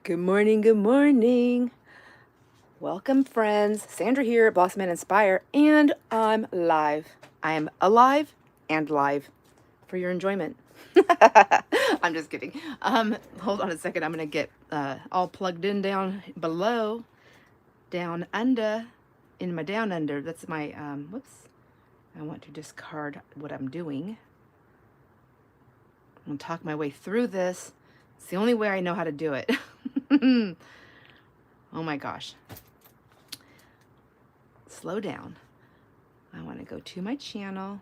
Good morning, good morning. Welcome, friends. Sandra here at Blossom and Inspire, and I'm live. I am alive and live for your enjoyment. I'm just kidding. Hold on a second. I'm gonna get all plugged in down below, down under, in my down under. That's my whoops. I want to discard what I'm doing. I'm gonna talk my way through this. It's the only way I know how to do it. Oh my gosh. Slow down. I want to go to my channel.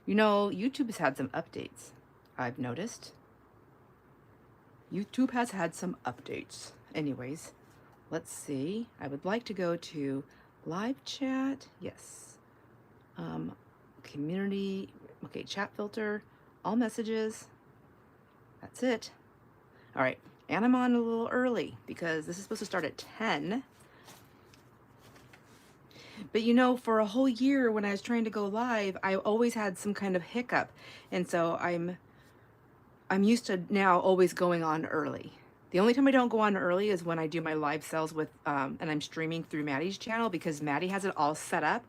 You know, YouTube has had some updates, I've noticed. YouTube has had some updates. Anyways, let's see. I would like to go to live chat. Yes. Community. Okay, chat filter. All messages. That's it. All right. And I'm on a little early because this is supposed to start at 10. But you know, for a whole year when I was trying to go live, I always had some kind of hiccup. And so I'm used to now always going on early. The only time I don't go on early is when I do my live sales with, and I'm streaming through Maddie's channel because Maddie has it all set up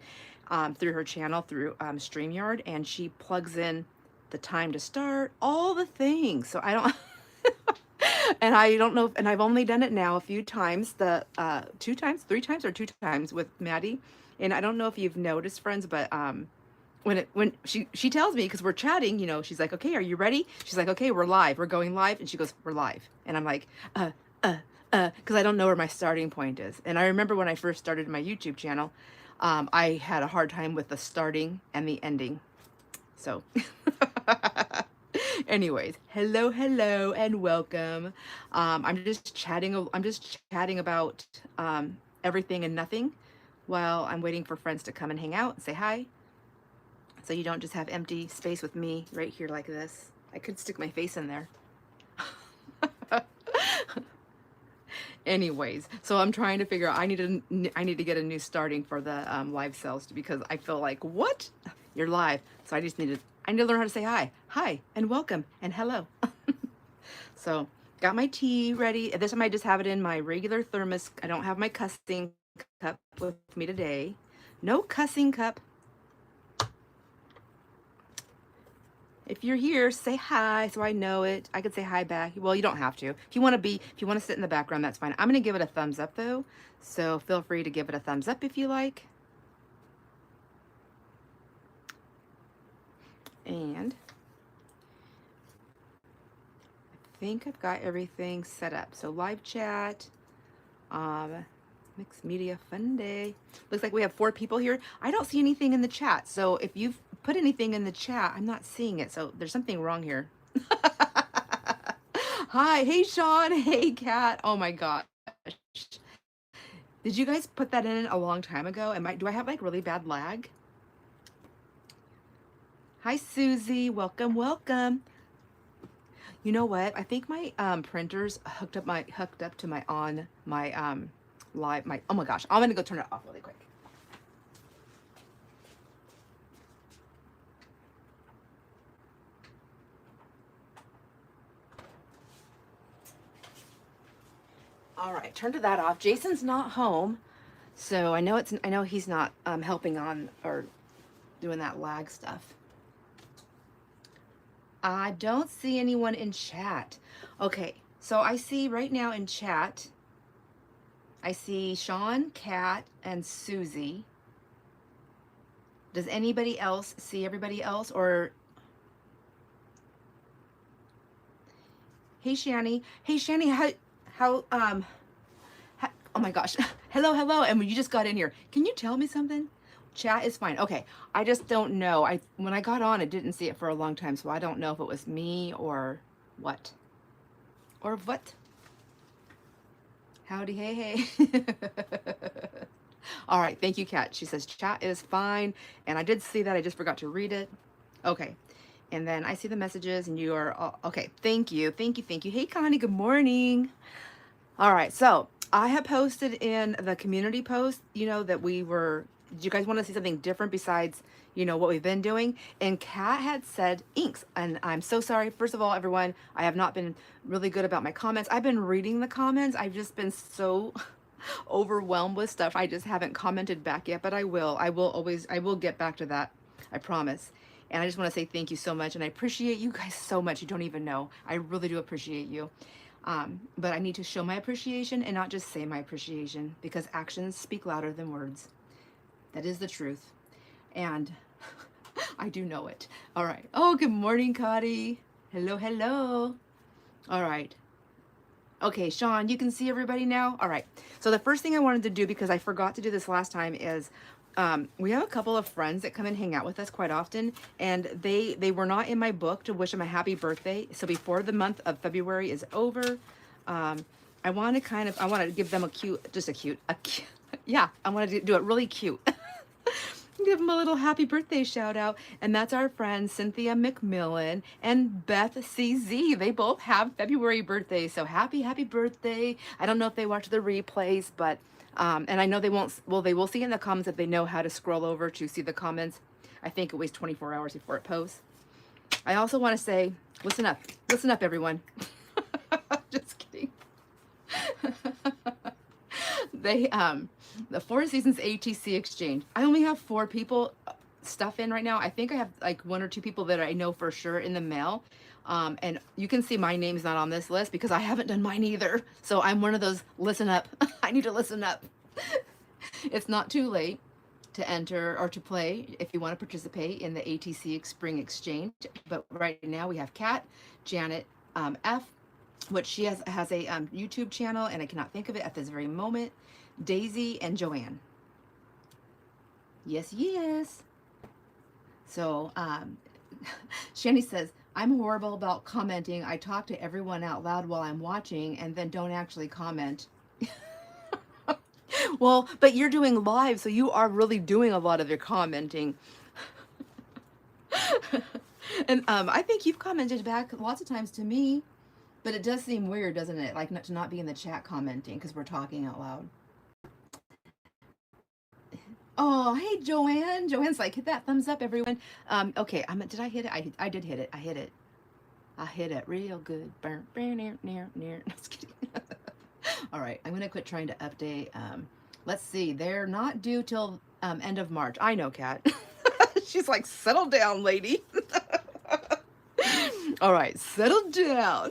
through her channel through StreamYard, and she plugs in the time to start, all the things. So I don't, and I don't know, and I've only done it now a few times, the 3 times or 2 times with Maddie. And I don't know if you've noticed, friends, but when she tells me, because we're chatting, you know, she's like, okay, are you ready? She's like, okay, we're live, we're going live. And she goes, we're live. And I'm like, because I don't know where my starting point is. And I remember when I first started my YouTube channel, I had a hard time with the starting and the ending. So anyways, hello, hello, and welcome. I'm just chatting about everything and nothing while I'm waiting for friends to come and hang out and say hi. So you don't just have empty space with me right here like this. I could stick my face in there. Anyways, so I'm trying to figure out, I need to get a new starting for the live sales because I feel like, what? You're live. So I need to learn how to say hi, and welcome, and hello. So got my tea ready. This time I just have it in my regular thermos. I don't have my cussing cup with me today. No cussing cup. If you're here, say hi so I know it. I could say hi back. Well, you don't have to. If you want to sit in the background, that's fine. I'm going to give it a thumbs up though. So feel free to give it a thumbs up if you like. And I think I've got everything set up. So live chat, mixed media fun day. Looks like we have 4 people here. I don't see anything in the chat. So if you've put anything in the chat, I'm not seeing it. So there's something wrong here. Hi, hey Sean, hey Kat. Oh my gosh. Did you guys put that in a long time ago? Do I have like really bad lag? Hi Susie, welcome, welcome. You know what? I think my printer's hooked up to my live, oh my gosh, I'm gonna go turn it off really quick. All right, turn that off. Jason's not home, so I know he's not helping on or doing that lag stuff. I don't see anyone in chat. Okay, so I see right now in chat, I see Sean, Kat, and Susie. Does anybody else see everybody else? Or hey Shani, how oh my gosh, hello, and you just got in here. Can you tell me something? Chat is fine. Okay, I just don't know. When I got on, I didn't see it for a long time, so I don't know if it was me or what. Or what? Howdy, hey. All right, thank you, Kat. She says chat is fine, and I did see that. I just forgot to read it. Okay, and then I see the messages, and you are all, okay. Thank you. Hey, Connie. Good morning. All right, so I have posted in the community post, you know, that we were Did you guys want to see something different besides, you know, what we've been doing? And Kat had said inks, and I'm so sorry. First of all, everyone, I have not been really good about my comments. I've been reading the comments. I've just been so overwhelmed with stuff. I just haven't commented back yet, but I will. I will get back to that. I promise. And I just want to say thank you so much. And I appreciate you guys so much. You don't even know. I really do appreciate you. But I need to show my appreciation and not just say my appreciation, because actions speak louder than words. That is the truth. And I do know it. All right. Oh, good morning, Cotty. Hello, hello. All right. Okay, Sean, you can see everybody now? All right. So the first thing I wanted to do, because I forgot to do this last time, is we have a couple of friends that come and hang out with us quite often, and they were not in my book to wish them a happy birthday. So before the month of February is over, I want to give them a cute, yeah, I want to do it really cute. Give them a little happy birthday shout out. And that's our friends Cynthia McMillan and Beth CZ. They both have February birthdays. So happy birthday. I don't know if they watch the replays, but and I know they won't, well, they will see in the comments if they know how to scroll over to see the comments. I think it waits 24 hours before it posts. I also want to say, listen up everyone. Just kidding. They the Four Seasons ATC exchange, I only have 4 people stuff in right now. I think I have like 1 or 2 people that I know for sure in the mail. And you can see my name's not on this list because I haven't done mine either. So I'm one of those, listen up. I need to listen up. It's not too late to enter or to play if you want to participate in the ATC Spring Exchange. But right now we have Kat, Janet F, which she has a YouTube channel, and I cannot think of it at this very moment. Daisy and Joanne. Yes, yes. So Shanny says, I'm horrible about commenting. I talk to everyone out loud while I'm watching and then don't actually comment. Well, but you're doing live, so you are really doing a lot of your commenting. And I think you've commented back lots of times to me, but it does seem weird, doesn't it? Like not to not be in the chat commenting because we're talking out loud. Oh, hey, Joanne. Joanne's like, hit that thumbs up, everyone. Okay, did I hit it? I did hit it. I hit it. I hit it real good. Burn, near. No, just kidding. All right, I'm gonna quit trying to update. Let's see, they're not due till end of March. I know, Kat. She's like, settle down, lady. All right, settle down.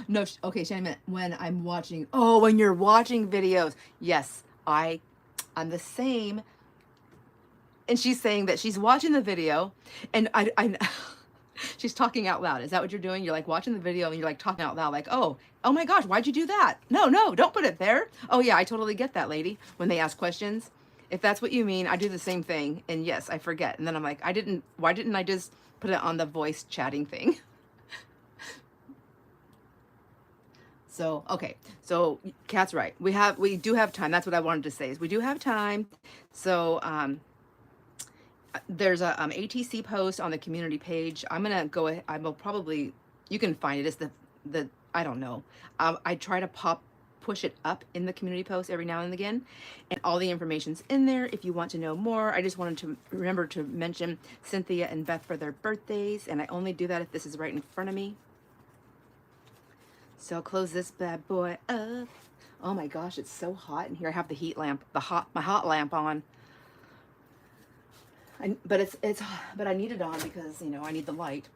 No, okay, Shannon, when I'm watching, oh, when you're watching videos. Yes, I'm the same. And she's saying that she's watching the video and I she's talking out loud. Is that what you're doing? You're like watching the video and you're like talking out loud like, oh my gosh, why'd you do that? No, don't put it there. Oh yeah, I totally get that, lady. When they ask questions, if that's what you mean, I do the same thing. And yes, I forget. And then I'm like, why didn't I just put it on the voice chatting thing? So, okay. So Kat's right. We do have time. That's what I wanted to say is we do have time. So, there's a ATC post on the community page. I'm gonna go ahead. I will probably, you can find it. It's the I don't know. I try to push it up in the community post every now and again, and all the information's in there if you want to know more. I just wanted to remember to mention Cynthia and Beth for their birthdays, and I only do that if this is right in front of me. So I'll close this bad boy up. Oh my gosh, it's so hot in here. I have the heat lamp, my hot lamp on. But I need it on because, you know, I need the light.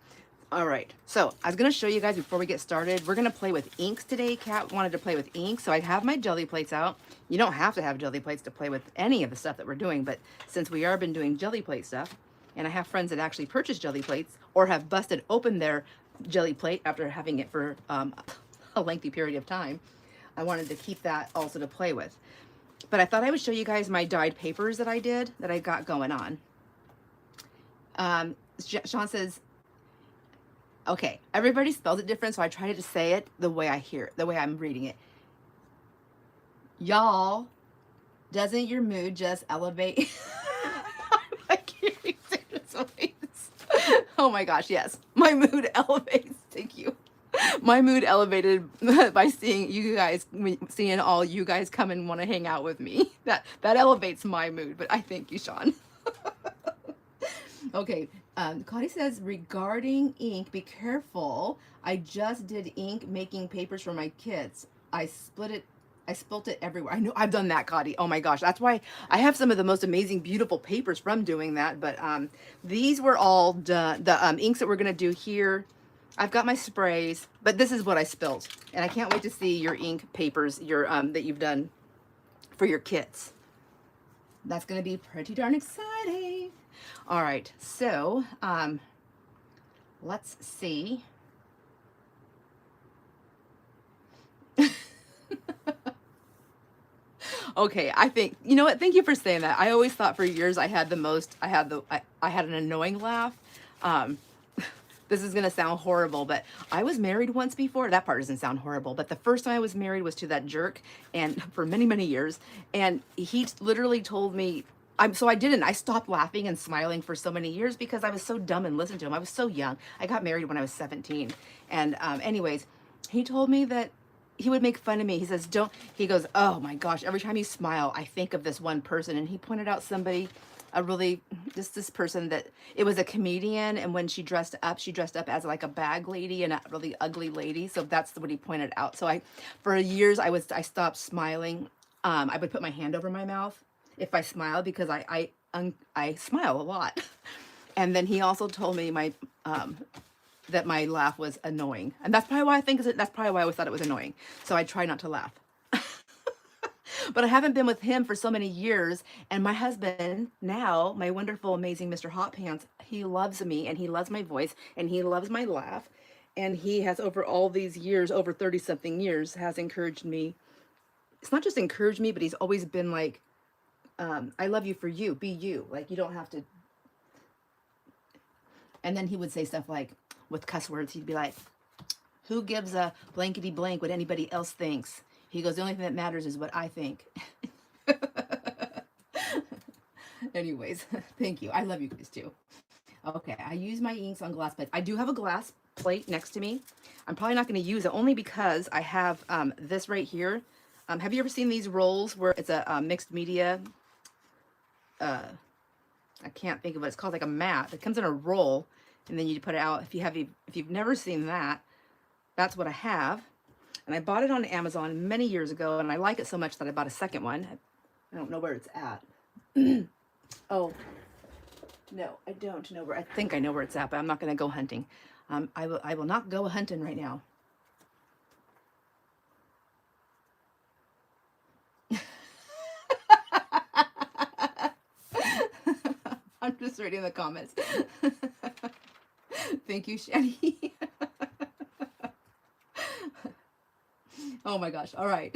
All right. So I was going to show you guys before we get started. We're going to play with inks today. Kat wanted to play with ink. So I have my jelly plates out. You don't have to have jelly plates to play with any of the stuff that we're doing. But since we are been doing jelly plate stuff, and I have friends that actually purchase jelly plates or have busted open their jelly plate after having it for a lengthy period of time, I wanted to keep that also to play with. But I thought I would show you guys my dyed papers that I got going on. Sean says, okay, everybody spells it different, so I tried to say it the way I hear it, the way I'm reading it. Y'all, doesn't your mood just elevate? I can't even say this voice. Oh my gosh, yes, my mood elevates. Thank you. My mood elevated by seeing you guys, seeing all you guys come and want to hang out with me. That elevates my mood, but I thank you, Sean. Okay, Connie says, regarding ink, be careful. I just did ink making papers for my kids. I spilt it everywhere. I know I've done that, Connie. Oh my gosh, that's why I have some of the most amazing, beautiful papers from doing that. But these were all done. The inks that we're gonna do here, I've got my sprays, but this is what I spilled, and I can't wait to see your ink papers, your that you've done for your kits. That's gonna be pretty darn exciting. All right, so let's see. Okay, I think, you know what? Thank you for saying that. I always thought for years I had I had an annoying laugh. Um, this is gonna sound horrible, but I was married once before. That part doesn't sound horrible, but the first time I was married was to that jerk, and for many, many years. And he literally told me, I stopped laughing and smiling for so many years because I was so dumb and listened to him. I was so young. I got married when I was 17. And anyways, he told me that he would make fun of me. He says, he goes, oh my gosh, every time you smile, I think of this one person. And he pointed out somebody, this person that, it was a comedian. And when she dressed up as like a bag lady and a really ugly lady. So that's what he pointed out. So for years, I stopped smiling. I would put my hand over my mouth if I smile, because I smile a lot. And then he also told me that my laugh was annoying. And that's probably why that's probably why I always thought it was annoying. So I try not to laugh. But I haven't been with him for so many years. And my husband now, my wonderful, amazing Mr. Hot Pants, he loves me and he loves my voice and he loves my laugh. And he has, over all these years, over 30 something years, has encouraged me. It's not just encouraged me, but he's always been like, I love you for you, be you. Like, you don't have to. And then he would say stuff like, with cuss words, he'd be like, who gives a blankety blank what anybody else thinks? He goes, the only thing that matters is what I think. Anyways, thank you. I love you guys too. Okay, I use my inks on glass plates. I do have a glass plate next to me. I'm probably not going to use it only because I have this right here. Have you ever seen these rolls where it's a mixed media? I can't think of what it's called, like a mat. It comes in a roll, and then you put it out. If you've never seen that, that's what I have. And I bought it on Amazon many years ago, and I like it so much that I bought a second one. I don't know where it's at. Oh, no, I don't know where. I think I know where it's at, but I'm not going to go hunting. I will not go hunting right now. I'm just reading the comments. Thank you, Shani. Oh my gosh. All right.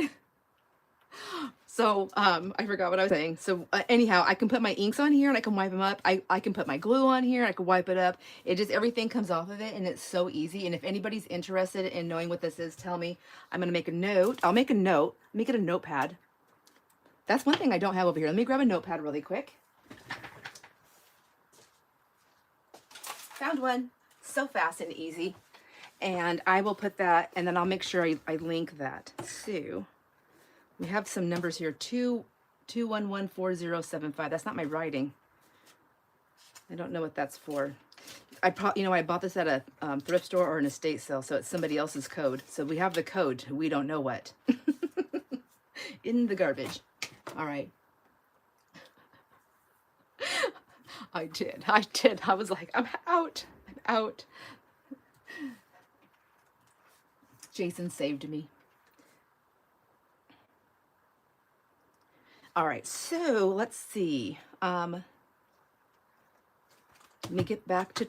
So I forgot what I was saying. So anyhow, I can put my inks on here and I can wipe them up. I can put my glue on here and I can wipe it up. It just, everything comes off of it and it's so easy. And if anybody's interested in knowing what this is, tell me. I'm going to make a note. I'll make a note. Let me get a notepad. That's one thing I don't have over here. Let me grab a notepad really quick. Found one. So fast and easy. And I will put that, and then I'll make sure I link that. So we have some numbers here. 2114075. That's not my writing. I don't know what that's for. I bought this at a thrift store or an estate sale, so it's somebody else's code. So we have the code. We don't know what. In the garbage. All right. I did. I was like, I'm out. Jason saved me. All right, so let's see. Let me get back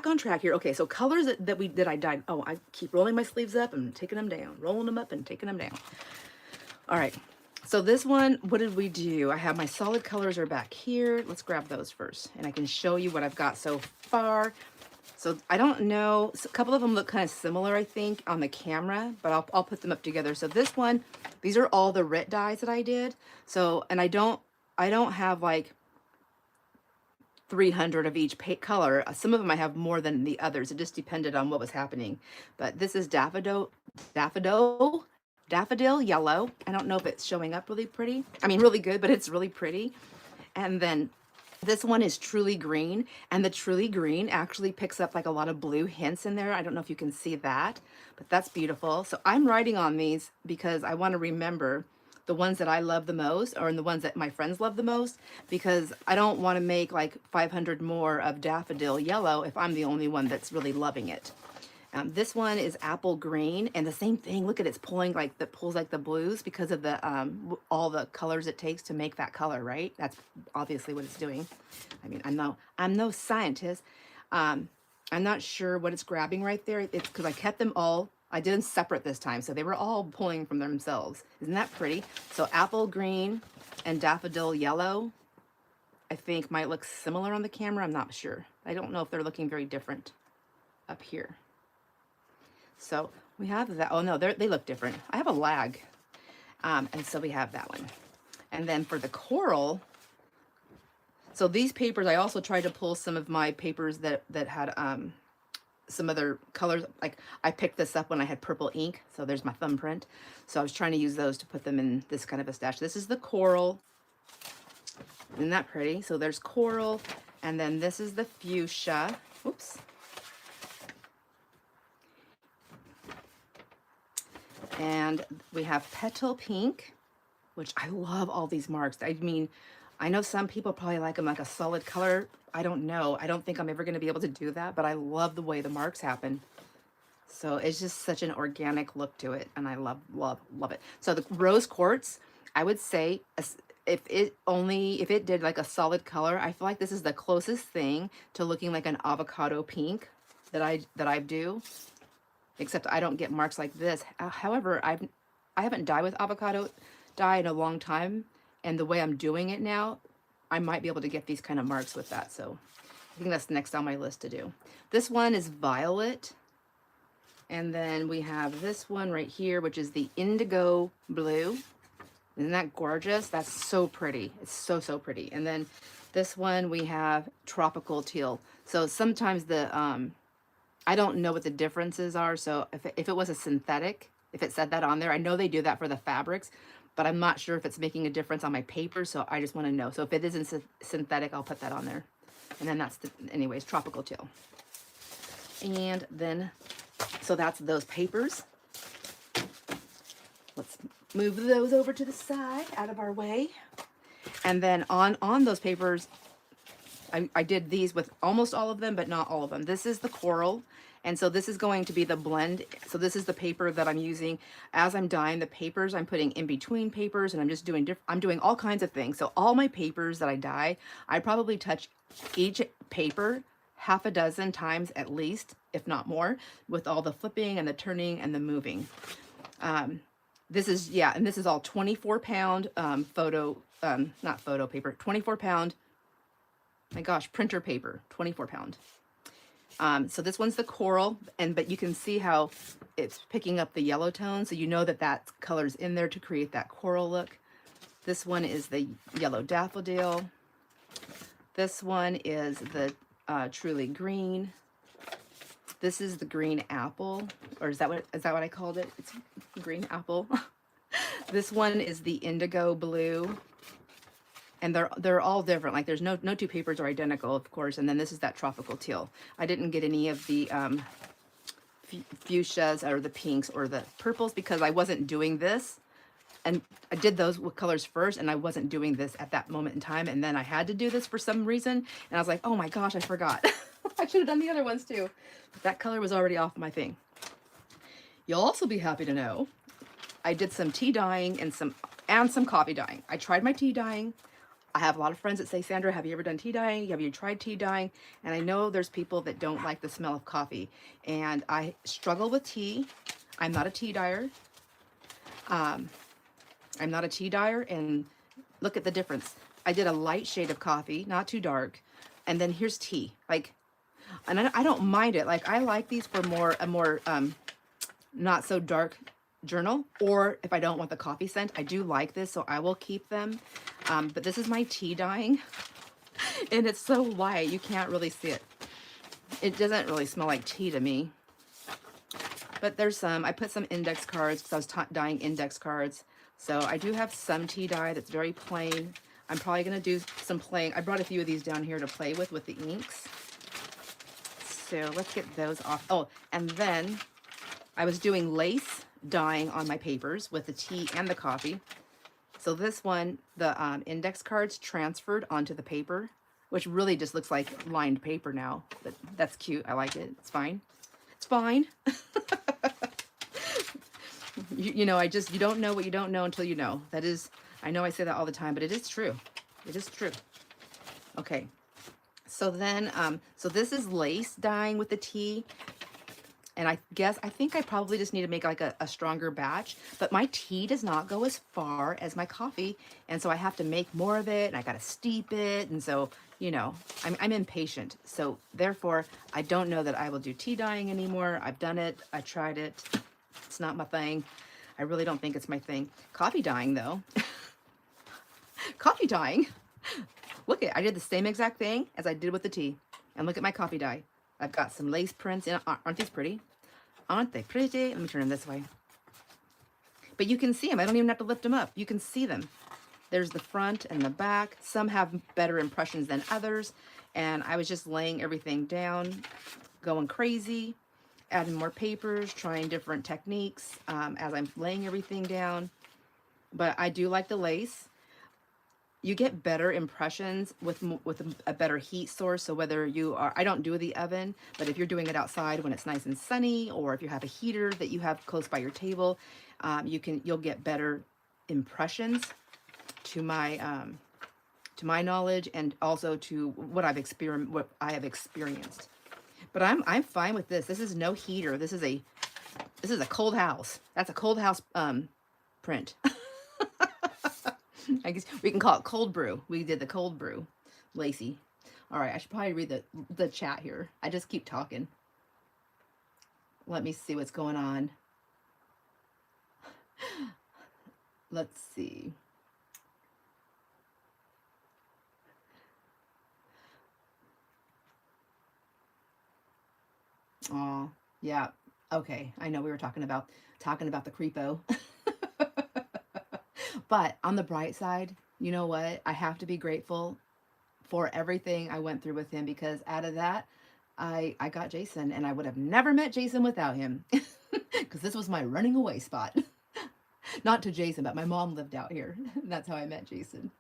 on track here. Okay, so colors that I dyed. Oh, I keep rolling my sleeves up and taking them down, rolling them up and taking them down. All right. So this one, what did we do? I have my solid colors are back here. Let's grab those first, and I can show you what I've got so far. So I don't know, a couple of them look kind of similar, I think, on the camera, but I'll put them up together. So this one, these are all the RIT dyes that I did. So, and I don't have like 300 of each color. Some of them I have more than the others. It just depended on what was happening. But this is daffodil yellow. I don't know if it's showing up really pretty. I mean, really good, but it's really pretty. And then this one is truly green, and the truly green actually picks up like a lot of blue hints in there. I don't know if you can see that, but that's beautiful. So I'm writing on these because I want to remember the ones that I love the most, or the ones that my friends love the most, because I don't want to make like 500 more of daffodil yellow if I'm the only one that's really loving it. This one is apple green, and the same thing. Look at it's pulling like that pulls like the blues because of the all the colors it takes to make that color, right? That's obviously what it's doing. I mean, I'm no scientist. I'm not sure what it's grabbing right there. It's because I kept them all. I did them separate this time, so they were all pulling from themselves. Isn't that pretty? So apple green and daffodil yellow, I think might look similar on the camera. I'm not sure. I don't know if they're looking very different up here. So we have that. Oh no, they look different. I have a lag. And so we have that one. And then for the coral, so these papers, I also tried to pull some of my papers that had some other colors. Like I picked this up when I had purple ink. So there's my thumbprint. So I was trying to use those to put them in this kind of a stash. This is the coral. Isn't that pretty? So there's coral. And then this is the fuchsia. Oops. And we have petal pink, which I love all these marks. I mean, I know some people probably like them like a solid color. I don't know. I don't think I'm ever going to be able to do that, but I love the way the marks happen. So it's just such an organic look to it, and I love it. So the rose quartz, I would say if it did like a solid color, I feel like this is the closest thing to looking like an avocado pink that I do. Except I don't get marks like this. However, I haven't dyed with avocado dye in a long time, and the way I'm doing it now, I might be able to get these kind of marks with that. So I think that's next on my list to do. This one is violet, and then we have this one right here, which is the indigo blue. Isn't that gorgeous? That's so pretty. It's so pretty. And then this one we have tropical teal. So sometimes the I don't know what the differences are, so if it was a synthetic, if it said that on there, I know they do that for the fabrics, but I'm not sure if it's making a difference on my paper, so I just want to know. So if it isn't synthetic, I'll put that on there. And then that's anyways, tropical teal. And then, so that's those papers. Let's move those over to the side, out of our way. And then on those papers, I did these with almost all of them, but not all of them. This is the coral, and so this is going to be the blend. So this is the paper that I'm using as I'm dyeing the papers. I'm putting in between papers, and I'm just doing I'm doing all kinds of things. So all my papers that I dye, I probably touch each paper half a dozen times at least, if not more, with all the flipping and the turning and the moving. This is, yeah, and this is all 24-pound not photo paper, 24-pound. My gosh, printer paper, 24-pound. So this one's the coral, but you can see how it's picking up the yellow tone, so you know that color's in there to create that coral look. This one is the yellow daffodil. This one is the truly green. This is the green apple, or is that what I called it? It's green apple. This one is the indigo blue. And they're all different. Like there's no two papers are identical, of course. And then this is that tropical teal. I didn't get any of the fuchsias or the pinks or the purples because I wasn't doing this. And I did those with colors first, and I wasn't doing this at that moment in time. And then I had to do this for some reason. And I was like, oh my gosh, I forgot. I should have done the other ones too. But that color was already off my thing. You'll also be happy to know I did some tea dyeing and some coffee dyeing. I tried my tea dyeing. I have a lot of friends that say, Sandra, have you ever done tea dyeing? Have you tried tea dyeing? And I know there's people that don't like the smell of coffee. And I struggle with tea. I'm not a tea dyer. I'm not a tea dyer. And look at the difference. I did a light shade of coffee, not too dark. And then here's tea. Like, and I don't mind it. Like, I like these for a more not so dark journal, or if I don't want the coffee scent. I do like this, so I will keep them. But this is my tea dyeing. And it's so white, you can't really see it. It doesn't really smell like tea to me. But there's some, I put some index cards because I was dyeing index cards. So I do have some tea dye that's very plain. I'm probably going to do some playing. I brought a few of these down here to play with the inks. So let's get those off. Oh, and then I was doing lace dyeing on my papers with the tea and the coffee. So this one, the index cards transferred onto the paper, which really just looks like lined paper now. But that's cute. I like it. It's fine. It's fine. You know, you don't know what you don't know until you know. That is, I know I say that all the time, but it is true. It is true. Okay. So then, so this is lace dyeing with the tea. And I think I probably just need to make like a stronger batch, but my tea does not go as far as my coffee. And so I have to make more of it and I got to steep it. And so, you know, I'm impatient. So therefore I don't know that I will do tea dyeing anymore. I've done it. I tried it. It's not my thing. I really don't think it's my thing. Coffee dyeing though, coffee dyeing. Look I did the same exact thing as I did with the tea, and look at my coffee dye. I've got some lace prints in. Aren't these pretty? Aren't they pretty? Let me turn them this way. But you can see them. I don't even have to lift them up. You can see them. There's the front and the back. Some have better impressions than others. And I was just laying everything down, going crazy, adding more papers, trying different techniques as I'm laying everything down. But I do like the lace. You get better impressions with a better heat source. So whether you are, I don't do the oven, but if you're doing it outside when it's nice and sunny, or if you have a heater that you have close by your table, you'll get better impressions to my knowledge, and also to what I have experienced. But I'm fine with this. This is no heater. This is a cold house. That's a cold house print. I guess we can call it cold brew. We did the cold brew, Lacey. All right, I should probably read the chat here. I just keep talking. Let me see what's going on. Let's see. Oh, yeah. Okay, I know we were talking about the creepo. But on the bright side, you know what? I have to be grateful for everything I went through with him, because out of that, I got Jason, and I would have never met Jason without him, because this was my running away spot. Not to Jason, but my mom lived out here. That's how I met Jason.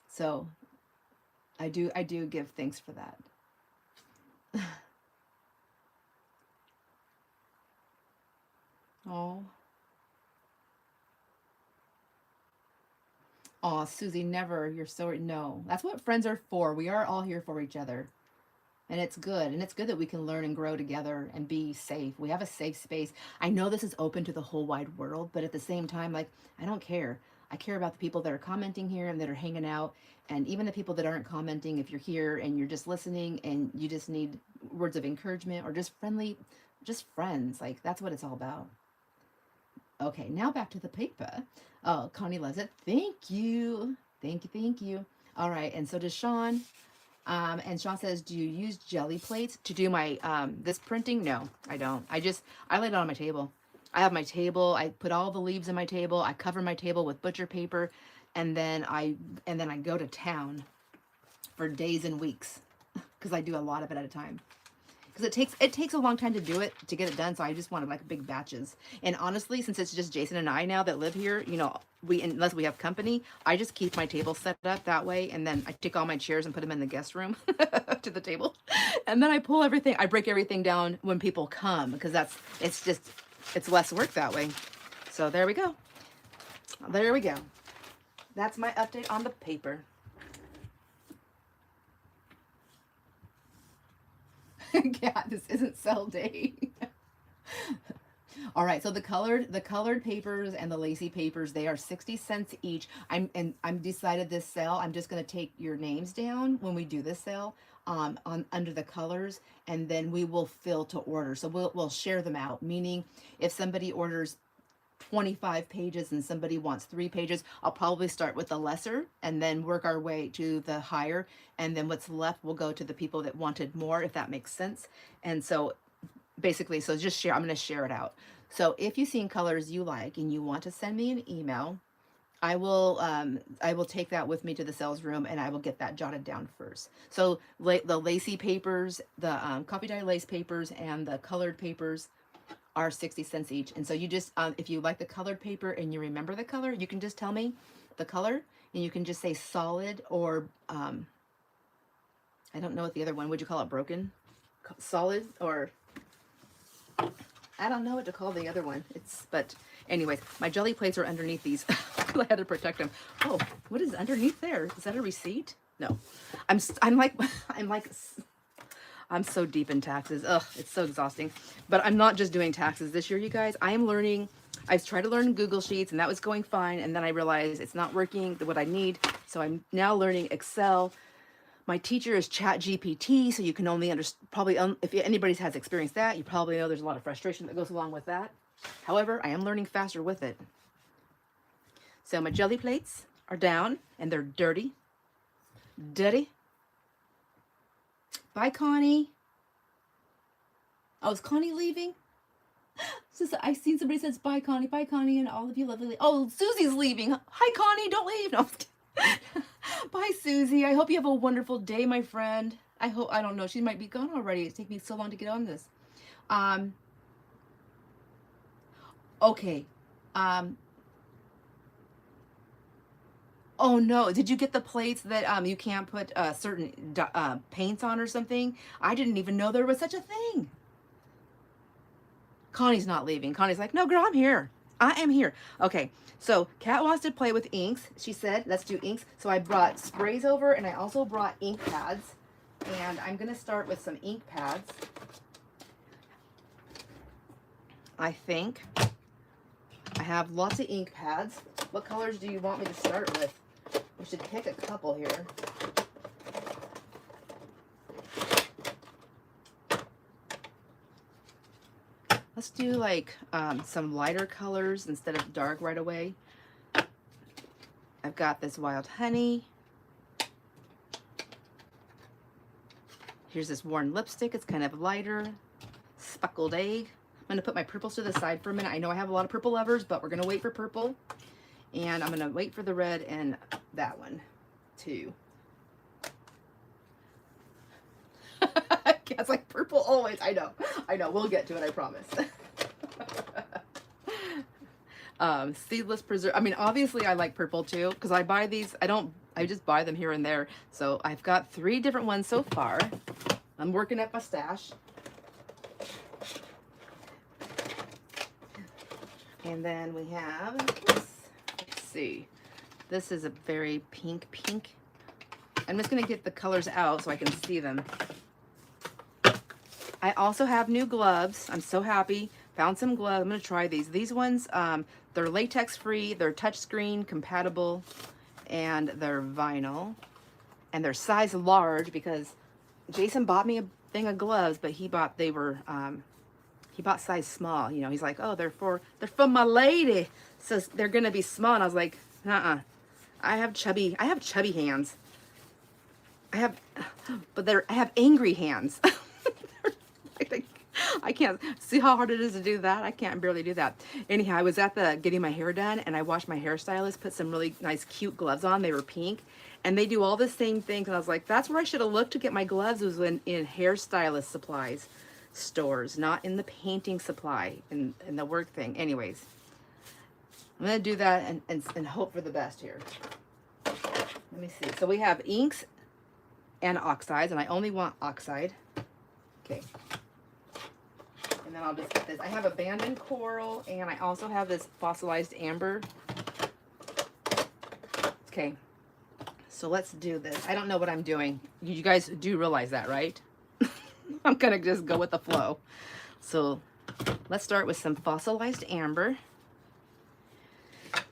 So I do give thanks for that. Oh. Oh, Susie, never. You're so, no. That's what friends are for. We are all here for each other. And it's good. And it's good that we can learn and grow together and be safe. We have a safe space. I know this is open to the whole wide world, but at the same time, like, I don't care. I care about the people that are commenting here and that are hanging out. And even the people that aren't commenting, if you're here and you're just listening and you just need words of encouragement or just friends. Like, that's what it's all about. Okay, now back to the paper. Oh, Connie loves it. Thank you. Thank you, thank you. All right, and so does Sean. And Sean says, do you use Gelli plates to do my, this printing? No, I don't. I lay it on my table. I have my table. I put all the leaves in my table. I cover my table with butcher paper. And then I go to town for days and weeks, because I do a lot of it at a time. Because it takes a long time to do it, to get it done. So I just wanted like big batches. And honestly, since it's just Jason and I now that live here, you know, unless we have company, I just keep my table set up that way. And then I take all my chairs and put them in the guest room to the table. And then I break everything down when people come, because it's less work that way. So there we go. There we go. That's my update on the paper. Yeah, this isn't sell day. All right, so the colored papers and the lacy papers, they are 60 cents each. I'm decided this sale, I'm just going to take your names down when we do this sale on under the colors, and then we will fill to order. So we'll share them out, meaning if somebody orders 25 pages and somebody wants 3 pages, I'll probably start with the lesser and then work our way to the higher. And then what's left will go to the people that wanted more, if that makes sense. And so basically, so just share, I'm going to share it out. So if you've seen colors you like and you want to send me an email, I will take that with me to the sales room and I will get that jotted down first. So the lacy papers, the coffee dye lace papers and the colored papers are 60 cents each. And so you just, if you like the colored paper and you remember the color, you can just tell me the color and you can just say solid or, I don't know what the other one, would you call it broken? Solid or, I don't know what to call the other one. But anyways, my jelly plates are underneath these. I had to protect them. Oh, what is underneath there? Is that a receipt? No, I'm so deep in taxes. Ugh, it's so exhausting. But I'm not just doing taxes this year, you guys. I am learning. I've tried to learn Google Sheets, and that was going fine. And then I realized it's not working what I need. So I'm now learning Excel. My teacher is Chat GPT, so you can only understand, probably, if anybody has experienced that, you probably know there's a lot of frustration that goes along with that. However, I am learning faster with it. So my jelly plates are down, and they're dirty. Dirty. Bye, Connie. Oh, is Connie leaving? I've seen somebody says bye, Connie, and all of you lovely. Oh, Susie's leaving. Hi, Connie, don't leave. No, bye, Susie. I hope you have a wonderful day, my friend. I don't know, she might be gone already. It's taking me so long to get on this. Okay. Oh no, did you get the plates that you can't put certain paints on or something? I didn't even know there was such a thing. Connie's not leaving. Connie's like, no, girl, I'm here. I am here. Okay, so Kat wants to play with inks. She said, let's do inks. So I brought sprays over, and I also brought ink pads. And I'm going to start with some ink pads. I think I have lots of ink pads. What colors do you want me to start with? We should pick a couple here. Let's do like some lighter colors instead of dark right away. I've got this wild honey. Here's this worn lipstick. It's kind of lighter. Speckled egg. I'm going to put my purples to the side for a minute. I know I have a lot of purple lovers, but we're going to wait for purple. And I'm going to wait for the red and that one too. It's like purple always. I know. We'll get to it, I promise. Seedless preserve. I mean, obviously I like purple too, because I buy these. I just buy them here and there. So I've got 3 different ones so far. I'm working at my stash. And then we have this. Let's see. This is a very pink. I'm just going to get the colors out so I can see them. I also have new gloves. I'm so happy. Found some gloves. I'm going to try these. These ones, they're latex free, they're touchscreen compatible, and they're vinyl. And they're size large because Jason bought me a thing of gloves, but he bought size small. You know, he's like, oh, they're for my lady. So they're going to be small. And I was like, I have chubby hands. I have angry hands. I can't see how hard it is to do that. I can't barely do that. Anyhow, I was at getting my hair done, and I watched my hairstylist put some really nice, cute gloves on. They were pink, and they do all the same things. And I was like, that's where I should have looked to get my gloves, was in hairstylist supplies stores, not in the painting supply in the work thing. Anyways, I'm gonna do that and hope for the best here. Let me see. So we have inks and oxides, and I only want oxide. Okay. And then I'll just get this. I have abandoned coral, and I also have this fossilized amber. Okay, so let's do this. I don't know what I'm doing. You guys do realize that, right? I'm gonna just go with the flow. So let's start with some fossilized amber.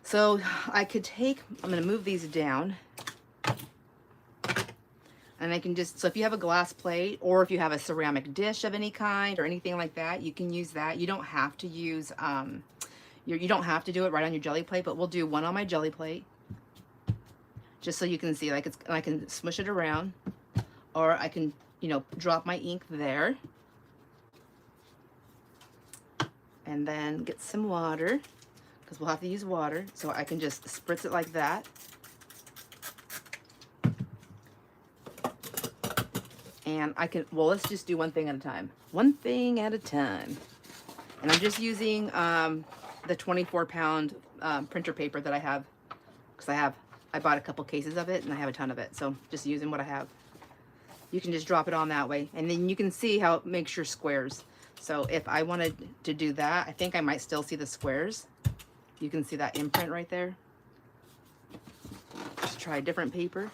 So I'm gonna move these down. And I can just, so if you have a glass plate, or if you have a ceramic dish of any kind or anything like that, you can use that. You don't have to use You don't have to do it right on your Gelli plate, but we'll do one on my Gelli plate. Just so you can see, like I can smush it around, or I can, you know, drop my ink there. And then get some water, because we'll have to use water. So I can just spritz it like that. And I can, well, let's just do one thing at a time. One thing at a time. And I'm just using the 24-pound printer paper that I have, because I bought a couple cases of it and I have a ton of it. So just using what I have. You can just drop it on that way. And then you can see how it makes your squares. So if I wanted to do that, I think I might still see the squares. You can see that imprint right there. Just try a different paper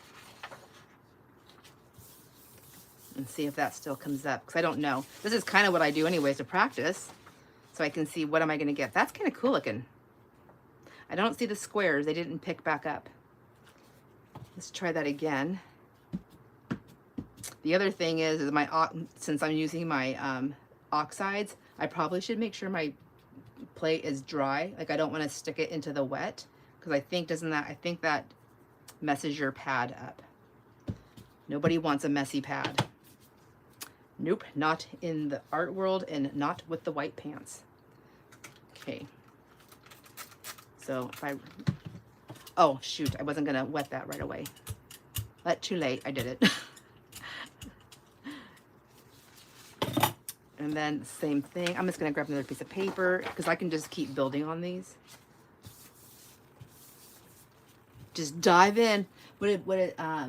and see if that still comes up, because I don't know. This is kind of what I do anyways to practice, so I can see what am I going to get. That's kind of cool looking. I don't see the squares. They didn't pick back up. Let's try that again. The other thing is since I'm using my oxides, I probably should make sure my plate is dry. Like I don't want to stick it into the wet, because I think that messes your pad up. Nobody wants a messy pad. Nope, not in the art world and not with the white pants. Okay. So if oh shoot, I wasn't gonna wet that right away. But too late, I did it. And then same thing. I'm just gonna grab another piece of paper because I can just keep building on these. Just dive in. How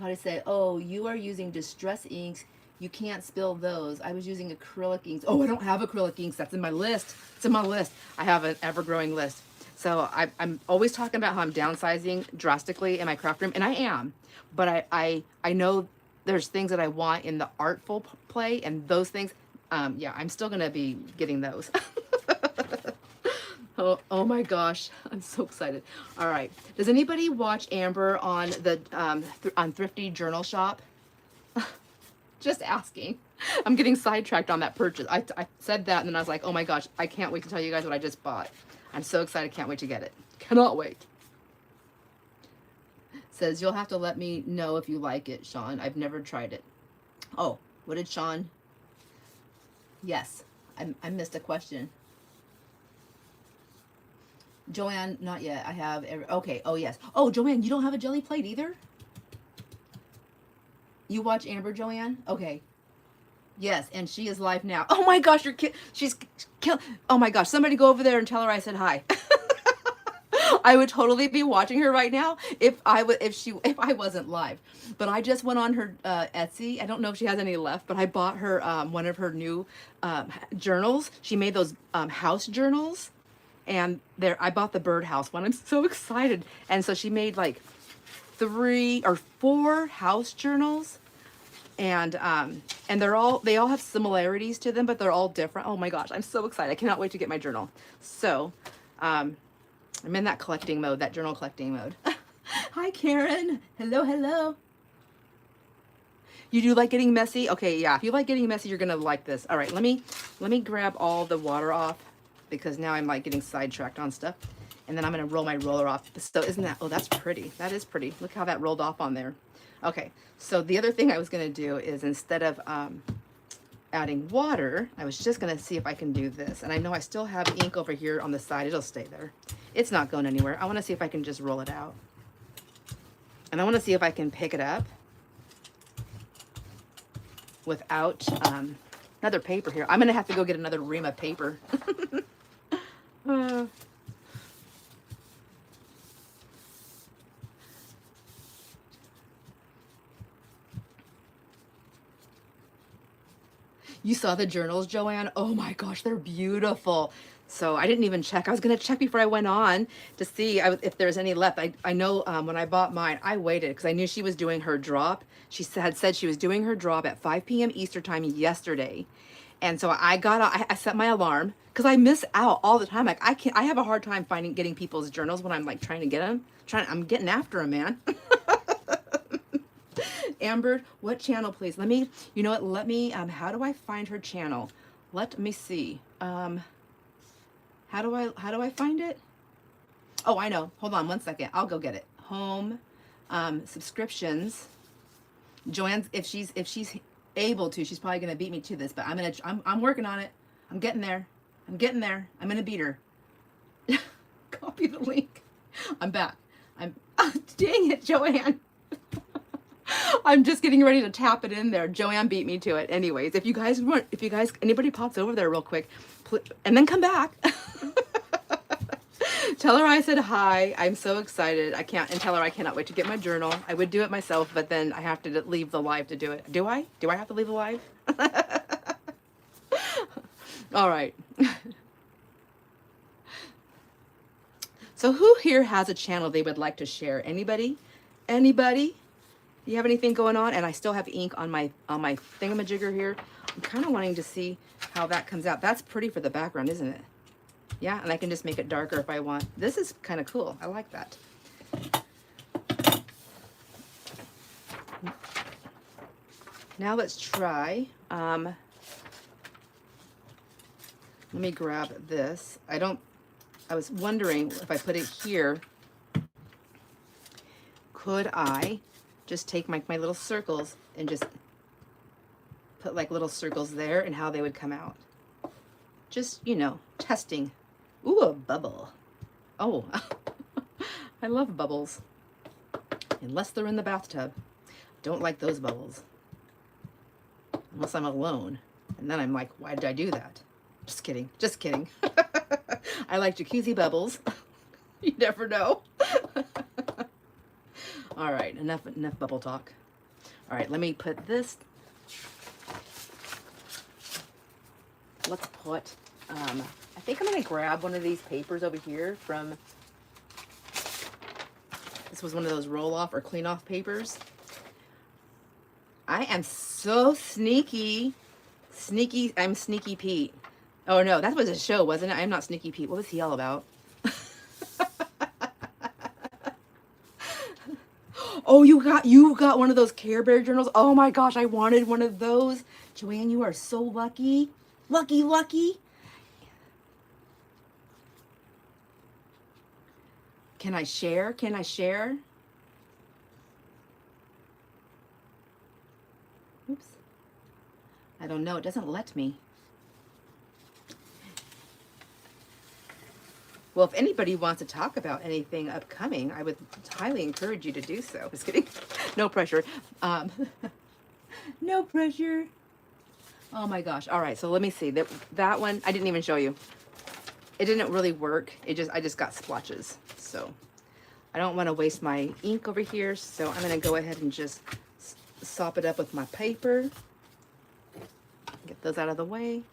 to say, oh, you are using distress inks. You can't spill those. I was using acrylic inks. Oh, I don't have acrylic inks. That's in my list. It's in my list. I have an ever-growing list. So I'm always talking about how I'm downsizing drastically in my craft room, and I am. But I know there's things that I want in the artful play, and those things, yeah, I'm still going to be getting those. Oh my gosh, I'm so excited. All right, does anybody watch Amber on the on Thrifty Journal Shop? Just asking. I'm getting sidetracked on that purchase. I said that and then I was like, oh my gosh, I can't wait to tell you guys what I just bought. I'm so excited, can't wait to get it. Cannot wait. Says, you'll have to let me know if you like it, Sean. I've never tried it. Oh, what did Sean? Yes, I missed a question. Joanne, not yet. I have okay. Oh yes. Oh, Joanne, you don't have a Gelli plate either? You watch Amber, Joanne? Okay. Yes, and she is live now. Oh my gosh, she's kill. Oh my gosh, somebody go over there and tell her I said hi. I would totally be watching her right now if I wasn't live. But I just went on her Etsy. I don't know if she has any left, but I bought her one of her new journals. She made those house journals. And I bought the birdhouse one. I'm so excited. And so she made like 3 or 4 house journals, and they all have similarities to them, but they're all different. Oh my gosh, I'm so excited. I cannot wait to get my journal. So I'm in that collecting mode, that journal collecting mode. Hi Karen. Hello, hello. You do like getting messy? Okay, yeah. If you like getting messy, you're gonna like this. All right, let me grab all the water off, because now I'm like getting sidetracked on stuff. And then I'm going to roll my roller off. So isn't that, oh, that's pretty. That is pretty. Look how that rolled off on there. Okay, so the other thing I was going to do is, instead of adding water, I was just going to see if I can do this. And I know I still have ink over here on the side. It'll stay there. It's not going anywhere. I want to see if I can just roll it out. And I want to see if I can pick it up without another paper here. I'm going to have to go get another ream of paper. You saw the journals, Joanne? Oh my gosh, they're beautiful. So I didn't even check. I was going to check before I went on to see if there's any left. I know when I bought mine, I waited because I knew she was doing her drop. She had said she was doing her drop at 5 p.m. Eastern time yesterday. And so I set my alarm because I miss out all the time. Like I have a hard time getting people's journals when I'm like trying to get them. I'm getting after them, man. Amber, what channel, please? You know what? How do I find her channel? Let me see. How how do I find it? Oh, I know. Hold on one second. I'll go get it. Home, subscriptions. Joanne's, if she's able to, she's probably gonna beat me to this, but I'm working on it. I'm getting there. I'm getting there. I'm gonna beat her. Copy the link. I'm back. Dang it, Joanne. I'm just getting ready to tap it in there. Joanne beat me to it. Anyways, if you guys, anybody pops over there real quick, and then come back. Tell her I said hi. I'm so excited. And tell her I cannot wait to get my journal. I would do it myself, but then I have to leave the live to do it. Do I? Do I have to leave the live? All right. So who here has a channel they would like to share? Anybody? Anybody? You have anything going on? And I still have ink on my thingamajigger here. I'm kind of wanting to see how that comes out. That's pretty for the background, isn't it? Yeah, and I can just make it darker if I want. This is kind of cool. I like that. Now let's try. Let me grab this. I was wondering if I put it here, could I just take my little circles and just put like little circles there and how they would come out. Just, you know, testing. Ooh, a bubble. Oh, I love bubbles. Unless they're in the bathtub. Don't like those bubbles. Unless I'm alone. And then I'm like, why did I do that? Just kidding. Just kidding. I like jacuzzi bubbles. You never know. All right, enough bubble talk. All right, let me put this. Let's put, I think I'm gonna grab one of these papers over here from, this was one of those roll off or clean off papers. I am so sneaky. I'm Sneaky Pete. Oh no, that was a show, wasn't it? I'm not Sneaky Pete. What was he all about? Oh, you got one of those Care Bear journals. Oh my gosh, I wanted one of those. Joanne, you are so lucky. Lucky, lucky. Can I share? Can I share? Oops. I don't know. It doesn't let me. Well, if anybody wants to talk about anything upcoming, I would highly encourage you to do so. Just kidding. No pressure. No pressure. Oh my gosh. All right. So let me see. That one, I didn't even show you. It didn't really work. I just got splotches. So I don't want to waste my ink over here. So I'm going to go ahead and just sop it up with my paper. Get those out of the way.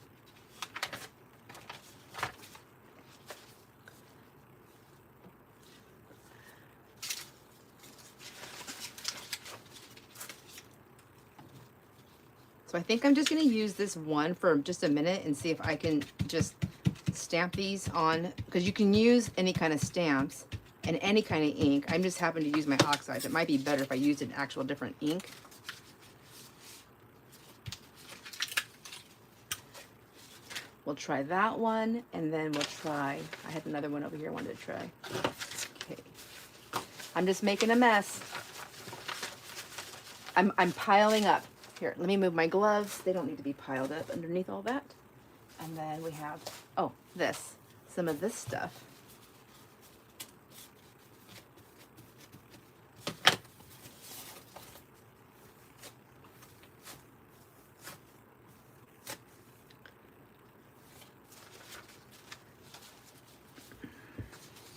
So I think I'm just going to use this one for just a minute and see if I can just stamp these on, because you can use any kind of stamps and any kind of ink. I'm just happen to use my oxides. It might be better if I used an actual different ink. We'll try that one, and then we'll try, I had another one over here I wanted to try. Okay. I'm just making a mess. I'm piling up. Here, let me move my gloves. They don't need to be piled up underneath all that. And then we have, oh, some of this stuff.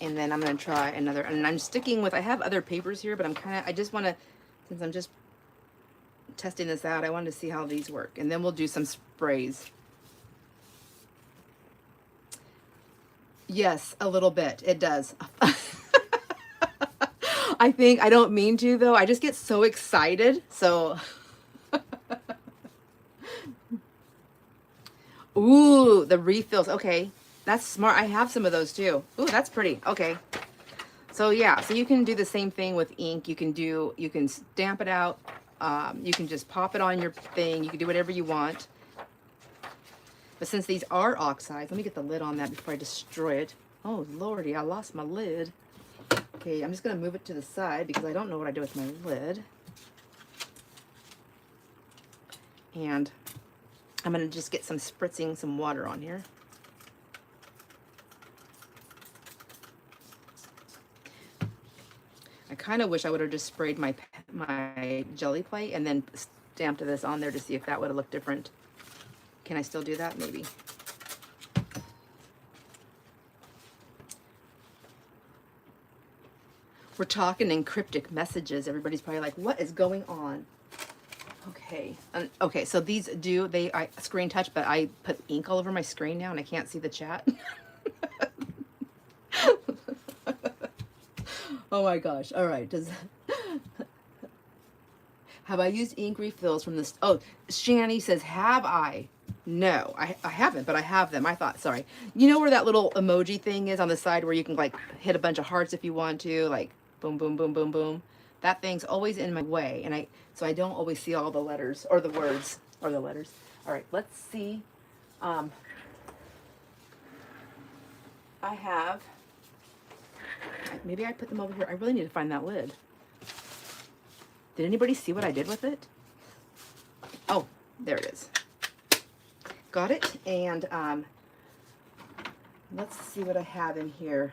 And then I'm going to try another, and I'm sticking with, I have other papers here, but I just want to, since I'm just testing this out, I wanted to see how these work, and then we'll do some sprays. Yes, a little bit. It does. I think I don't mean to though. I just get so excited. So, ooh, the refills. Okay, that's smart. I have some of those too. Ooh, that's pretty. Okay. So yeah, so you can do the same thing with ink. You can stamp it out. You can just pop it on your thing. You can do whatever you want. But since these are oxide, let me get the lid on that before I destroy it. Oh, Lordy, I lost my lid. Okay, I'm just going to move it to the side because I don't know what I do with my lid. And I'm going to just get some spritzing some water on here. I kind of wish I would have just sprayed my Gelli plate and then stamped this on there to see if that would have looked different. Can I still do that? Maybe. We're talking in cryptic messages. Everybody's probably like, what is going on? Okay. Okay, so these I screen touch, but I put ink all over my screen now and I can't see the chat. Oh my gosh. All right. Have I used ink refills from this? Oh, Shani says, have I? No, I haven't, but I have them. I thought, sorry. You know where that little emoji thing is on the side where you can like hit a bunch of hearts if you want to, like boom, boom, boom, boom, boom. That thing's always in my way. And so I don't always see all the letters or the words or the letters. All right, let's see. I have, maybe I put them over here. I really need to find that lid. Did anybody see what I did with it? Oh, there it is. Got it. And let's see what I have in here.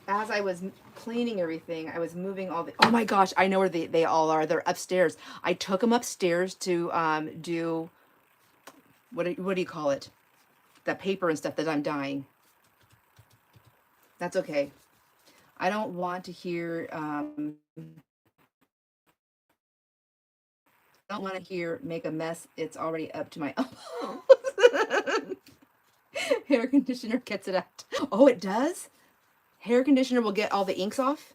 As I was cleaning everything, I was moving all the, oh my gosh, I know where they all are. They're upstairs. I took them upstairs to do, what do you call it? The paper and stuff that I'm dyeing. That's okay. I don't want to hear, I don't want to hear make a mess. It's already up to my elbows. Hair conditioner gets it out. Oh, it does? Hair conditioner will get all the inks off?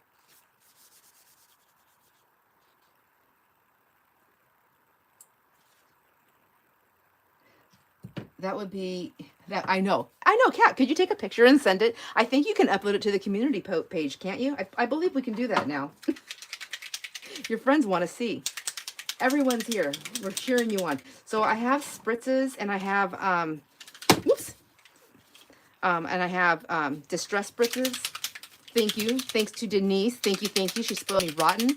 That would be, that I know, Kat, could you take a picture and send it? I think you can upload it to the community page, can't you? I believe we can do that now. Your friends want to see. Everyone's here. We're cheering you on. So I have spritzes and I have, whoops. And I have distress spritzes. Thank you. Thanks to Denise. Thank you. She spelled me rotten.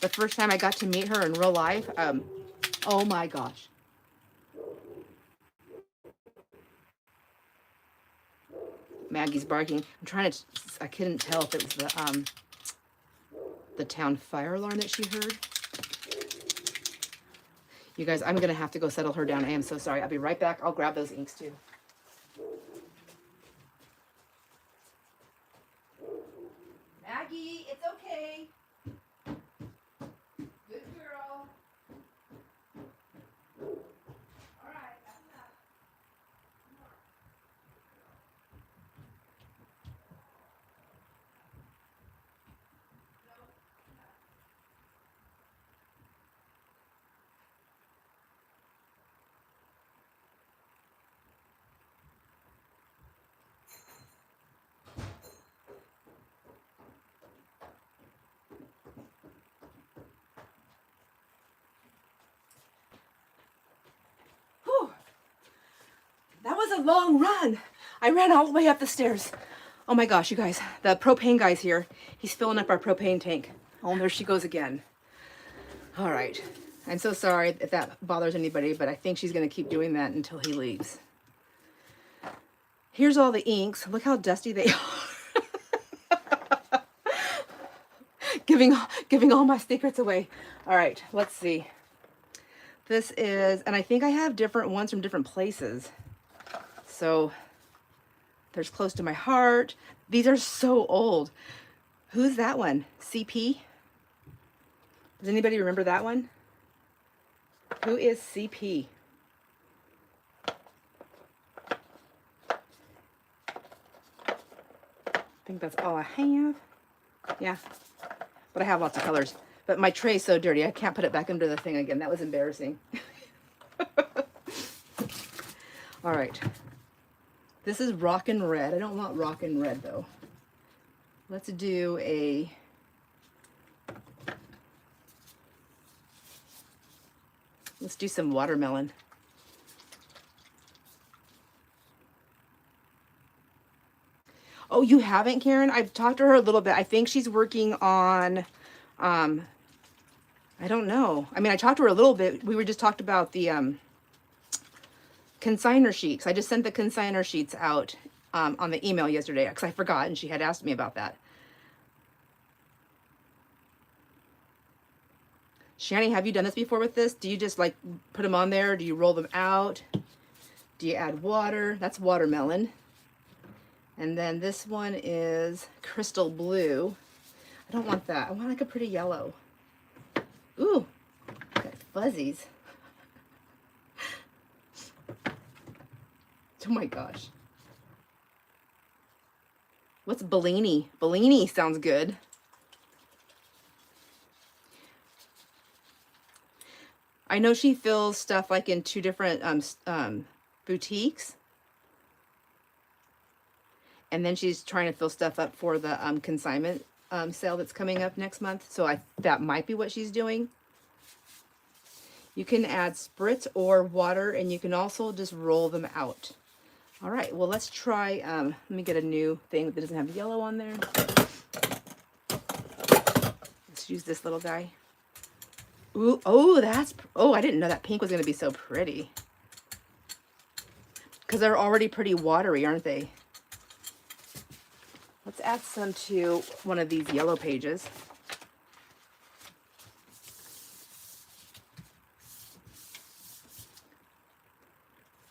The first time I got to meet her in real life, oh my gosh. Maggie's barking. I'm trying to, I couldn't tell if it was the town fire alarm that she heard. You guys, I'm going to have to go settle her down. I am so sorry. I'll be right back. I'll grab those inks too. Maggie, it's okay. Good girl. All right, that's enough. Whew. That was a long run. I ran all the way up the stairs. Oh my gosh, you guys, the propane guy's here. He's filling up our propane tank. Oh, there she goes again. All right. I'm so sorry if that bothers anybody, but I think she's going to keep doing that until he leaves. Here's all the inks. Look how dusty they are. giving all my secrets away. All right, let's see. This is, and I think I have different ones from different places. So there's Close to My Heart. These are so old. Who's that one? CP? Does anybody remember that one? Who is CP? I think that's all I have. Yeah, but I have lots of colors. But my tray's so dirty, I can't put it back under the thing again. That was embarrassing. All right. This is Rockin' Red. I don't want Rockin' Red, though. Let's do a... Let's do some watermelon. Oh, you haven't, Karen? I've talked to her a little bit. I think she's working on, I don't know. I mean, I talked to her a little bit. We were just talked about the consigner sheets. I just sent the consigner sheets out on the email yesterday because I forgot and she had asked me about that. Shani, have you done this before with this? Do you just like put them on there? Do you roll them out? Do you add water? That's watermelon. And then this one is crystal blue. I don't want that. I want like a pretty yellow. Ooh, got fuzzies. Oh my gosh. What's Bellini? Bellini sounds good. I know she fills stuff like in 2 different boutiques. And then she's trying to fill stuff up for the consignment sale that's coming up next month. So that might be what she's doing. You can add spritz or water, and you can also just roll them out. All right, well, let's try, let me get a new thing that doesn't have yellow on there. Let's use this little guy. Ooh, oh, I didn't know that pink was gonna be so pretty. Because they're already pretty watery, aren't they? Let's add some to one of these yellow pages.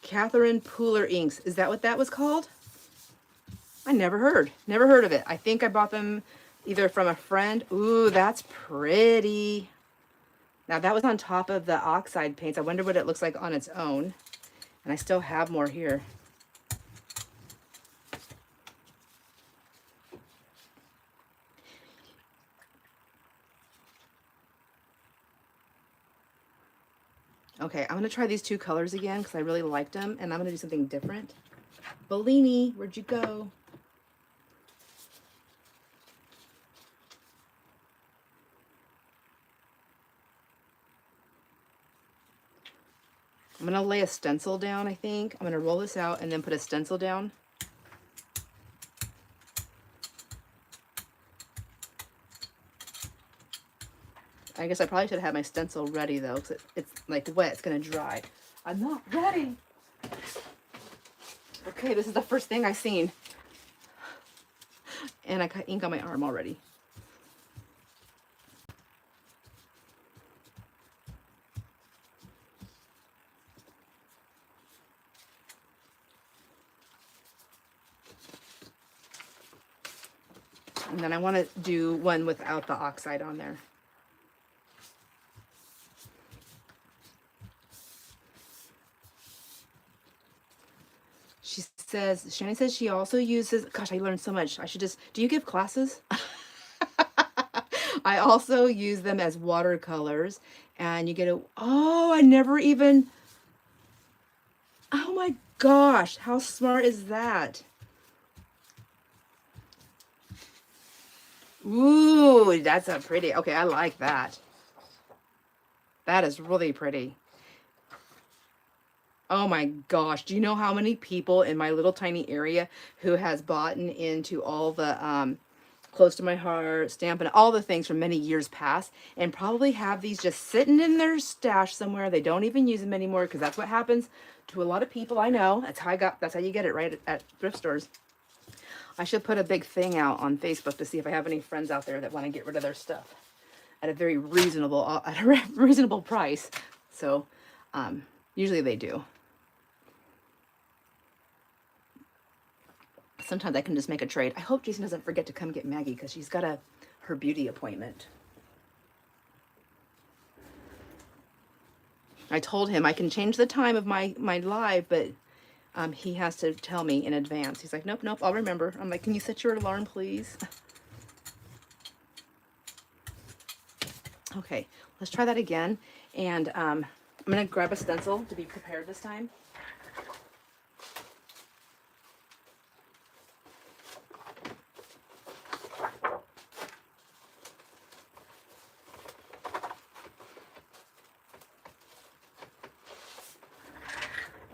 Catherine Pooler inks. Is that what that was called? I never heard of it. I think I bought them either from a friend. Ooh, that's pretty. Now that was on top of the oxide paints. I wonder what it looks like on its own. And I still have more here. Okay, I'm gonna try these 2 colors again because I really liked them, and I'm gonna do something different. Bellini, where'd you go? I'm gonna lay a stencil down, I think. I'm gonna roll this out and then put a stencil down. I guess I probably should have my stencil ready though, because it's like wet, it's gonna dry. I'm not ready. Okay, this is the first thing I've seen. And I got ink on my arm already. And then I want to do one without the oxide on there. She says, Shani says she also uses, gosh, I learned so much. I should just, do you give classes? I also use them as watercolors, and you get a, oh, I never even, oh my gosh, how smart is that? Ooh, that's a pretty, okay, I like that. That is really pretty. Oh my gosh, do you know how many people in my little tiny area who has bought into all the Close to My Heart, Stampin', all the things from many years past, and probably have these just sitting in their stash somewhere. They don't even use them anymore because that's what happens to a lot of people. I know, that's how you get it right at thrift stores. I should put a big thing out on Facebook to see if I have any friends out there that want to get rid of their stuff at a very reasonable price. So usually they do. Sometimes I can just make a trade. I hope Jason doesn't forget to come get Maggie because she's got her beauty appointment. I told him I can change the time of my live, but he has to tell me in advance. He's like, nope, I'll remember. I'm like, can you set your alarm, please? Okay, let's try that again. And I'm going to grab a stencil to be prepared this time.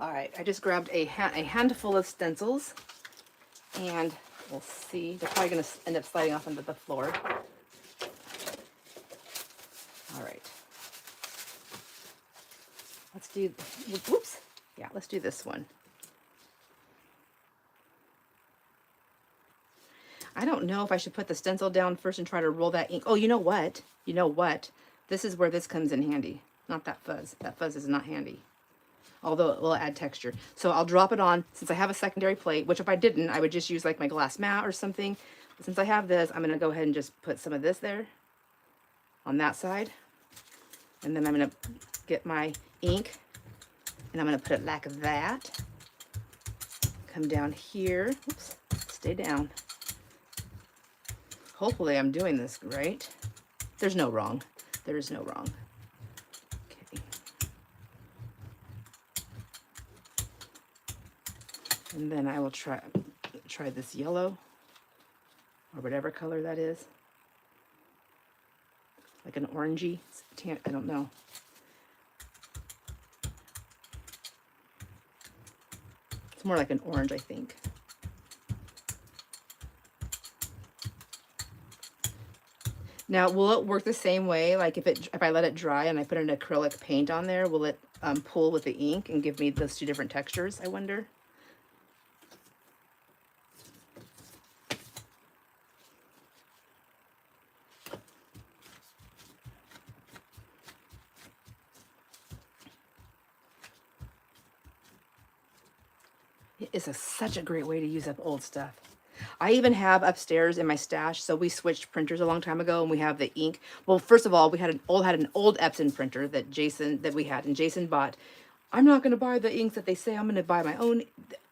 All right, I just grabbed a handful of stencils, and we'll see. They're probably going to end up sliding off onto the floor. All right. Let's do, whoops. Yeah, let's do this one. I don't know if I should put the stencil down first and try to roll that ink. Oh, you know what? You know what? This is where this comes in handy. Not that fuzz. That fuzz is not handy, although it will add texture. So I'll drop it on, since I have a secondary plate, which if I didn't, I would just use like my glass mat or something. But since I have this, I'm gonna go ahead and just put some of this there on that side. And then I'm gonna get my ink and I'm gonna put it like that. Come down here, oops, stay down. Hopefully I'm doing this right. There's no wrong. There is no wrong. Okay. And then I will try this yellow or whatever color that is. Like an orangey tan, I don't know. It's more like an orange, I think. Now, will it work the same way? Like if I let it dry and I put an acrylic paint on there, will it pull with the ink and give me those two different textures, I wonder? It is such a great way to use up old stuff. I even have upstairs in my stash, so we switched printers a long time ago, and we have the ink. Well, first of all, we had an old Epson printer that we had, and Jason bought. I'm not going to buy the inks that they say. I'm going to buy my own.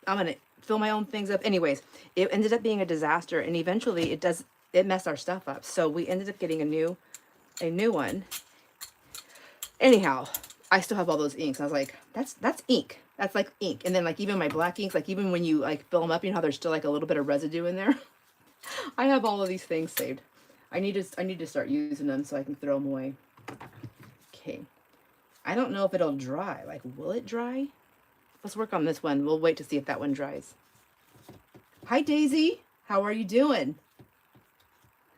I'm going to fill my own things up. Anyways, it ended up being a disaster, and eventually it messed our stuff up. So we ended up getting a new one. Anyhow, I still have all those inks. I was like, that's ink. That's like ink. And then like even my black inks, like even when you like fill them up, you know how there's still like a little bit of residue in there. I have all of these things saved. I need to start using them so I can throw them away. Okay. I don't know if it'll dry. Like, will it dry? Let's work on this one. We'll wait to see if that one dries. Hi, Daisy. How are you doing?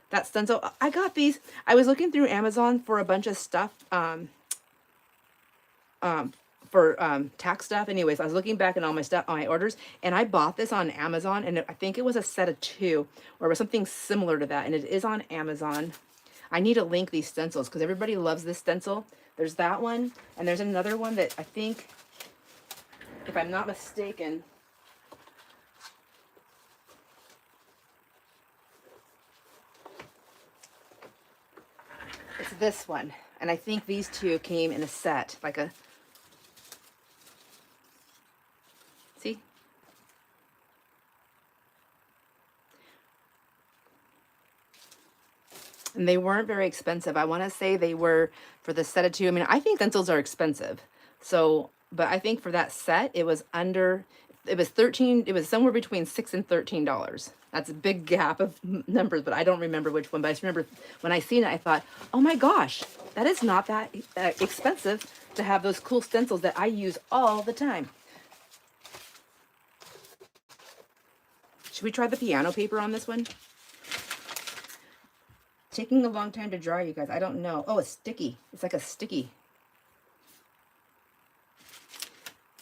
That stencil, I got these. I was looking through Amazon for a bunch of stuff, for tax stuff. Anyways, I was looking back at all my stuff, all my orders, and I bought this on Amazon, and I think it was a set of 2 or it was something similar to that, and it is on Amazon. I need to link these stencils because everybody loves this stencil. There's that one, and there's another one that I think, if I'm not mistaken, it's this one, and I think these 2 came in a set, like a, see? And they weren't very expensive. I want to say they were, for the set of 2. I mean, I think stencils are expensive. So, but I think for that set, it was somewhere between $6 and $13. That's a big gap of numbers, but I don't remember which one. But I just remember when I seen it, I thought, oh my gosh, that is not that expensive to have those cool stencils that I use all the time. Should we try the piano paper on this one? Taking a long time to dry, you guys. I don't know. Oh, it's sticky. It's like a sticky.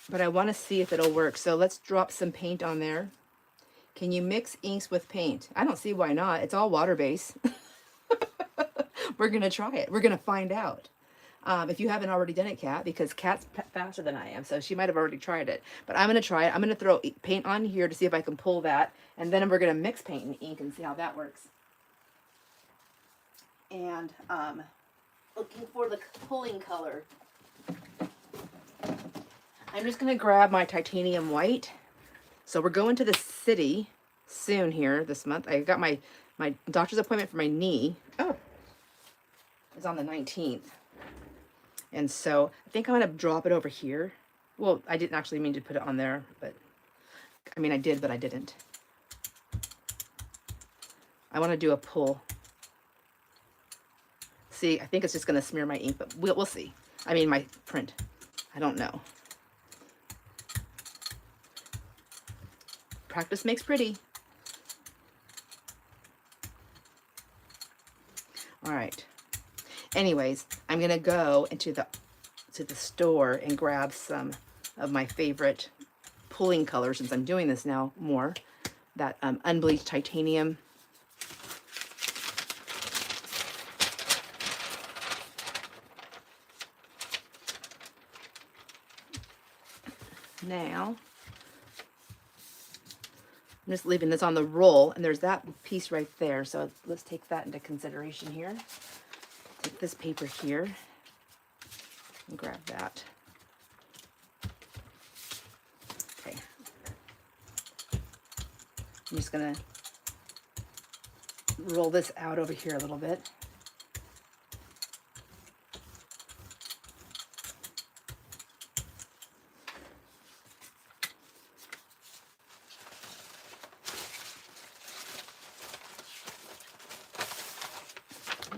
But I want to see if it'll work. So let's drop some paint on there. Can you mix inks with paint? I don't see why not. It's all water-based. We're going to try it. We're going to find out. If you haven't already done it, Kat, because Kat's faster than I am, so she might have already tried it. But I'm going to try it. I'm going to throw paint on here to see if I can pull that. And then we're going to mix paint and ink and see how that works. And looking for the pulling color. I'm just going to grab my titanium white. So we're going to the city soon here this month. I got my doctor's appointment for my knee. Oh, it's on the 19th. And so I think I'm going to drop it over here. Well, I didn't actually mean to put it on there, but I mean, I did, but I didn't. I want to do a pull. See, I think it's just going to smear my ink, but we'll see. I mean, my print. I don't know. Practice makes pretty. All right. Anyways, I'm gonna go into the store and grab some of my favorite pulling colors, since I'm doing this now more. That unbleached titanium. Now, I'm just leaving this on the roll, and there's that piece right there. So let's take that into consideration here. Take this paper here and grab that. Okay. I'm just gonna roll this out over here a little bit.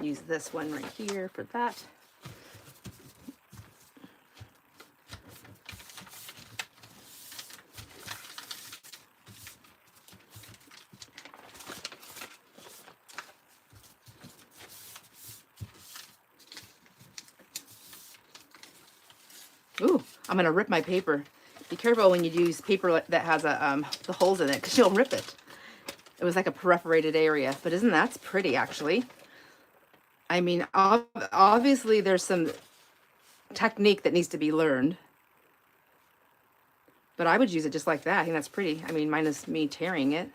Use this one right here for that. Ooh, I'm gonna rip my paper. Be careful when you use paper that has the holes in it, because you'll rip it. It was like a perforated area, but isn't that pretty actually? I mean, obviously there's some technique that needs to be learned, but I would use it just like that. I think that's pretty. I mean, minus me tearing it.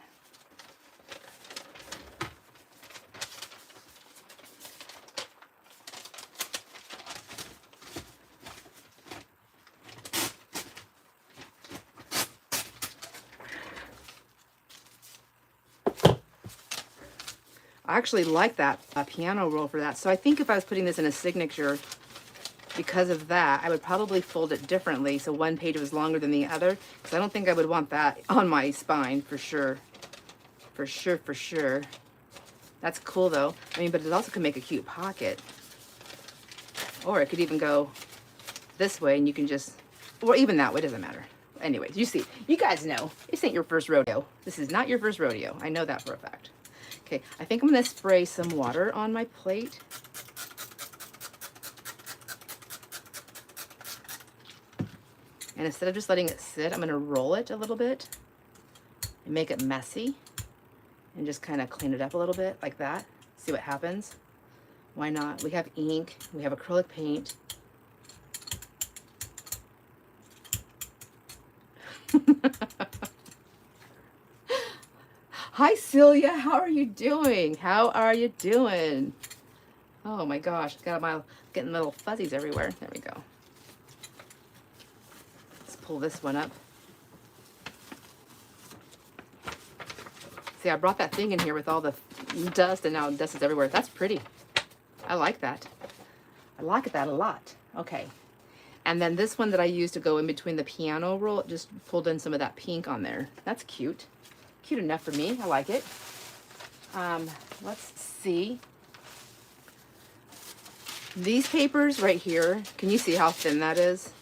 I actually like that piano roll for that. So I think if I was putting this in a signature, because of that, I would probably fold it differently so one page was longer than the other, because I don't think I would want that on my spine for sure. For sure. That's cool though. I mean, but it also could make a cute pocket. Or it could even go this way and you can just, or even that way, doesn't matter. Anyways, you see, you guys know, this ain't your first rodeo. This is not your first rodeo. I know that for a fact. Okay, I think I'm gonna spray some water on my plate. And instead of just letting it sit, I'm gonna roll it a little bit and make it messy and just kind of clean it up a little bit like that. See what happens. Why not? We have ink, we have acrylic paint. Hi, Celia. How are you doing? How are you doing? Oh my gosh, getting little fuzzies everywhere. There we go. Let's pull this one up. See, I brought that thing in here with all the dust, and now dust is everywhere. That's pretty. I like that. I like that a lot. Okay. And then this one that I used to go in between the piano roll, just pulled in some of that pink on there. That's cute. Cute enough for me. I like it. Let's see. These papers right here, can you see how thin that is?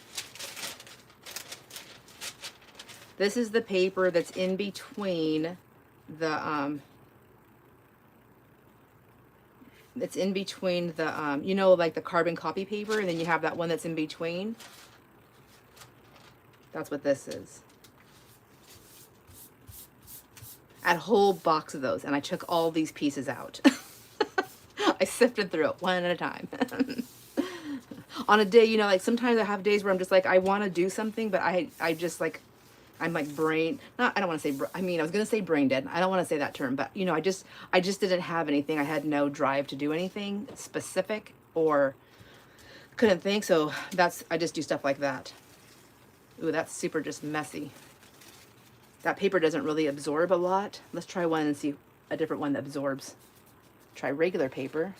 This is the paper that's in between the you know, like the carbon copy paper, and then you have that one that's in between. That's what this is. I had a whole box of those, and I took all these pieces out. I sifted through it one at a time. On a day, you know, like sometimes I have days where I'm just like, I want to do something, but I just like, I'm like I don't want to say, I mean, I was going to say brain dead. I don't want to say that term, but you know, I just didn't have anything. I had no drive to do anything specific or couldn't think. So I just do stuff like that. Ooh, that's super just messy. That paper doesn't really absorb a lot. Let's try one and see a different one that absorbs. Try regular paper.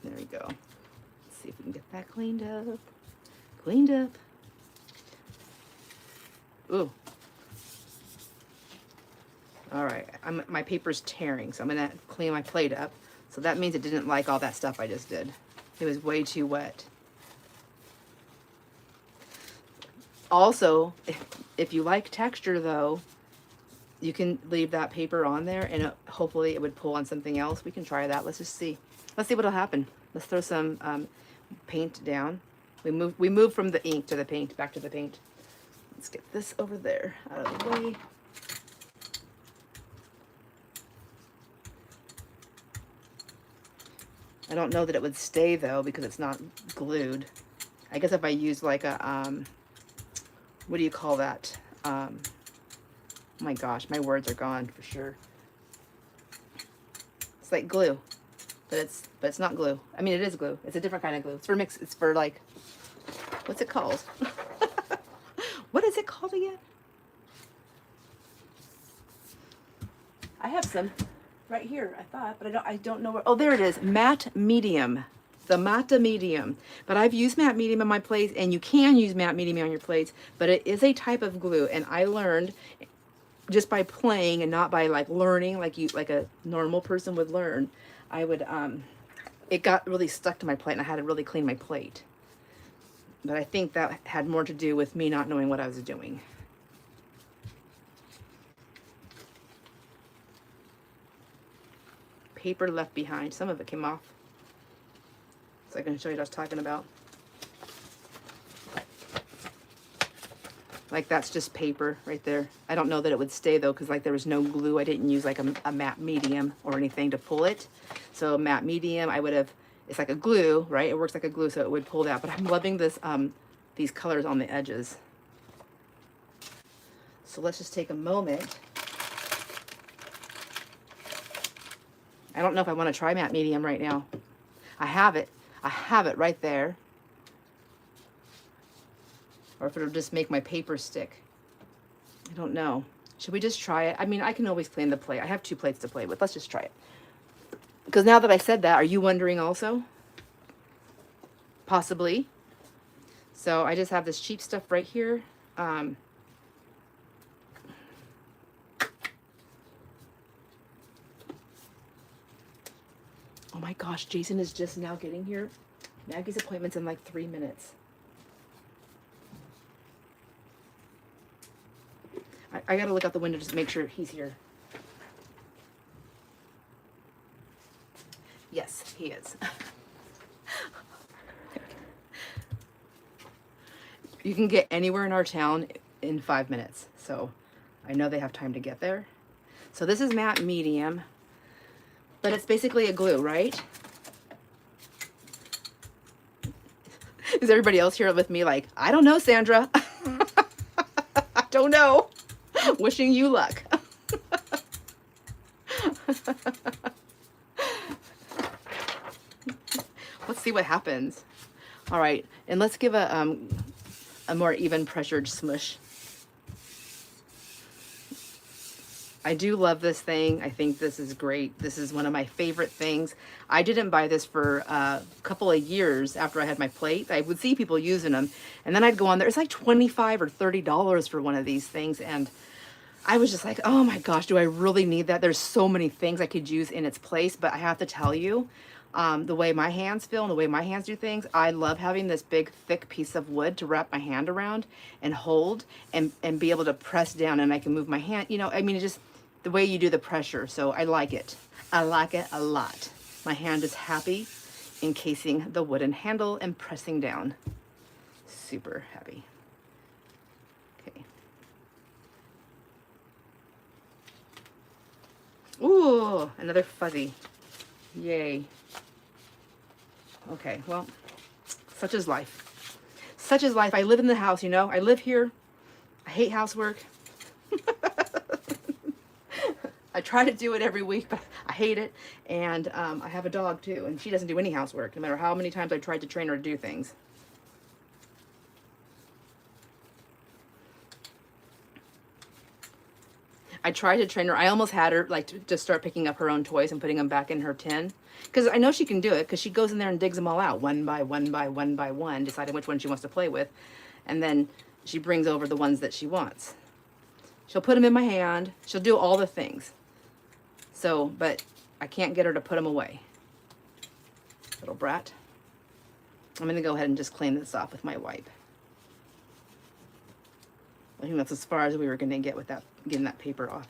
There we go. Let's see if we can get that cleaned up. Cleaned up. Ooh. All right, my paper's tearing, so I'm gonna clean my plate up. So that means it didn't like all that stuff I just did. It was way too wet. Also, if you like texture though, you can leave that paper on there and hopefully it would pull on something else. We can try that. Let's just see. Let's see what'll happen. Let's throw some paint down. We move from the ink to the paint, back to the paint. Let's get this over there out of the way. I don't know that it would stay though because it's not glued. I guess if I use like a, what do you call that? Oh my gosh, my words are gone for sure. It's like glue, but it's not glue. I mean, it is glue. It's a different kind of glue. It's for mix. It's for like, what's it called? What is it called again? I have some right here, I thought, but I don't know where. Oh, there it is. Matte medium. The matte medium. But I've used matte medium on my plates, and you can use matte medium on your plates, but it is a type of glue, and I learned just by playing and not by like learning like a normal person would learn. I would it got really stuck to my plate and I had to really clean my plate. But I think that had more to do with me not knowing what I was doing. Paper left behind. Some of it came off. So I can show you what I was talking about. Like that's just paper right there. I don't know that it would stay though because like there was no glue. I didn't use like a matte medium or anything to pull it. So matte medium, I would have, it's like a glue, right? It works like a glue so it would pull that. But I'm loving this, these colors on the edges. So let's just take a moment. I don't know if I want to try matte medium right now. I have it right there. Or if it'll just make my paper stick. I don't know. Should we just try it? I mean, I can always clean the plate. I have 2 plates to play with. Let's just try it. Because now that I said that, are you wondering also? Possibly. So I just have this cheap stuff right here. Oh my gosh, Jason is just now getting here. Maggie's appointment's in like 3 minutes. I gotta look out the window just to make sure he's here. Yes, he is. You can get anywhere in our town in 5 minutes. So I know they have time to get there. So this is matte medium, but it's basically a glue, right? Is everybody else here with me like, I don't know, Sandra. I don't know. Wishing you luck. Let's see what happens. All right, and let's give a more even pressured smush. I do love this thing. I think this is great. This is one of my favorite things. I didn't buy this for a couple of years after I had my plate. I would see people using them, and then I'd go on there. It's like $25 or $30 for one of these things, and I was just like, oh my gosh, do I really need that? There's so many things I could use in its place, but I have to tell you, the way my hands feel and the way my hands do things, I love having this big, thick piece of wood to wrap my hand around and hold and be able to press down, and I can move my hand, you know, I mean, it's just the way you do the pressure. So I like it. I like it a lot. My hand is happy encasing the wooden handle and pressing down. Super happy. Okay. Ooh, another fuzzy. Yay. Okay, well, such is life. Such is life. I live in the house, you know. I live here. I hate housework. I try to do it every week, but I hate it. And I have a dog too, and she doesn't do any housework, no matter how many times I tried to train her to do things. I tried to train her. I almost had her like to start picking up her own toys and putting them back in her tin. Because I know she can do it, because she goes in there and digs them all out one by one by one by one, deciding which one she wants to play with. And then she brings over the ones that she wants. She'll put them in my hand. She'll do all the things. So, but I can't get her to put them away. Little brat. I'm going to go ahead and just clean this off with my wipe. I think that's as far as we were going to get with that, getting that paper off.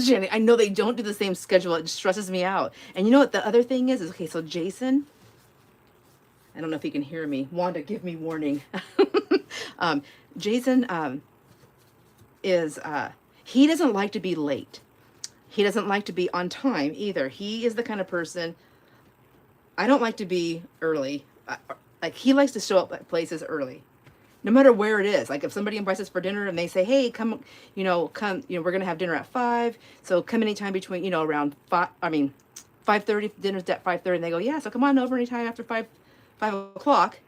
Jenny, I know they don't do the same schedule. It stresses me out. And you know what the other thing is okay, so Jason, I don't know if he can hear me. Wanda, give me warning. Jason he doesn't like to be late. He doesn't like to be on time either. He is the kind of person, I don't like to be early. Like, he likes to show up at places early, no matter where it is. Like, if somebody invites us for dinner and they say, hey, come, we're going to have dinner at 5. So come anytime between, around 5:30, dinner's at 5:30. And they go, yeah, so come on over anytime after 5 o'clock.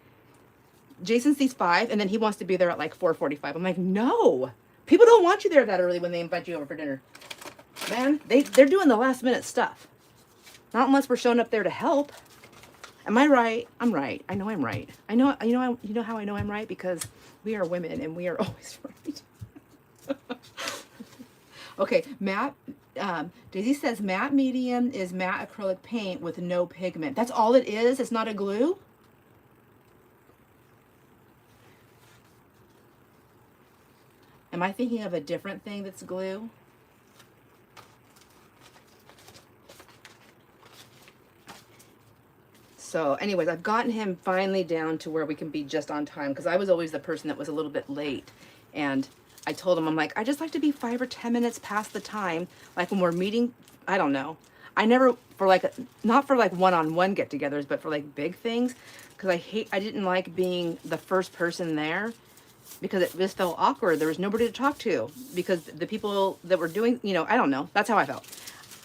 Jason sees 5, and then he wants to be there at like 4:45. I'm like, no, people don't want you there that early when they invite you over for dinner. Man, they're doing the last minute stuff. Not unless we're showing up there to help. Am I right? I'm right. I know I'm right. I know how I know I'm right? Because we are women and we are always right. Okay, matte. Daisy says matte medium is matte acrylic paint with no pigment. That's all it is? It's not a glue? Am I thinking of a different thing that's glue? So anyways, I've gotten him finally down to where we can be just on time, because I was always the person that was a little bit late. And I told him, I'm like, I just like to be 5 or 10 minutes past the time. Like when we're meeting, I don't know. I never, not for like one-on-one get-togethers, but for like big things. Because I didn't like being the first person there, because it just felt awkward. There was nobody to talk to, because the people that were doing, I don't know. That's how I felt.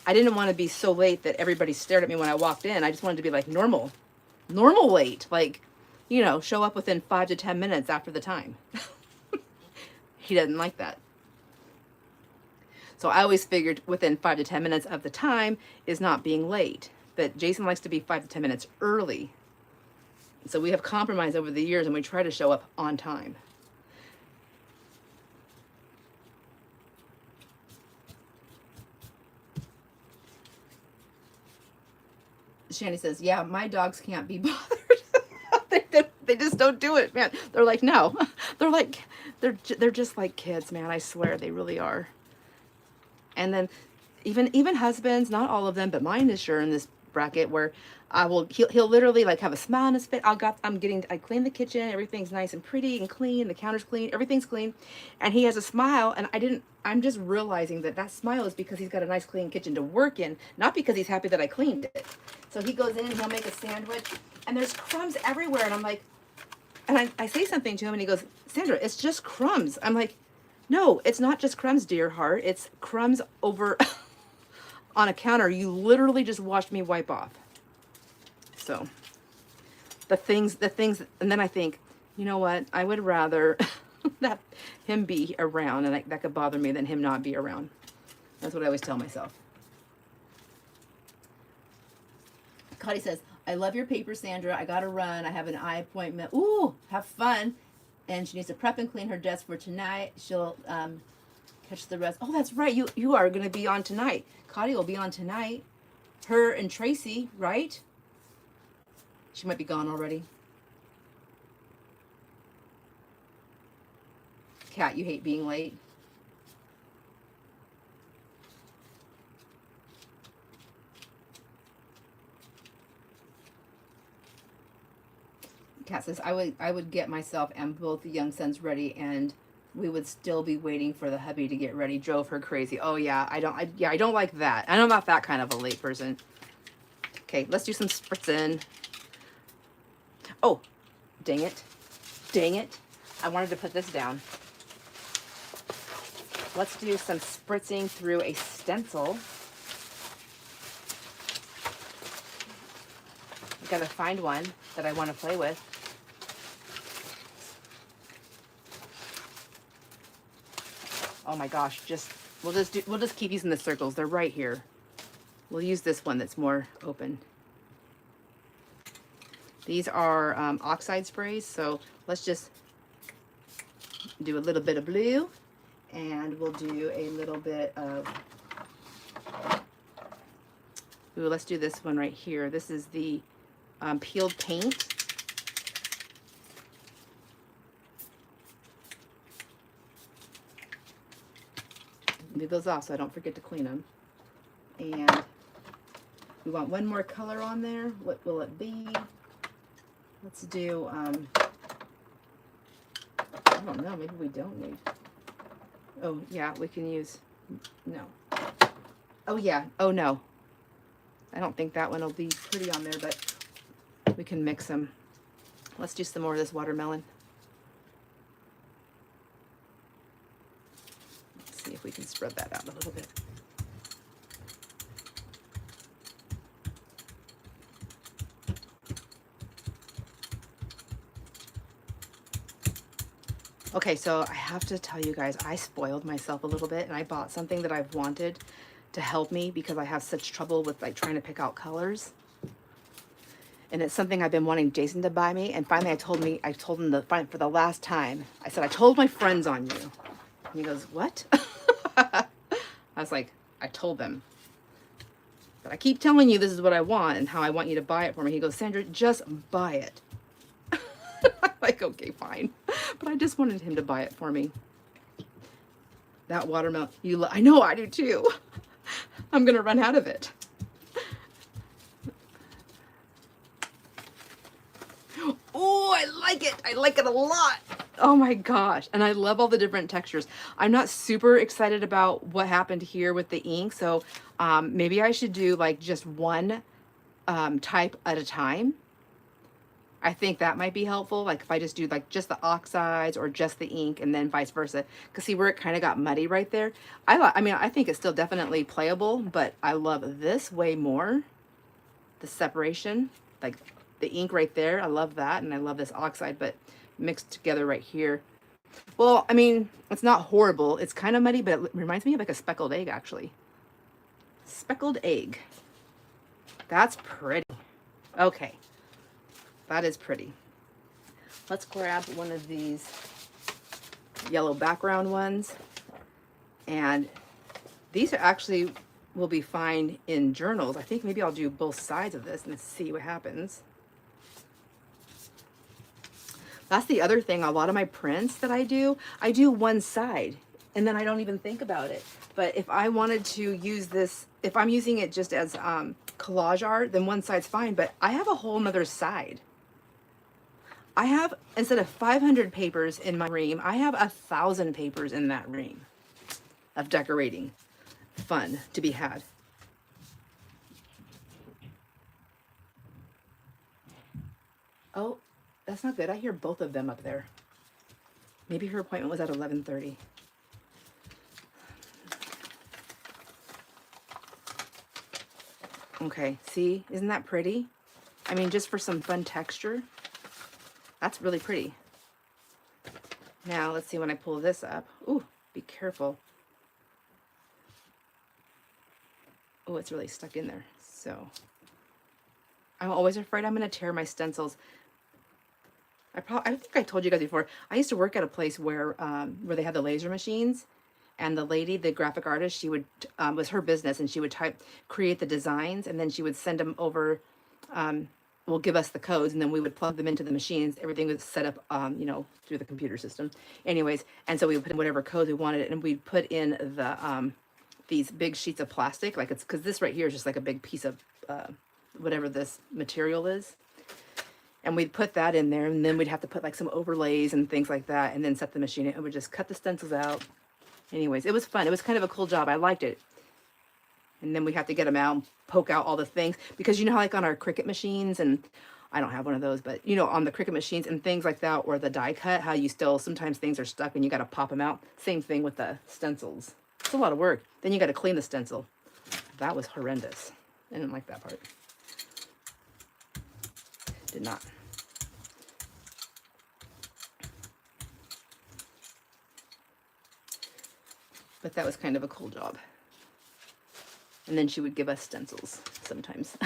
I didn't want to be so late that everybody stared at me when I walked in. I just wanted to be like normal late, like, show up within 5 to 10 minutes after the time. He doesn't like that. So I always figured within 5 to 10 minutes of the time is not being late. But Jason likes to be 5 to 10 minutes early. So we have compromised over the years, and we try to show up on time. Shandy says, yeah, my dogs can't be bothered. they just don't do it, man. They're like, no. They're just like kids, man. I swear they really are. And then even husbands, not all of them, but mine is sure in this bracket, where he'll literally like have a smile on his face. I clean the kitchen, everything's nice and pretty and clean, the counter's clean, everything's clean, and he has a smile, and I'm just realizing that smile is because he's got a nice clean kitchen to work in, not because he's happy that I cleaned it. So he goes in and he'll make a sandwich, and there's crumbs everywhere, and I'm like, and I say something to him, and he goes, Sandra, it's just crumbs. I'm like, no, it's not just crumbs, dear heart. It's crumbs over on a counter you literally just watched me wipe off. So the things, and then I think, you know what? I would rather that him be around, and that could bother me, than him not be around. That's what I always tell myself. Cotty says, I love your paper, Sandra. I gotta run. I have an eye appointment. Ooh, have fun. And she needs to prep and clean her desk for tonight. She'll catch the rest. Oh, that's right. You are going to be on tonight. Cotty will be on tonight. Her and Tracy, right? She might be gone already. Kat, you hate being late. Kat says, I would get myself and both the young sons ready, and we would still be waiting for the hubby to get ready. Drove her crazy. Oh yeah, I don't like that. I'm not that kind of a late person. Okay, let's do some spritzing. Oh, dang it. I wanted to put this down. Let's do some spritzing through a stencil. I've got to find one that I want to play with. Oh my gosh, we'll just keep using the circles. They're right here. We'll use this one that's more open. These are oxide sprays, so let's just do a little bit of blue, and we'll do a little bit of, ooh, let's do this one right here. This is the peeled paint. Leave those off so I don't forget to clean them. And we want one more color on there. What will it be? Let's do, I don't know, maybe we don't need, oh yeah, we can use, no. Oh yeah, oh no. I don't think that one will be pretty on there, but we can mix them. Let's do some more of this watermelon. Let's see if we can spread that out a little bit. Okay, so I have to tell you guys, I spoiled myself a little bit, and I bought something that I've wanted to help me because I have such trouble with like trying to pick out colors. And it's something I've been wanting Jason to buy me, and finally I told him for the last time. I said, I told my friends on you. And he goes, what? I was like, I told them. But I keep telling you this is what I want and how I want you to buy it for me. He goes, Sandra, just buy it. I'm like, okay, fine. But I just wanted him to buy it for me. That watermelon, I know, I do too. I'm gonna run out of it. Oh, I like it. I like it a lot. Oh my gosh. And I love all the different textures. I'm not super excited about what happened here with the ink. So maybe I should do like just one type at a time. I think that might be helpful. Like if I just do like just the oxides or just the ink and then vice versa. Cause see where it kind of got muddy right there. I mean, I think it's still definitely playable, but I love this way more. The separation, like the ink right there. I love that. And I love this oxide, but mixed together right here. Well, I mean, it's not horrible. It's kind of muddy, but it reminds me of like a speckled egg actually. Speckled egg. That's pretty. Okay. That is pretty. Let's grab one of these yellow background ones. And these are actually will be fine in journals. I think maybe I'll do both sides of this and see what happens. That's the other thing. A lot of my prints that I do one side and then I don't even think about it. But if I wanted to use this, if I'm using it just as collage art, then one side's fine. But I have a whole nother side. I have, instead of 500 papers in my ream, I have 1,000 papers in that ream of decorating. Fun to be had. Oh, that's not good. I hear both of them up there. Maybe her appointment was at 11:30. Okay, see, isn't that pretty? I mean, just for some fun texture. That's really pretty. Now, let's see when I pull this up. Ooh, be careful. Oh, it's really stuck in there. So, I'm always afraid I'm going to tear my stencils. I think I told you guys before, I used to work at a place where they had the laser machines. And the lady, the graphic artist, she would, was her business, and she would create the designs, and then she would send them over, will give us the codes, and then we would plug them into the machines. Everything was set up, you know, through the computer system. Anyways, and so we would put in whatever code we wanted, and we'd put in the, these big sheets of plastic, like it's, because this right here is just like a big piece of, whatever this material is. And we'd put that in there, and then we'd have to put like some overlays and things like that, and then set the machine, and it would just cut the stencils out. Anyways, it was fun. It was kind of a cool job. I liked it. And then we have to get them out and poke out all the things. Because you know how like on our Cricut machines, and I don't have one of those, but you know, on the Cricut machines and things like that, or the die cut, how you still, sometimes things are stuck and you got to pop them out. Same thing with the stencils. It's a lot of work. Then you got to clean the stencil. That was horrendous. I didn't like that part. Did not. But that was kind of a cool job. And then she would give us stencils sometimes.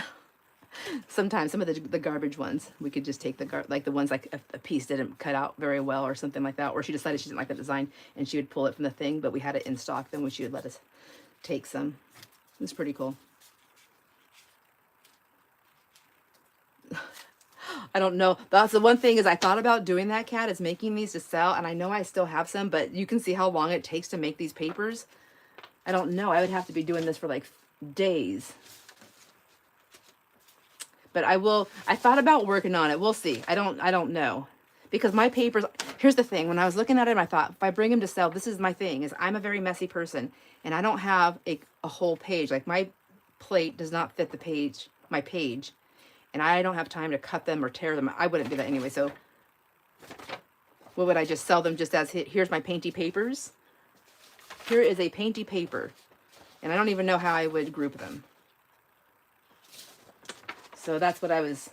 Sometimes some of the garbage ones, we could just take like the ones like a piece didn't cut out very well or something like that, or she decided she didn't like the design and she would pull it from the thing, but we had it in stock, then she would let us take some. It's pretty cool. I don't know. That's the one thing is I thought about doing that, Cat, is making these to sell, and I know I still have some, but you can see how long it takes to make these papers. I don't know. I would have to be doing this for like days. But I thought about working on it. We'll see. I don't know. Because my papers, here's the thing. When I was looking at it, I thought, if I bring them to sell, this is my thing, is I'm a very messy person, and I don't have a whole page. Like my plate does not fit the page, my page, and I don't have time to cut them or tear them. I wouldn't do that anyway. So what would I just sell them just as, here's my painty papers. Here is a painty paper, and I don't even know how I would group them. So that's what I was,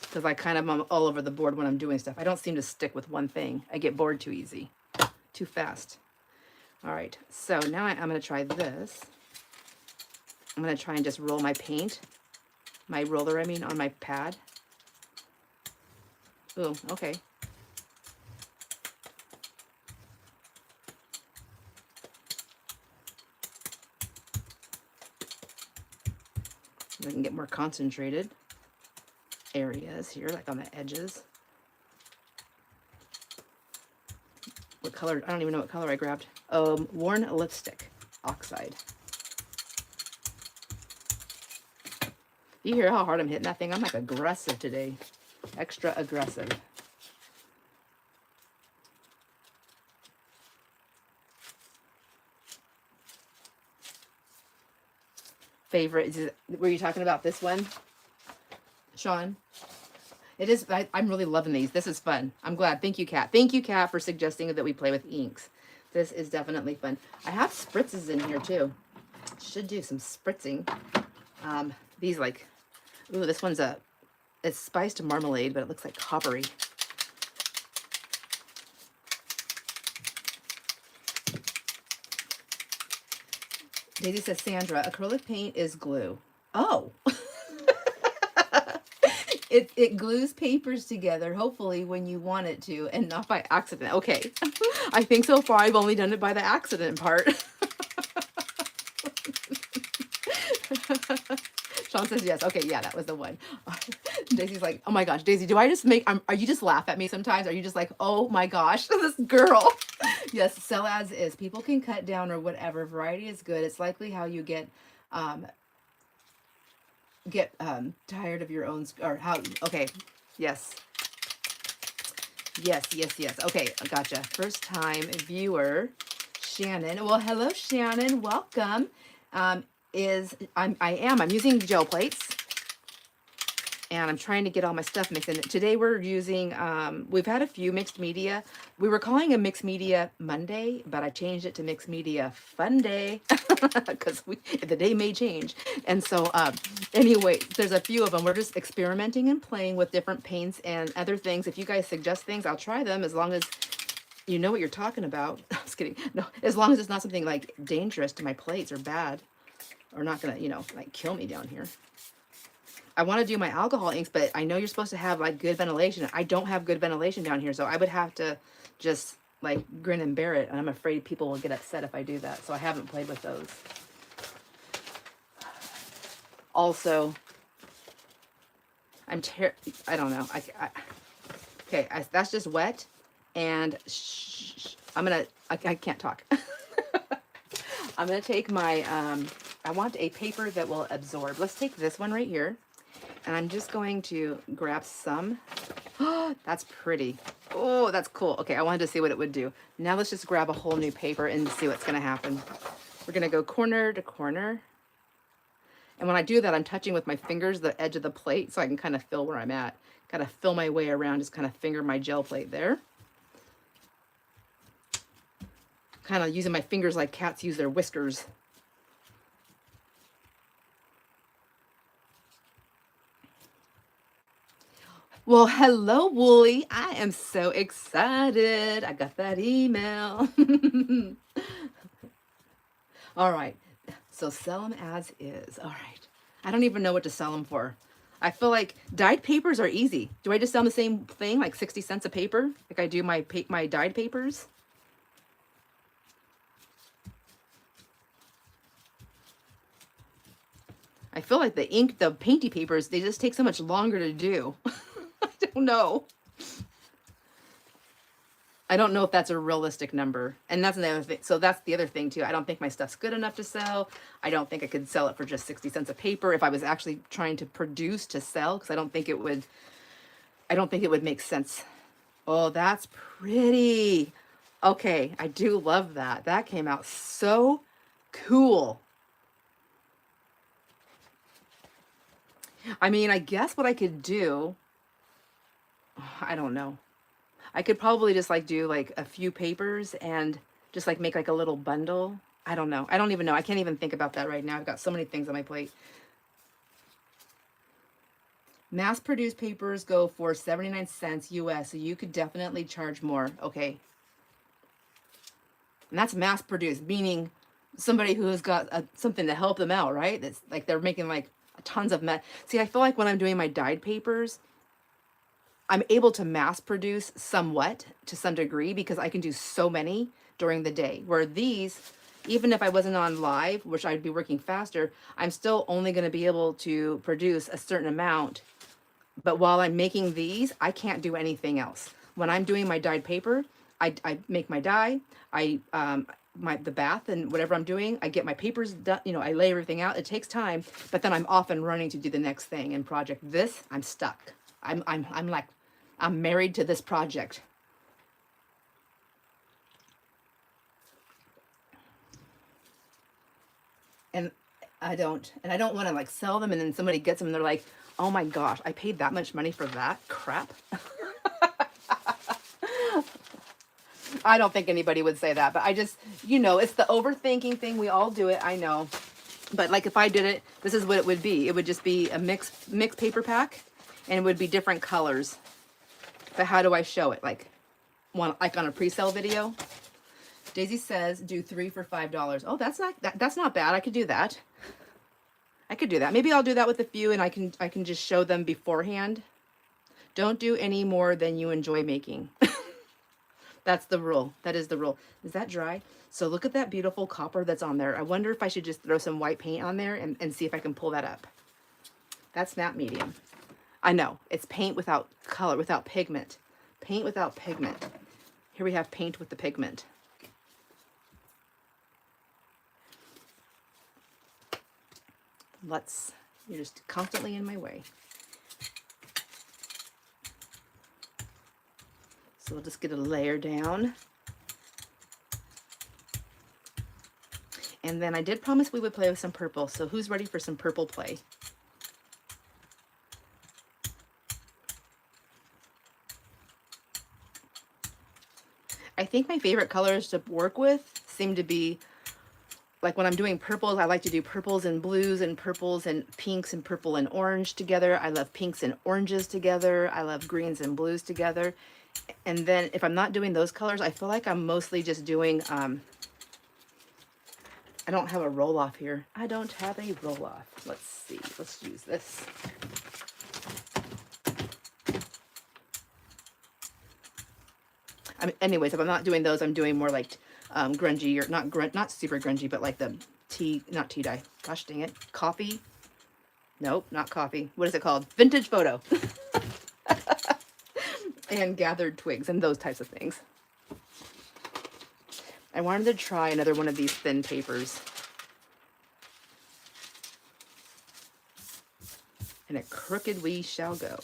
because I kind of am all over the board when I'm doing stuff. I don't seem to stick with one thing. I get bored too easy, too fast. All right, so now I'm going to try this. I'm going to try and just roll my paint, my roller, I mean, on my pad. Ooh, okay. I can get more concentrated areas here, like on the edges. What color? I don't even know what color I grabbed. Worn lipstick, oxide. You hear how hard I'm hitting that thing? I'm like aggressive today, extra aggressive. Favorite, were you talking about this one, Sean? It is, I'm really loving these. This is fun. I'm glad. Thank you, Kat. Thank you, Kat, for suggesting that we play with inks. This is definitely fun. I have spritzes in here too. Should do some spritzing. These like, ooh, this one's it's spiced marmalade, but it looks like coppery. Daisy says, Sandra, acrylic paint is glue. Oh. It glues papers together, hopefully when you want it to, and not by accident. Okay. I think so far I've only done it by the accident part. Sean says yes. Okay, yeah, that was the one. Daisy's like, oh my gosh, Daisy, do I just make, are you just laugh at me sometimes? Are you just like, oh my gosh, this girl? Yes, sell as is. People can cut down or whatever. Variety is good. It's likely how you get tired of your own, or how, okay, yes. Yes. Okay, gotcha. First time viewer, Shannon. Well, hello, Shannon. Welcome. I'm using gel plates, and I'm trying to get all my stuff mixed in. Today we're using, we've had a few mixed media. We were calling a mixed media Monday, but I changed it to mixed media Fun Day because the day may change. And so anyway, there's a few of them. We're just experimenting and playing with different paints and other things. If you guys suggest things, I'll try them as long as you know what you're talking about. I'm just kidding. No, as long as it's not something like dangerous to my plates or bad or not gonna, like kill me down here. I want to do my alcohol inks, but I know you're supposed to have like good ventilation. I don't have good ventilation down here, so I would have to just like grin and bear it. And I'm afraid people will get upset if I do that. So I haven't played with those. Also, I don't know. Okay, that's just wet. And I can't talk. I'm going to take my, I want a paper that will absorb. Let's take this one right here. And I'm just going to grab some. Oh, that's pretty. Oh, that's cool. Okay, I wanted to see what it would do. Now let's just grab a whole new paper and see what's going to happen. We're going to go corner to corner. And when I do that, I'm touching with my fingers the edge of the plate so I can kind of feel where I'm at. Kind of feel my way around, just kind of finger my gel plate there. Kind of using my fingers like cats use their whiskers. Well, hello, Wooly. I am so excited. I got that email. All right. So sell them as is. All right. I don't even know what to sell them for. I feel like dyed papers are easy. Do I just sell the same thing, like 60 cents a paper, like I do my dyed papers? I feel like the painty papers, they just take so much longer to do. I don't know. I don't know if that's a realistic number. And that's another thing. So that's the other thing too. I don't think my stuff's good enough to sell. I don't think I could sell it for just 60 cents a paper if I was actually trying to produce to sell, because I don't think it would make sense. Oh, that's pretty. Okay, I do love that. That came out so cool. I mean, I guess what I could do, I don't know. I could probably just like do like a few papers and just like make like a little bundle. I don't know. I don't even know. I can't even think about that right now. I've got so many things on my plate. Mass-produced papers go for 79 cents US, so you could definitely charge more. Okay. And that's mass-produced, meaning somebody who has got something to help them out, right? That's like they're making like tons of See, I feel like when I'm doing my dyed papers, I'm able to mass produce somewhat to some degree because I can do so many during the day. Where these, even if I wasn't on live, which I'd be working faster, I'm still only going to be able to produce a certain amount. But while I'm making these, I can't do anything else. When I'm doing my dyed paper, I make my dye, the bath and whatever I'm doing, I get my papers done, you know, I lay everything out. It takes time, but then I'm off and running to do the next thing and project. This, I'm stuck. I'm married to this project. And I don't want to like sell them and then somebody gets them and they're like, oh my gosh, I paid that much money for that crap. I don't think anybody would say that, but I just, you know, it's the overthinking thing. We all do it. I know. But like if I did it, this is what it would be. It would just be a mixed paper pack and it would be different colors. But how do I show it? Like on a pre-sale video? Daisy says do 3 for $5. Oh, that's not bad. I could do that. I could do that. Maybe I'll do that with a few and I can just show them beforehand. Don't do any more than you enjoy making. That's the rule. That is the rule. Is that dry? So look at that beautiful copper that's on there. I wonder if I should just throw some white paint on there and see if I can pull that up. That's matte medium. I know. It's paint without color, without pigment. Paint without pigment. Here we have paint with the pigment. You're just constantly in my way. So we'll just get a layer down. And then I did promise we would play with some purple. So who's ready for some purple play? I think my favorite colors to work with seem to be, like when I'm doing purples, I like to do purples and blues and purples and pinks and purple and orange together. I love pinks and oranges together. I love greens and blues together. And then if I'm not doing those colors, I feel like I'm mostly just doing, I don't have a roll off here. I don't have a roll off. Let's see. Let's use this. Anyways, if I'm not doing those, I'm doing more like grungy, or not super grungy, but like the not tea dye. Gosh dang it. Coffee. Nope, not coffee. What is it called? Vintage photo. And gathered twigs and those types of things. I wanted to try another one of these thin papers. And a crooked we shall go.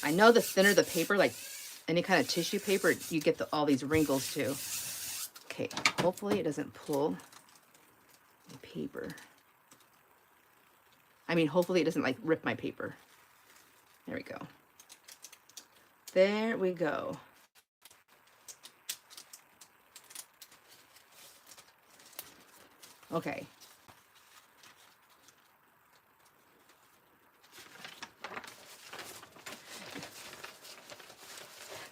I know the thinner the paper, like any kind of tissue paper, you get all these wrinkles too. Okay, hopefully it doesn't pull the paper. I mean, hopefully it doesn't like rip my paper. There we go. There we go. Okay.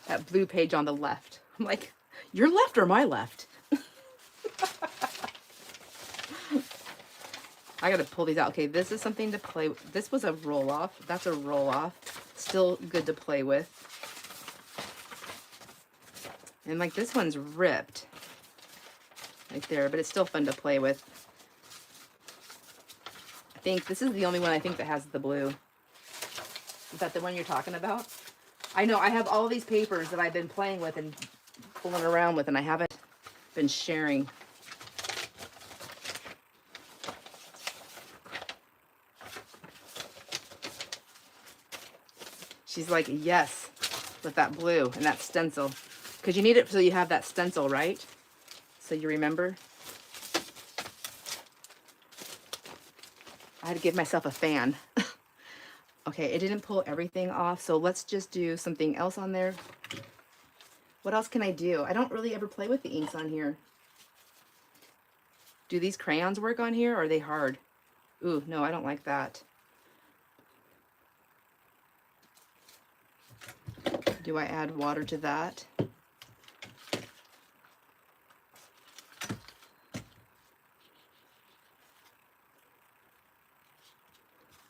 That blue page on the left. I'm like, your left or my left? I gotta pull these out. Okay, this is something to play with. This was a roll off. That's a roll off. Still good to play with. And like this one's ripped right there, but it's still fun to play with. I think this is the only one I think that has the blue. Is that the one you're talking about? I know I have all these papers that I've been playing with and fooling around with, and I haven't been sharing. She's like, yes, with that blue and that stencil. Because you need it so you have that stencil, right? So you remember. I had to give myself a fan. Okay, it didn't pull everything off, so let's just do something else on there. What else can I do? I don't really ever play with the inks on here. Do these crayons work on here, or are they hard? Ooh, no, I don't like that. Do I add water to that?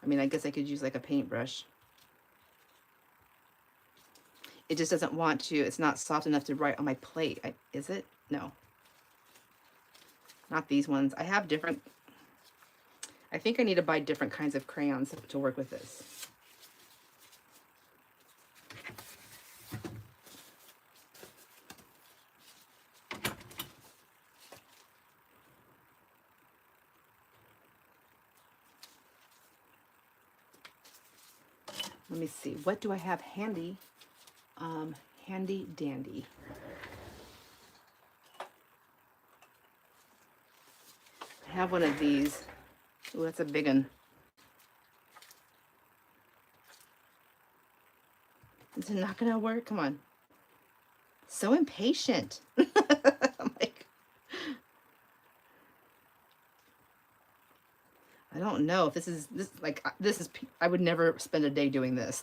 I mean, I guess I could use like a paintbrush. It just doesn't want to, it's not soft enough to write on my plate. Is it? No. Not these ones. I have different, I think I need to buy different kinds of crayons to work with this. Let me see. What do I have handy? Handy dandy. I have one of these. Oh, that's a big one. Is it not gonna work? Come on. So impatient. I'm like, I don't know if this is I would never spend a day doing this,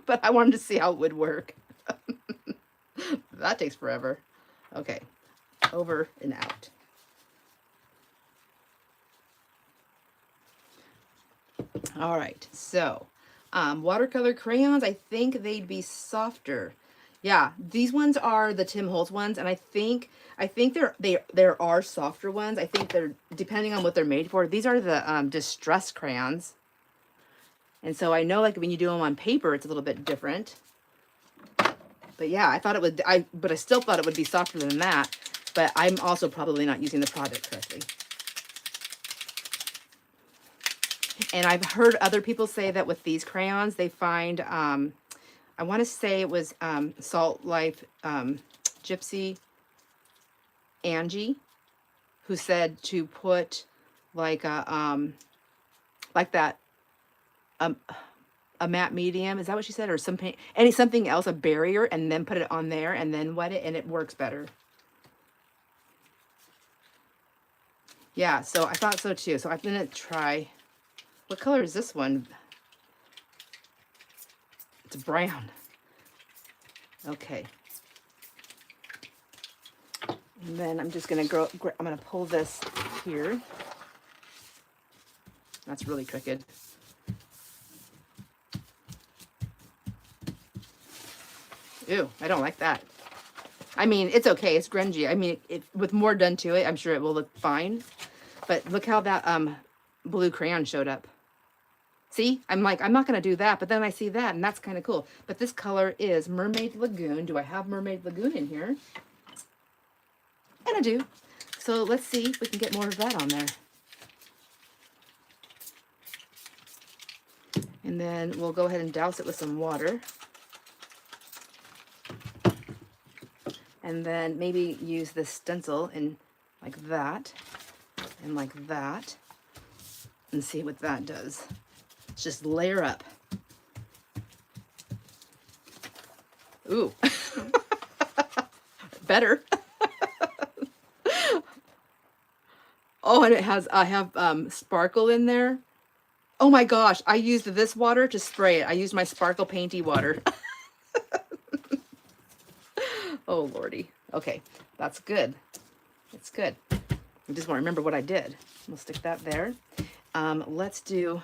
but I wanted to see how it would work. That takes forever. Okay, over and out. All right, so watercolor crayons, I think they'd be softer. Yeah, these ones are the Tim Holtz ones, and I think there are softer ones. I think they're, depending on what they're made for. These are the distress crayons, and so I know like when you do them on paper, it's a little bit different. But yeah, I thought it would. But I still thought it would be softer than that. But I'm also probably not using the product correctly. And I've heard other people say that with these crayons, they find, I want to say it was Salt Life Gypsy Angie, who said to put like a matte medium. Is that what she said? Or some paint, something else, a barrier, and then put it on there and then wet it, and it works better. Yeah, so I thought so too. So I'm gonna try. What color is this one? It's brown. Okay. And then I'm just gonna I'm gonna pull this here. That's really crooked. Ew, I don't like that. I mean, it's okay. It's grungy. I mean, with more done to it, I'm sure it will look fine. But look how that blue crayon showed up. See, I'm like, I'm not going to do that, but then I see that, and that's kind of cool. But this color is Mermaid Lagoon. Do I have Mermaid Lagoon in here? And I do. So let's see if we can get more of that on there. And then we'll go ahead and douse it with some water. And then maybe use this stencil in like that and like that, and see what that does. Just layer up. Ooh. Better. Oh, and it has, I have sparkle in there. Oh my gosh, I used this water to spray it. I used my sparkle painty water. Oh lordy. Okay, that's good. It's good. I just want to remember what I did. We'll stick that there. Let's do,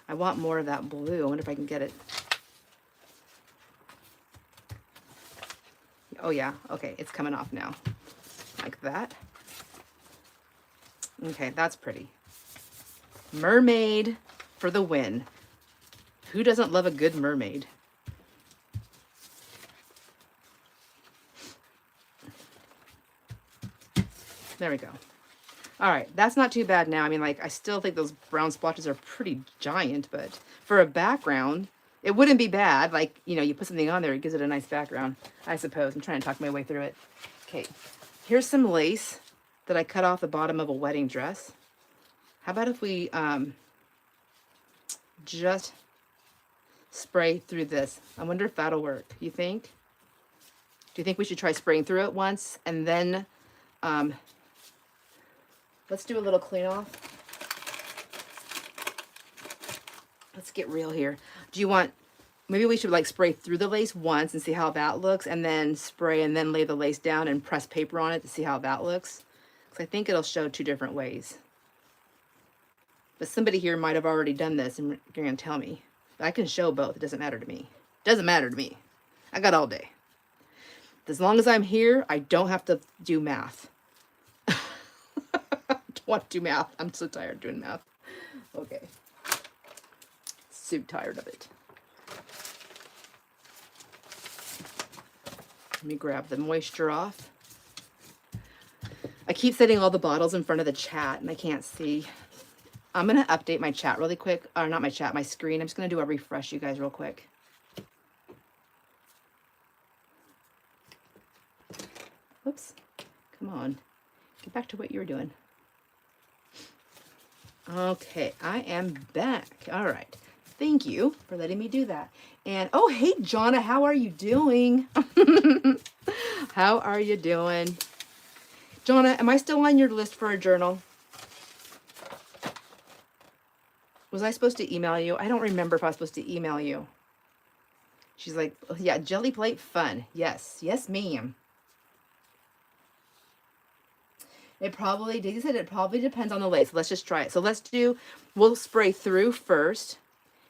I want more of that blue. I wonder if I can get it. Oh yeah, okay, it's coming off now. Like that. Okay, that's pretty. Mermaid for the win. Who doesn't love a good mermaid? There we go. All right, that's not too bad now. I mean, like, I still think those brown splotches are pretty giant, but for a background, it wouldn't be bad. Like, you know, you put something on there, it gives it a nice background, I suppose. I'm trying to talk my way through it. Okay, here's some lace that I cut off the bottom of a wedding dress. How about if we just spray through this? I wonder if that'll work. You think? Do you think we should try spraying through it once and then let's do a little clean off. Let's get real here. Do you want, maybe we should like spray through the lace once and see how that looks, and then spray and then lay the lace down and press paper on it to see how that looks. Because I think it'll show two different ways. But somebody here might have already done this and you're going to tell me. But I can show both. It doesn't matter to me. It doesn't matter to me. I got all day. As long as I'm here, I don't have to do math. I don't want to do math. I'm so tired doing math. Okay. So tired of it. Let me grab the moisture off. I keep setting all the bottles in front of the chat and I can't see. I'm going to update my chat really quick. Or not my chat, my screen. I'm just going to do a refresh, you guys, real quick. Oops. Come on. Get back to what you were doing. Okay, I am back. All right. Thank you for letting me do that. And, oh, hey, Jonna, how are you doing? How are you doing? Jonna, am I still on your list for a journal? Was I supposed to email you? I don't remember if I was supposed to email you. She's like, yeah, jelly plate fun. Yes. Yes, ma'am. It probably, Daisy said it probably depends on the lace. Let's just try it. So let's do, we'll spray through first,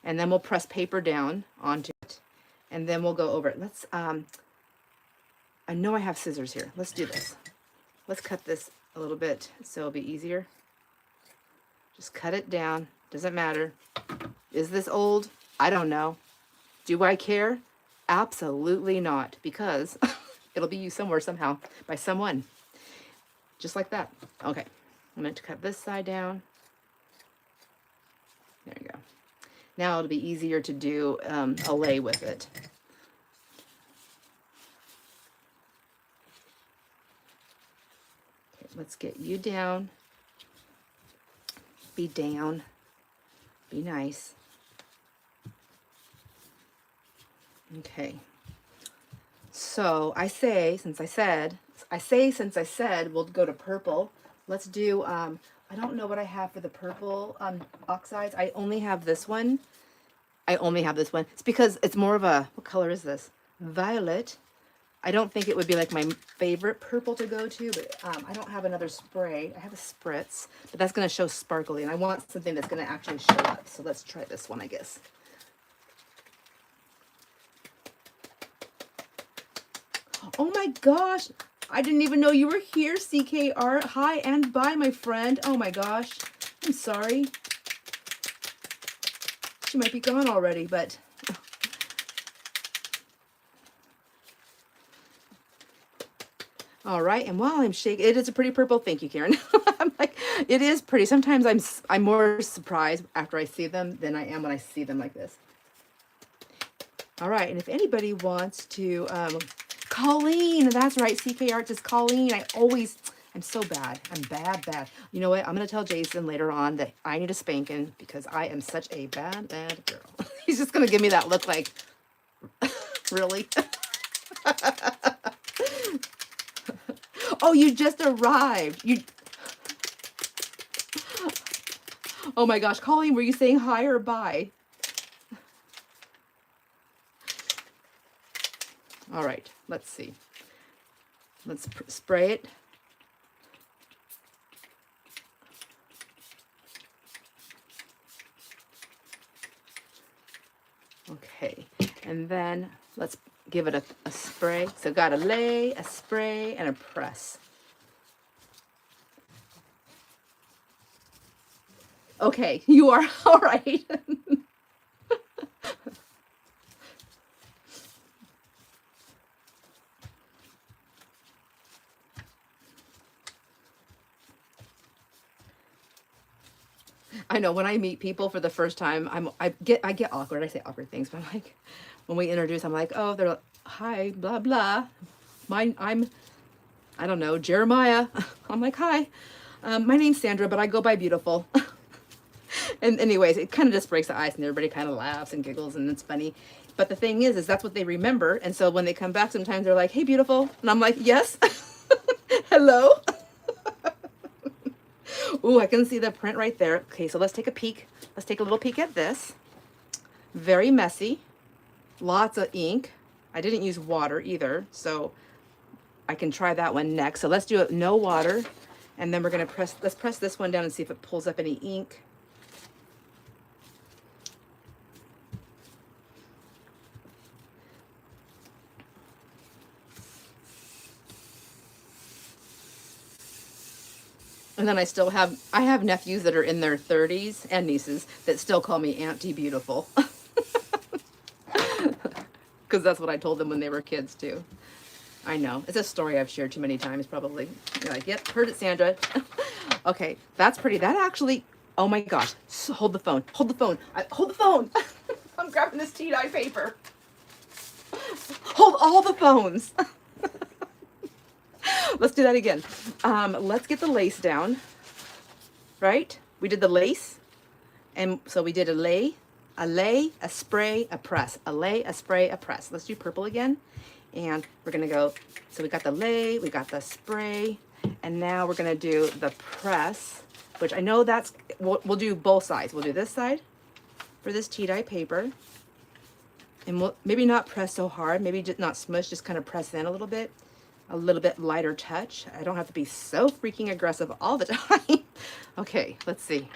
and then we'll press paper down onto it, and then we'll go over it. Let's, I know I have scissors here. Let's do this. Let's cut this a little bit so it'll be easier. Just cut it down. Doesn't matter. Is this old? I don't know. Do I care? Absolutely not, because it'll be used somewhere, somehow, by someone. Just like that. Okay. I'm going to cut this side down. There you go. Now it'll be easier to do a lay with it. Okay, let's get you down. Be down. Be nice. Okay. So I say, since I said, we'll go to purple. Let's do, I don't know what I have for the purple oxides. I only have this one. It's because it's more of a, what color is this? Violet. I don't think it would be like my favorite purple to go to, but I don't have another spray. I have a spritz, but that's going to show sparkly, and I want something that's going to actually show up. So let's try this one, I guess. Oh my gosh. I didn't even know you were here, CKR. Hi and bye, my friend. Oh my gosh. I'm sorry. She might be gone already, but... All right, and while I'm shaking, it is a pretty purple. Thank you, Karen. I'm like, it is pretty. Sometimes I'm more surprised after I see them than I am when I see them like this. All right, and if anybody wants to, Colleen, that's right, CK Art is Colleen. I'm so bad. I'm bad. You know what? I'm going to tell Jason later on that I need a spanking because I am such a bad girl. He's just going to give me that look like, really? Oh, you just arrived. Oh my gosh, Colleen, were you saying hi or bye? All right, let's see. Let's spray it. Okay, and then let's give it a spray. So got a lay, a spray, and a press. Okay, you are all right. I know when I meet people for the first time, I get awkward. I say awkward things, but I'm like, when we introduce, I'm like, oh, they're like, hi, blah blah. I'm I don't know, Jeremiah. I'm like, hi, my name's Sandra, but I go by Beautiful. And anyways, it kind of just breaks the ice, and everybody kind of laughs and giggles, and it's funny. But the thing is that's what they remember. And so when they come back, sometimes they're like, hey, Beautiful, and I'm like, yes, hello. Ooh, I can see the print right there. Okay, so let's take a peek. Let's take a little peek at this. Very messy. Lots of ink. I didn't use water either, so I can try that one next. So let's do it no water. And then we're gonna let's press this one down and see if it pulls up any ink. And then I have nephews that are in their 30s and nieces that still call me Auntie Beautiful. Because that's what I told them when they were kids too. I know. It's a story I've shared too many times probably. You're like, yep, heard it, Sandra. Okay, that's pretty. That actually, oh my gosh. Hold the phone. Hold the phone. Hold the phone. I'm grabbing this tea dye paper. Hold all the phones. Let's do that again. Let's get the lace down, right? We did the lace, and so we did a lay, a spray, a press, a lay, a spray, a press. Let's do purple again, and we're gonna go, so we got the lay, we got the spray, and now we're gonna do the press, which I know that's, we'll do both sides. We'll do this side for this tea dye paper, and we'll maybe not press so hard, maybe just not smush, just kind of press in a little bit lighter touch. I don't have to be so freaking aggressive all the time. Okay, let's see.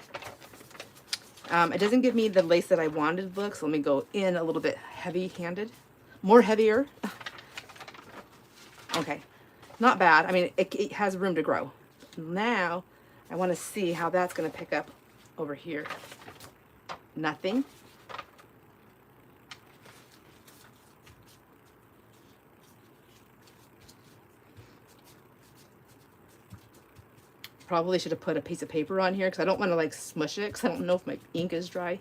It doesn't give me the lace that I wanted to look, so let me go in a little bit heavy-handed. More heavier. Okay, not bad. I mean, it has room to grow. Now, I want to see how that's going to pick up over here. Nothing. Probably should have put a piece of paper on here because I don't want to like smush it because I don't know if my ink is dry.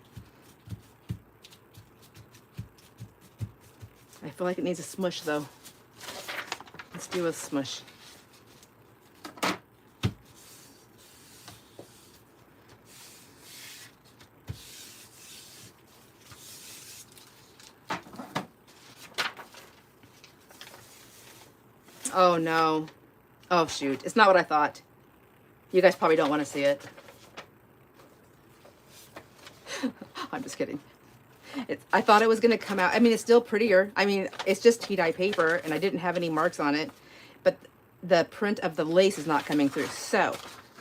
I feel like it needs a smush though. Let's do a smush. Oh no. Oh shoot. It's not what I thought. You guys probably don't want to see it. I'm just kidding. I thought it was going to come out. I mean, it's still prettier. I mean, it's just tea dye paper, and I didn't have any marks on it. But the print of the lace is not coming through. So,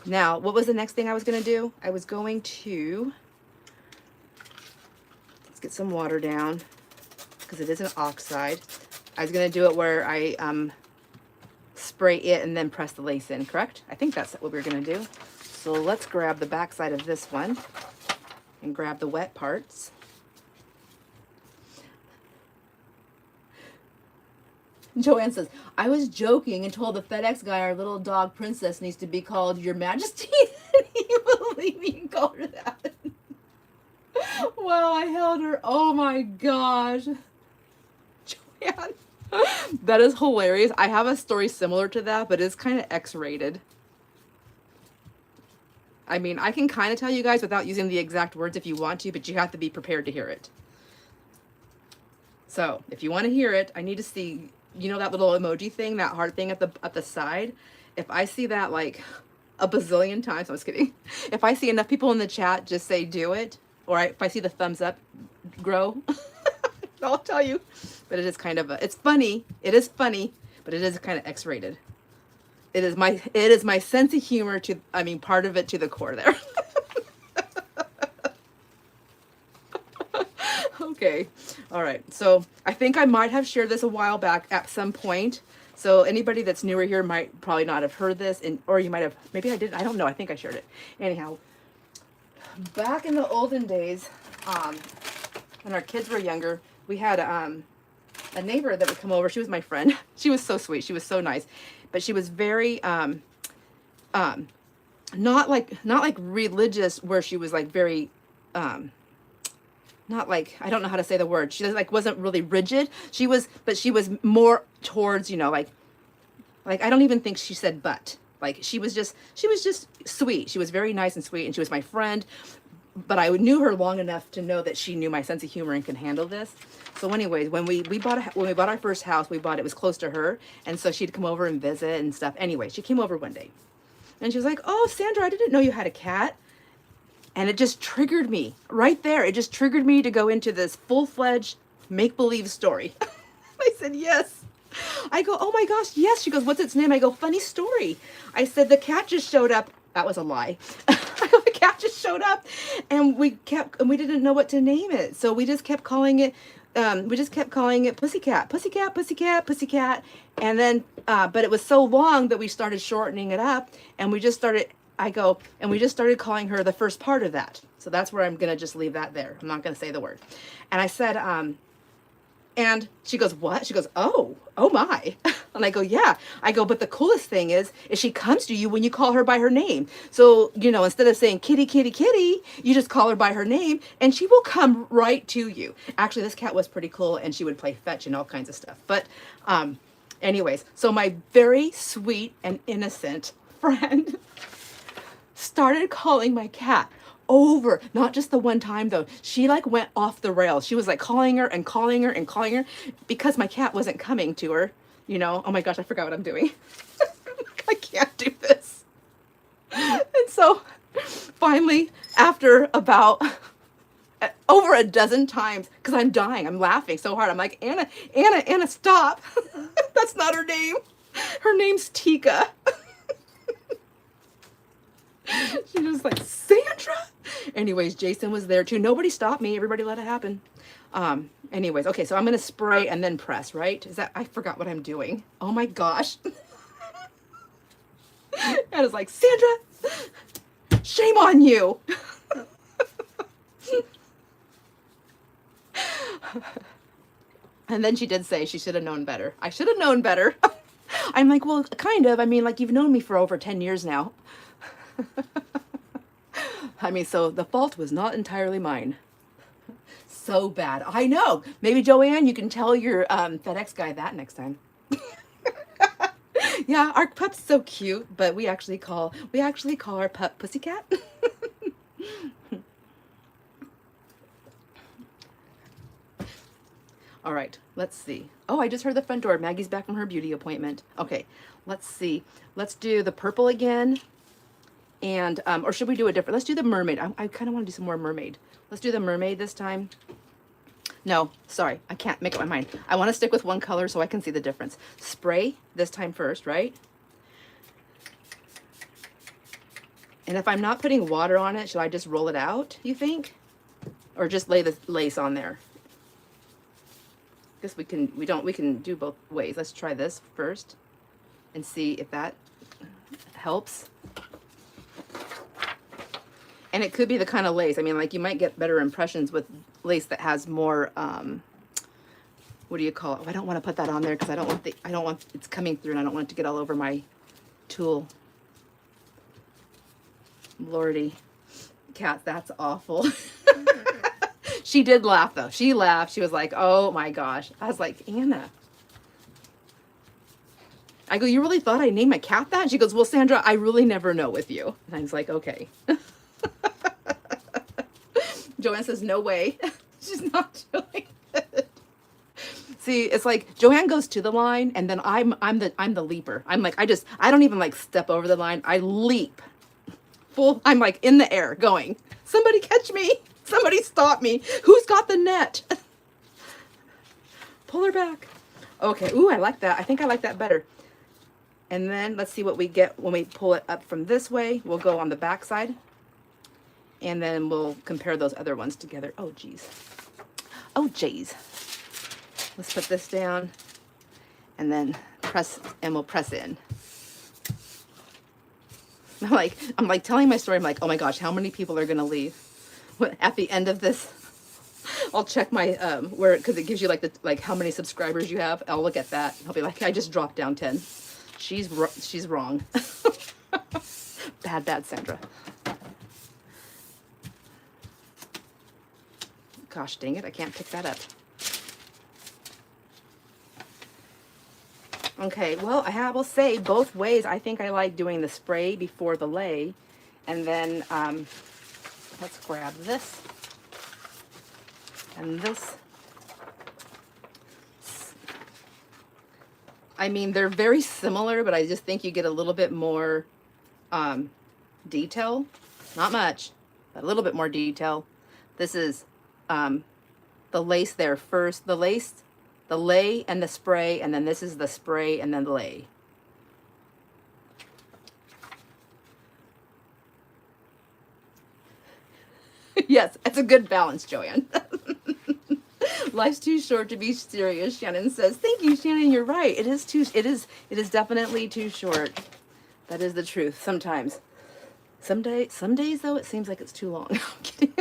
now, what was the next thing I was going to do? I was going to... Let's get some water down, because it is an oxide. I was going to do it where I... spray it and then press the lace in, correct? I think that's what we're gonna do. So let's grab the back side of this one and grab the wet parts. Joanne says, I was joking and told the FedEx guy our little dog Princess needs to be called Your Majesty. And he believed me and called her that. Wow, I held her. Oh my gosh. Joanne. That is hilarious. I have a story similar to that, but it's kind of X-rated. I mean, I can kind of tell you guys without using the exact words if you want to, but you have to be prepared to hear it. So, if you want to hear it, I need to see, you know that little emoji thing, that heart thing at the side? If I see that like a bazillion times, I'm just kidding. If I see enough people in the chat just say do it, or if I see the thumbs up grow, I'll tell you. But it is kind of it's funny. It is funny, but it is kind of X-rated. It is my sense of humor to, I mean, part of it to the core there. Okay. All right. So I think I might have shared this a while back at some point. So anybody that's newer here might probably not have heard this, and or you might have, maybe I didn't. I don't know. I think I shared it. Anyhow, back in the olden days, when our kids were younger, we had a neighbor that would come over. She was my friend. She was so sweet. She was so nice, but she was very not like religious, where she was like very not like, I don't know how to say the word. She like wasn't really rigid. She was, but she was more towards, you know, like I don't even think she said but. Like she was just sweet. She was very nice and sweet, and she was my friend. But I knew her long enough to know that she knew my sense of humor and could handle this. So anyways, when we bought our first house, it was close to her, and so she'd come over and visit and stuff. Anyway, she came over one day, and she was like, "Oh, Sandra, I didn't know you had a cat." And it just triggered me right there. It just triggered me to go into this full-fledged make-believe story. I said, yes. I go, oh my gosh, yes. She goes, what's its name? I go, funny story. I said, the cat just showed up. That was a lie. The cat just showed up, and we didn't know what to name it. So we just kept calling it, Pussycat, Pussycat, Pussycat, Pussycat. And then, but it was so long that we started shortening it up, and we just started calling her the first part of that. So that's where I'm going to just leave that there. I'm not going to say the word. And I said, and she goes, what? She goes, oh my. And I go, yeah. I go, but the coolest thing is she comes to you when you call her by her name. So, you know, instead of saying kitty, kitty, kitty, you just call her by her name and she will come right to you. Actually, this cat was pretty cool, and she would play fetch and all kinds of stuff. But anyways, so my very sweet and innocent friend started calling my cat over, not just the one time though. She like went off the rails. She was like calling her and calling her and calling her because my cat wasn't coming to her, you know. Oh my gosh, I forgot what I'm doing. I can't do this. And so finally, after about over a dozen times, because I'm dying, I'm laughing so hard. I'm like, Anna, stop. That's not her name. Her name's Tika. She was like, Sandra. Anyways, Jason was there too. Nobody stopped me. Everybody let it happen. Anyways, okay, so I'm going to spray and then press, right? I forgot what I'm doing. Oh my gosh. And I was like, Sandra, shame on you. And then she did say she should have known better. I should have known better. I'm like, well, kind of. I mean, like, you've known me for over 10 years now. I mean, so the fault was not entirely mine. So bad. I know. Maybe Joanne, you can tell your FedEx guy that next time. Yeah, our pup's so cute, but we actually call our pup Pussycat. All right, let's see. Oh, I just heard the front door. Maggie's back from her beauty appointment. Okay, let's see. Let's do the purple again. And, or should we do a different? Let's do the mermaid. I kind of want to do some more mermaid. Let's do the mermaid this time. No, sorry, I can't make up my mind. I want to stick with one color so I can see the difference. Spray this time first, right? And if I'm not putting water on it, should I just roll it out, you think? Or just lay the lace on there? I guess we can do both ways. Let's try this first and see if that helps. And it could be the kind of lace. I mean, like, you might get better impressions with lace that has more, what do you call it? Oh, I don't want to put that on there because I don't want it's coming through, and I don't want it to get all over my tool. Lordy. Cat, that's awful. She did laugh, though. She laughed. She was like, oh my gosh. I was like, Anna. I go, you really thought I named my cat that? And she goes, well, Sandra, I really never know with you. And I was like, okay. Joanne says, no way. She's not doing it. See, it's like Joanne goes to the line, and then I'm the leaper. I'm like, I don't even like step over the line. I leap. I'm like in the air going, somebody catch me. Somebody stop me. Who's got the net? Pull her back. Okay. Ooh, I like that. I think I like that better. And then let's see what we get when we pull it up from this way. We'll go on the back side. And then we'll compare those other ones together. Oh, geez. Oh, geez. Let's put this down and then press, and we'll press in. I'm like telling my story. I'm like, oh my gosh, how many people are going to leave? At the end of this, I'll check my, where, because it gives you like like how many subscribers you have. I'll look at that. I'll be like, I just dropped down 10. She's wrong. Bad, Sandra. Gosh dang it, I can't pick that up. Okay, well, I will say both ways. I think I like doing the spray before the lay. And then let's grab this and this. I mean, they're very similar, but I just think you get a little bit more detail. Not much, but a little bit more detail. This is the lace there first. The lace, the lay and the spray, and then this is the spray and then the lay. Yes, it's a good balance, Joanne. Life's too short to be serious, Shannon says. Thank you, Shannon. You're right. It is definitely too short. That is the truth. Sometimes. Some days though, it seems like it's too long. I'm kidding.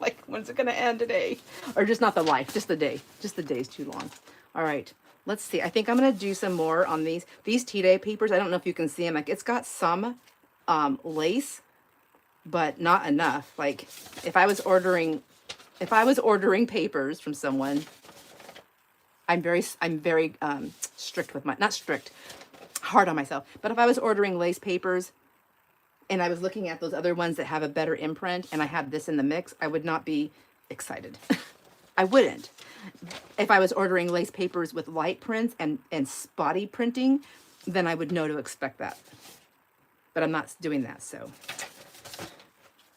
Like, when's it gonna end today? Or just not the life, just the day. Just the day's too long. All right. Let's see. I think I'm gonna do some more on these tea-day papers. I don't know if you can see them. Like, it's got some lace, but not enough. Like, if I was ordering papers from someone, I'm very strict with not strict, hard on myself. But if I was ordering lace papers and I was looking at those other ones that have a better imprint and I had this in the mix, I would not be excited. I wouldn't. If I was ordering lace papers with light prints and spotty printing, then I would know to expect that. But I'm not doing that, so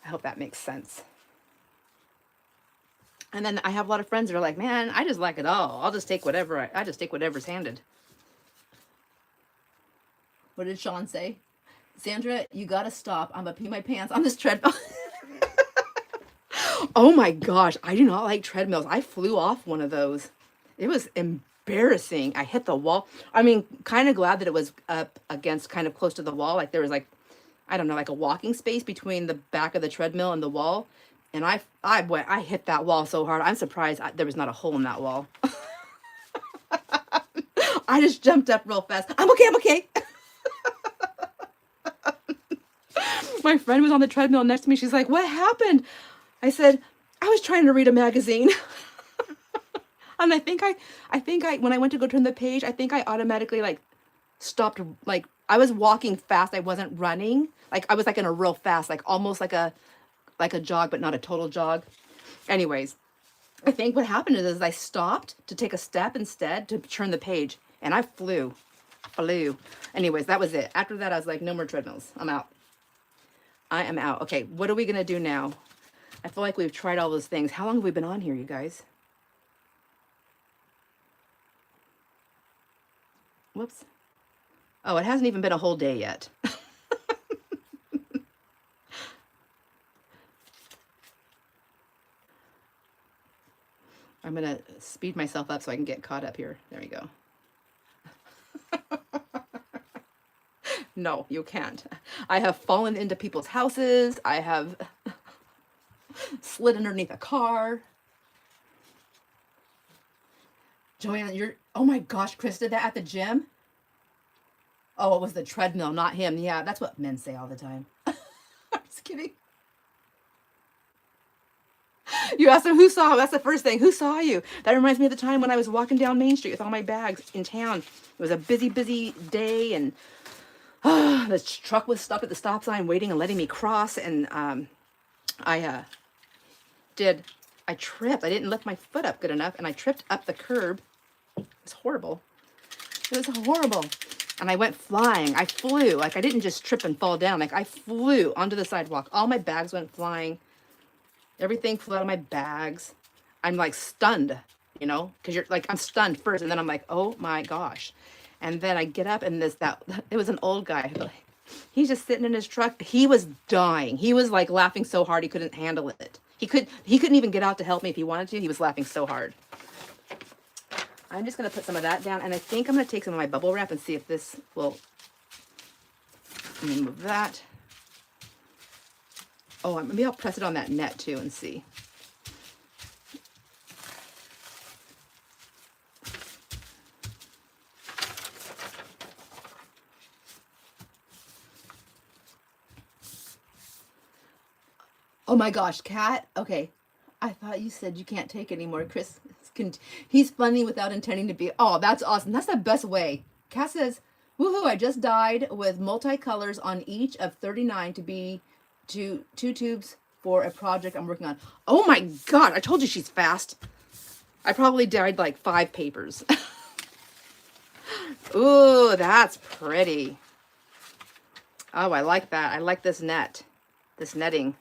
I hope that makes sense. And then I have a lot of friends that are like, man, I just like it all. I'll just take whatever. I just take whatever's handed. What did Sean say? Sandra, you got to stop. I'm going to pee my pants on this treadmill. Oh my gosh. I do not like treadmills. I flew off one of those. It was embarrassing. I hit the wall. I mean, kind of glad that it was up against kind of close to the wall. Like there was like, I don't know, like a walking space between the back of the treadmill and the wall. And I hit that wall so hard. I'm surprised there was not a hole in that wall. I just jumped up real fast. I'm okay. My friend was on the treadmill next to me. She's like, what happened? I said, I was trying to read a magazine. And I think when I went to go turn the page, I think I automatically like stopped. Like I was walking fast. I wasn't running. Like I was like in a real fast, like almost like a jog, but not a total jog. Anyways, I think what happened is I stopped to take a step instead to turn the page, and I flew. Anyways, that was it. After that, I was like, no more treadmills. I'm out. I am out. Okay, what are we going to do now? I feel like we've tried all those things. How long have we been on here, you guys? Whoops. Oh, it hasn't even been a whole day yet. I'm going to speed myself up so I can get caught up here. There we go. No, you can't. I have fallen into people's houses. I have slid underneath a car. Joanne, oh my gosh, Chris did that at the gym? Oh, it was the treadmill, not him. Yeah, that's what men say all the time. I'm just kidding. You asked him who saw him. That's the first thing. Who saw you? That reminds me of the time when I was walking down Main Street with all my bags in town. It was a busy day, and the truck was stopped at the stop sign waiting and letting me cross, and I tripped. I didn't lift my foot up good enough, and I tripped up the curb. It was horrible. It was horrible. And I went flying. I flew. Like, I didn't just trip and fall down. Like, I flew onto the sidewalk. All my bags went flying. Everything flew out of my bags. I'm like stunned, you know, because you're like, I'm stunned first, and then I'm like, oh my gosh. And then I get up, and it was an old guy. He's just sitting in his truck. He was dying. He was like laughing so hard he couldn't handle it. He couldn't even get out to help me if he wanted to. He was laughing so hard. I'm just going to put some of that down, and I think I'm going to take some of my bubble wrap and see if this will, let me move that. Oh, maybe I'll press it on that net too and see. Oh my gosh, Kat. Okay. I thought you said you can't take anymore. Chris, he's funny without intending to be. Oh, that's awesome. That's the best way. Kat says, woohoo, I just dyed with multicolors on each of 39 to be two tubes for a project I'm working on. Oh my God, I told you she's fast. I probably dyed like 5 papers. Ooh, that's pretty. Oh, I like that. I like this net, this netting.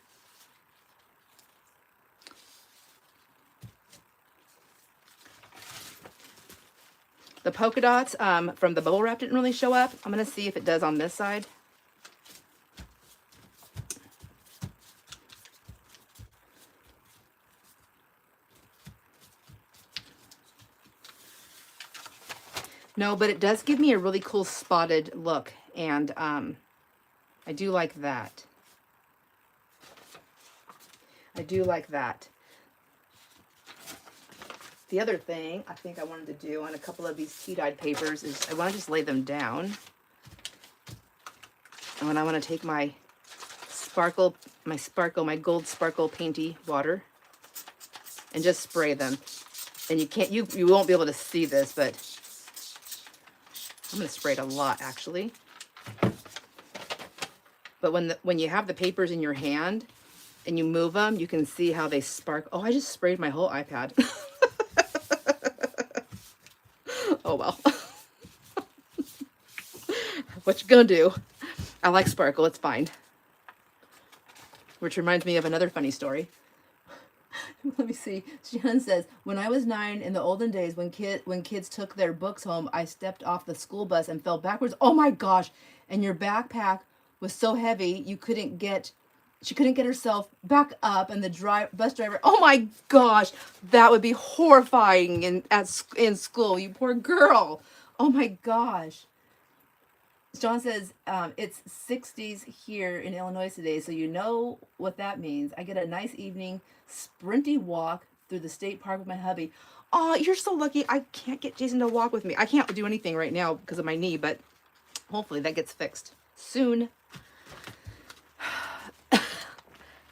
The polka dots from the bubble wrap didn't really show up. I'm going to see if it does on this side. No, but it does give me a really cool spotted look, and I do like that. I do like that. The other thing I think I wanted to do on a couple of these tea-dyed papers is I want to just lay them down. And then I want to take my my gold sparkle painty water and just spray them. And you won't be able to see this, but I'm going to spray it a lot actually. But when you have the papers in your hand and you move them, you can see how they spark. Oh, I just sprayed my whole iPad. Oh well. What you gonna do? I like sparkle, it's fine. Which reminds me of another funny story. Let me see. Shannon says, when I was 9 in the olden days, when kids took their books home, I stepped off the school bus and fell backwards. Oh my gosh. And your backpack was so heavy she couldn't get herself back up, and the bus driver, oh my gosh, that would be horrifying in school, you poor girl. Oh my gosh. John says, it's 60s here in Illinois today, so you know what that means. I get a nice evening sprinty walk through the state park with my hubby. Oh, you're so lucky. I can't get Jason to walk with me. I can't do anything right now because of my knee, but hopefully that gets fixed soon.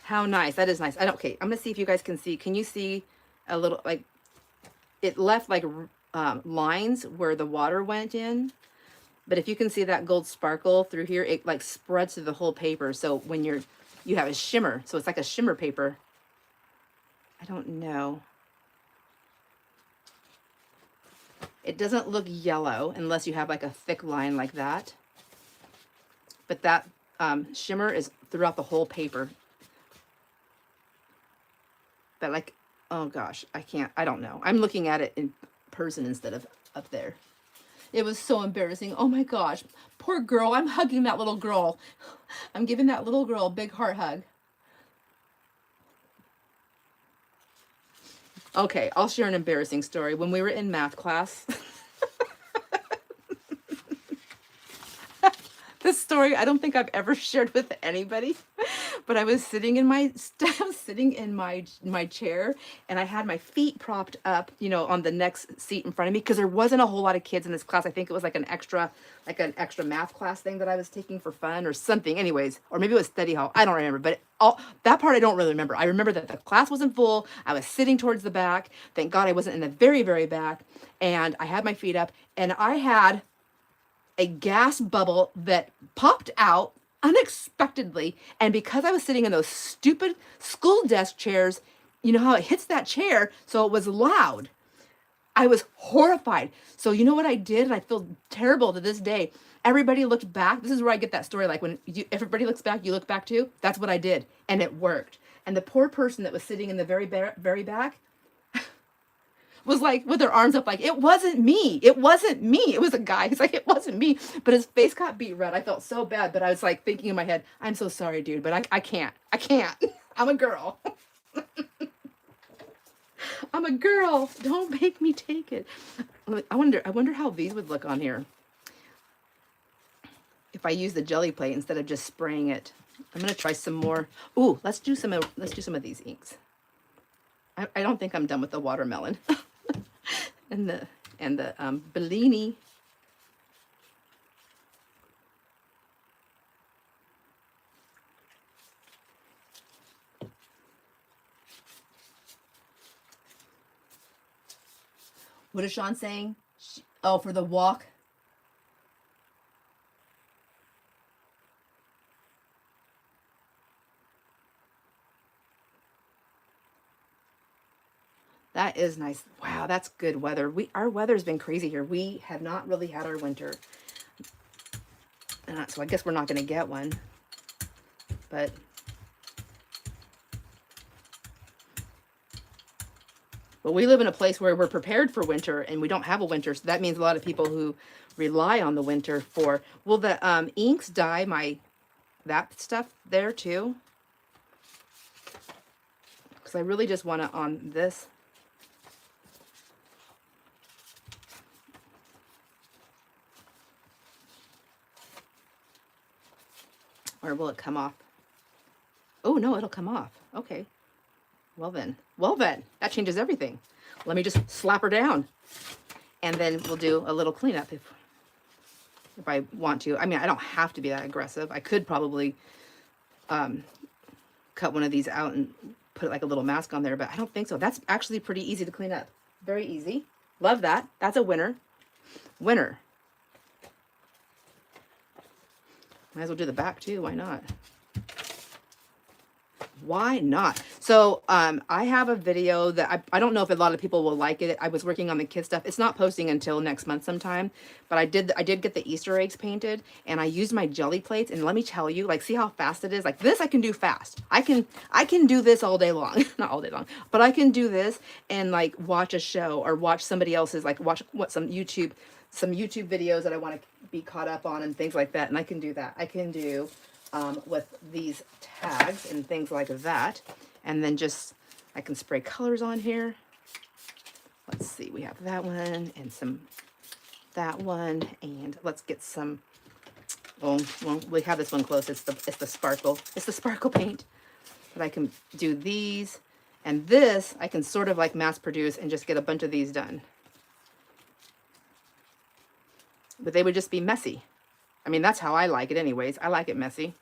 How nice. That is nice. Okay, I'm going to see if you guys can see. Can you see a little, like, it left like lines where the water went in. But if you can see that gold sparkle through here, it like spreads through the whole paper. So when you have a shimmer, so it's like a shimmer paper. I don't know. It doesn't look yellow unless you have like a thick line like that. But that shimmer is throughout the whole paper. But like, oh gosh, I don't know. I'm looking at it in person instead of up there. It was so embarrassing. Oh my gosh, poor girl. I'm hugging that little girl. I'm giving that little girl a big heart hug. Okay, I'll share an embarrassing story. When we were in math class, this story I don't think I've ever shared with anybody, but I was sitting in my chair, and I had my feet propped up, on the next seat in front of me, because there wasn't a whole lot of kids in this class. I think it was like an extra math class thing that I was taking for fun or something. Anyways, or maybe it was study hall. I don't remember, but that part I don't really remember. I remember that the class wasn't full. I was sitting towards the back. Thank God I wasn't in the very, very back, and I had my feet up, and I had a gas bubble that popped out unexpectedly. And because I was sitting in those stupid school desk chairs, you know how it hits that chair, so it was loud. I was horrified. So you know what I did? And I feel terrible to this day. Everybody looked back. This is where I get that story. Like when everybody looks back, you look back too. That's what I did. And it worked. And the poor person that was sitting in the very back was like with their arms up, like, it wasn't me. It wasn't me. It was a guy. He's like, it wasn't me. But his face got beat red. I felt so bad. But I was like thinking in my head, I'm so sorry, dude, but I can't. I'm a girl. I'm a girl. Don't make me take it. I wonder how these would look on here if I use the Gelli plate instead of just spraying it. I'm gonna try some more. Ooh, let's do some of these inks. I don't think I'm done with the watermelon and the Bellini. What is Sean saying? Oh, for the walk. That is nice. Wow, that's good weather. Our weather's been crazy here. We have not really had our winter. So I guess we're not going to get one. But we live in a place where we're prepared for winter and we don't have a winter. So that means a lot of people who rely on the winter for, will the inks dye that stuff there too? Because I really just want it on this. Or will it come off? Oh, no, it'll come off. Okay. Well then, that changes everything. Let me just slap her down. And then we'll do a little cleanup if I want to. I mean, I don't have to be that aggressive. I could probably cut one of these out and put like a little mask on there, but I don't think so. That's actually pretty easy to clean up. Very easy. Love that. That's a winner. Winner. Might as well do the back too. Why not? Why not? So I have a video that I don't know if a lot of people will like it. I was working on the kid stuff. It's not posting until next month sometime, but I did get the Easter eggs painted, and I used my Gelli plates, and let me tell you, like, see how fast it is? Like this I can do fast. I can do this all day long. Not all day long, but I can do this and like watch a show or watch somebody else's, like watch some YouTube videos that I want to be caught up on and things like that, and I can do that. I can do with these tags and things like that, and then just I can spray colors on here. Let's see, we have that one and that one, and let's get some. Well, we have this one close. It's the sparkle paint. But I can do these, and this I can sort of like mass produce and just get a bunch of these done. But they would just be messy. I mean, that's how I like it anyways. I like it messy.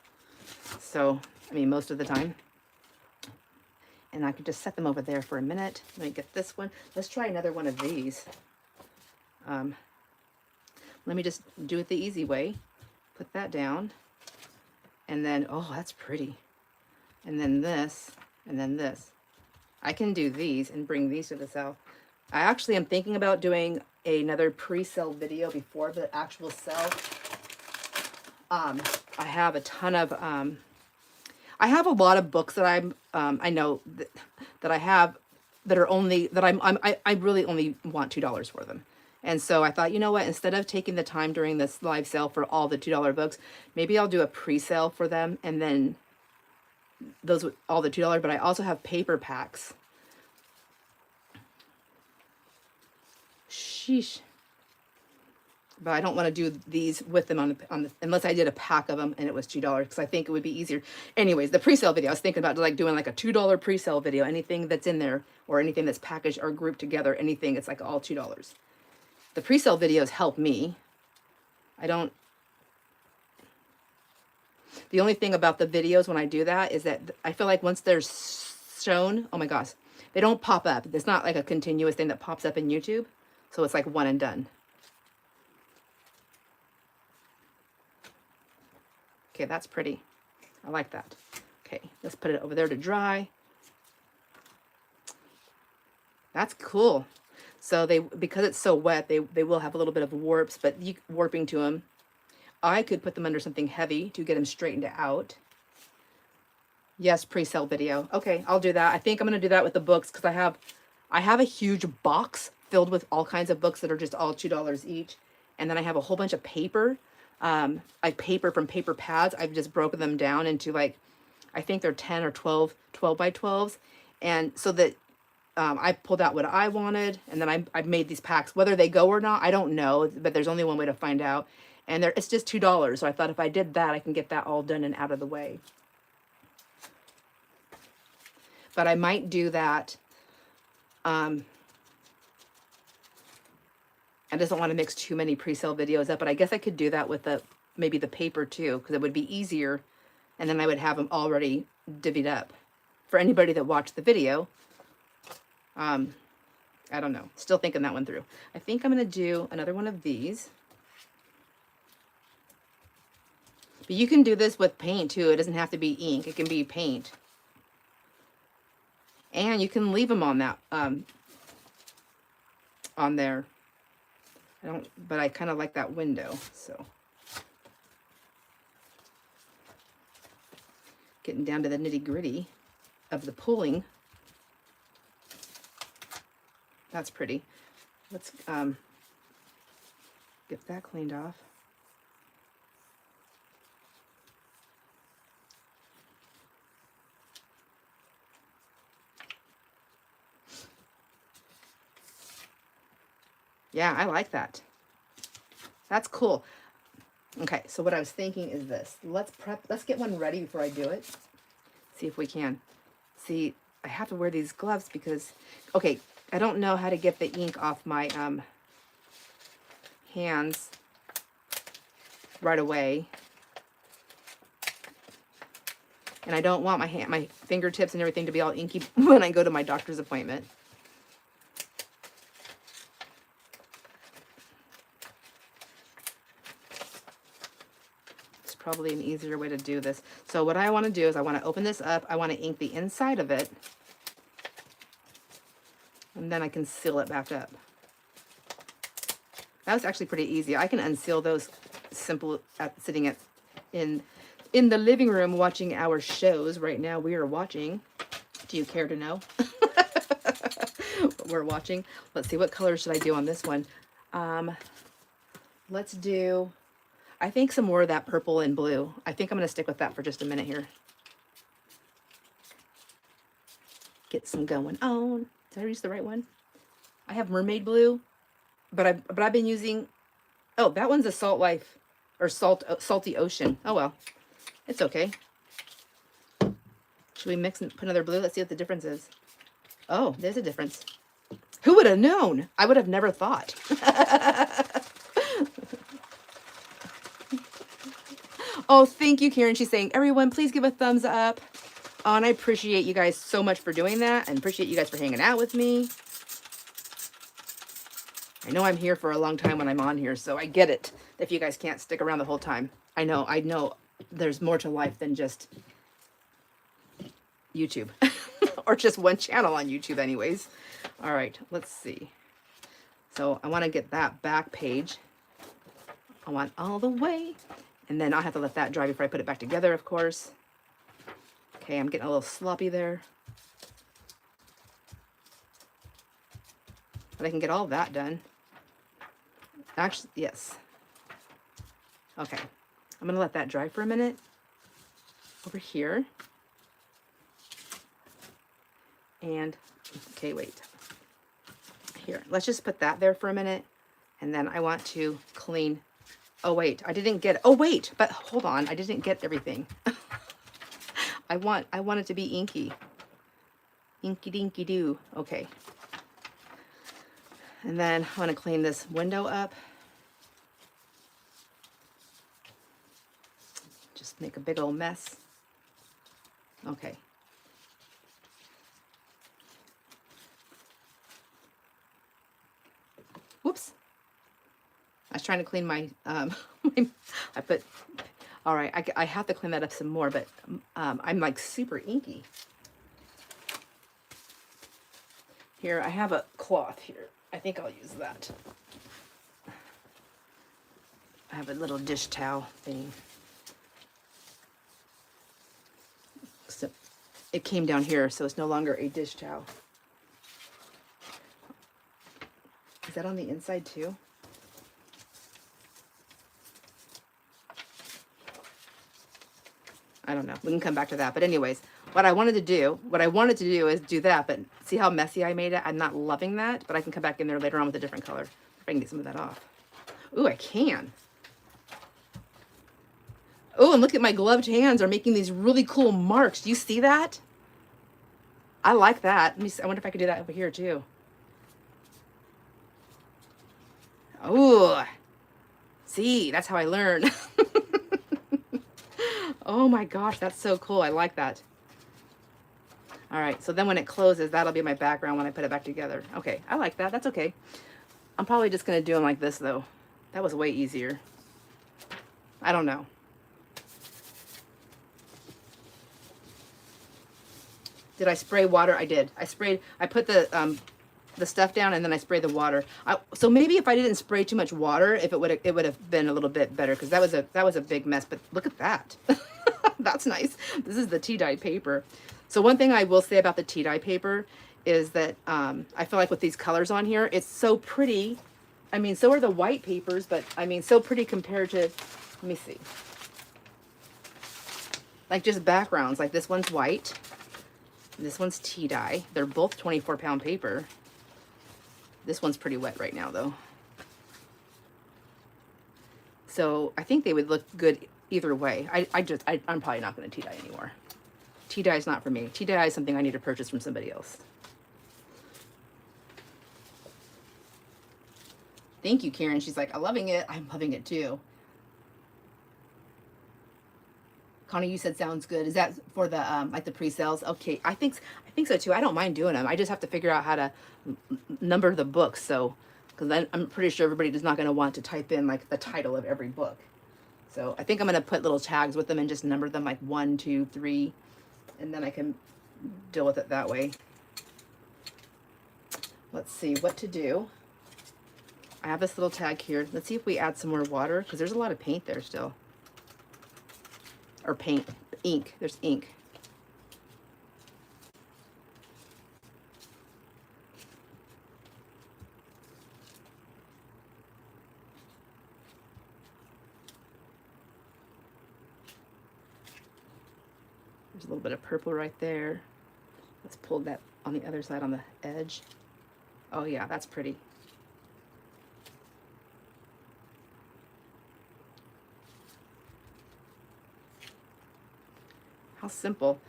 So, I mean, most of the time. And I can just set them over there for a minute. Let me get this one. Let's try another one of these. Let me just do it the easy way. Put that down. And then, oh, that's pretty. And then this, and then this. I can do these and bring these to the sale. I actually am thinking about doing another pre-sale video before the actual sale. I have a ton of, I have a lot of books that I know that I have that are only, that I really only want $2 for them. And so I thought, you know what, instead of taking the time during this live sale for all the $2 books, maybe I'll do a pre-sale for them, and then those with all the $2, but I also have paper packs. Sheesh. But I don't want to do these with them on the unless I did a pack of them and it was $2, because I think it would be easier. Anyways, the pre-sale video, I was thinking about like doing like a $2 pre-sale video. Anything that's in there or anything that's packaged or grouped together, anything, it's like all $2. The pre-sale videos help me. The only thing about the videos when I do that is that I feel like once they're shown, oh my gosh, they don't pop up. It's not like a continuous thing that pops up in YouTube. So it's like one and done. Okay, that's pretty. I like that. Okay, let's put it over there to dry. That's cool. So because it's so wet, they will have a little bit of warps, but warping to them. I could put them under something heavy to get them straightened out. Yes, pre-sale video. Okay, I'll do that. I think I'm going to do that with the books, because I have a huge box filled with all kinds of books that are just all $2 each. And then I have a whole bunch of paper, like paper from paper pads. I've just broken them down into like, I think they're 10 or 12 by 12s. And so that I pulled out what I wanted, and then I made these packs. Whether they go or not, I don't know, but there's only one way to find out. And it's just $2. So I thought if I did that, I can get that all done and out of the way. But I might do that. I just don't want to mix too many pre-sale videos up, but I guess I could do that with maybe the paper too, because it would be easier. And then I would have them already divvied up. For anybody that watched the video, I don't know. Still thinking that one through. I think I'm going to do another one of these. But you can do this with paint too. It doesn't have to be ink. It can be paint. And you can leave them on that, on there. But I kind of like that window, so. Getting down to the nitty gritty of the pulling. That's pretty. Let's get that cleaned off. Yeah, I like that. That's cool. Okay, so what I was thinking is this. Let's get one ready before I do it. See if we can. See, I have to wear these gloves because, okay, I don't know how to get the ink off my hands right away. And I don't want my fingertips and everything to be all inky when I go to my doctor's appointment. Probably an easier way to do this. So what I want to do is I want to open this up. I want to ink the inside of it. And then I can seal it back up. That was actually pretty easy. I can unseal those simple sitting in the living room watching our shows. Right now we are watching. Do you care to know? What we're watching. Let's see, what color should I do on this one? Let's do, I think some more of that purple and blue. I think I'm going to stick with that for just a minute here. Get some going on. Did I use the right one? I have mermaid blue, but I've been using, oh, that one's a Salt Life or Salty Ocean. Oh well, it's okay. Should we mix and put another blue? Let's see what the difference is. Oh, there's a difference. Who would have known? I would have never thought. Oh, thank you, Karen. She's saying, everyone, please give a thumbs up. Oh, and I appreciate you guys so much for doing that, and appreciate you guys for hanging out with me. I know I'm here for a long time when I'm on here, so I get it if you guys can't stick around the whole time. I know there's more to life than just YouTube or just one channel on YouTube anyways. All right, let's see. So I want to get that back page. I want all the way. And then I'll have to let that dry before I put it back together, of course. Okay, I'm getting a little sloppy there. But I can get all that done. Actually, yes. Okay, I'm gonna let that dry for a minute. Over here. And, okay, wait. Here, let's just put that there for a minute. And then I want to clean. Oh, wait, I didn't get, oh, wait, but hold on. I didn't get everything. I want it to be inky. Inky dinky doo. Okay. And then I want to clean this window up. Just make a big old mess. Okay. Whoops. I was trying to clean my, I put, all right, I have to clean that up some more, but I'm like super inky. Here, I have a cloth here. I think I'll use that. I have a little dish towel thing. So it came down here, so it's no longer a dish towel. Is that on the inside too? I don't know. We can come back to that. But anyways, what I wanted to do is do that, but see how messy I made it? I'm not loving that, but I can come back in there later on with a different color. If I can get some of that off. Ooh, I can. Oh, and look at my gloved hands are making these really cool marks. Do you see that? I like that. Let me see. I wonder if I could do that over here too. Ooh, see, that's how I learn. Oh my gosh, that's so cool. I like that. All right, so then when it closes, that'll be my background when I put it back together. Okay, I like that. That's okay. I'm probably just going to do them like this, though. That was way easier. I don't know. Did I spray water? I did. I put the stuff down and then I sprayed the water. So maybe if I didn't spray too much water, if it would have been a little bit better, because that was a big mess. But look at that. That's nice. This is the tea dye paper. So one thing I will say about the tea dye paper is that I feel like with these colors on here, it's so pretty. I mean, so are the white papers, but I mean, so pretty compared to, let me see. Like just backgrounds, like this one's white. This one's tea dye. They're both 24-pound paper. This one's pretty wet right now though. So I think they would look good either way. I'm probably not going to tea dye anymore. Tea dye is not for me. Tea dye is something I need to purchase from somebody else. Thank you, Karen. She's like, I'm loving it. I'm loving it too. Connie, you said sounds good. Is that for the like the pre-sales? Okay, I think so too. I don't mind doing them. I just have to figure out how to number the books. So, because I'm pretty sure everybody is not going to want to type in like the title of every book. So I think I'm going to put little tags with them and just number them like 1, 2, 3, and then I can deal with it that way. Let's see what to do. I have this little tag here. Let's see if we add some more water, because there's a lot of paint there still. Or paint, ink. There's ink. There's a little bit of purple right there. Let's pull that on the other side on the edge. Oh yeah, that's pretty. How simple.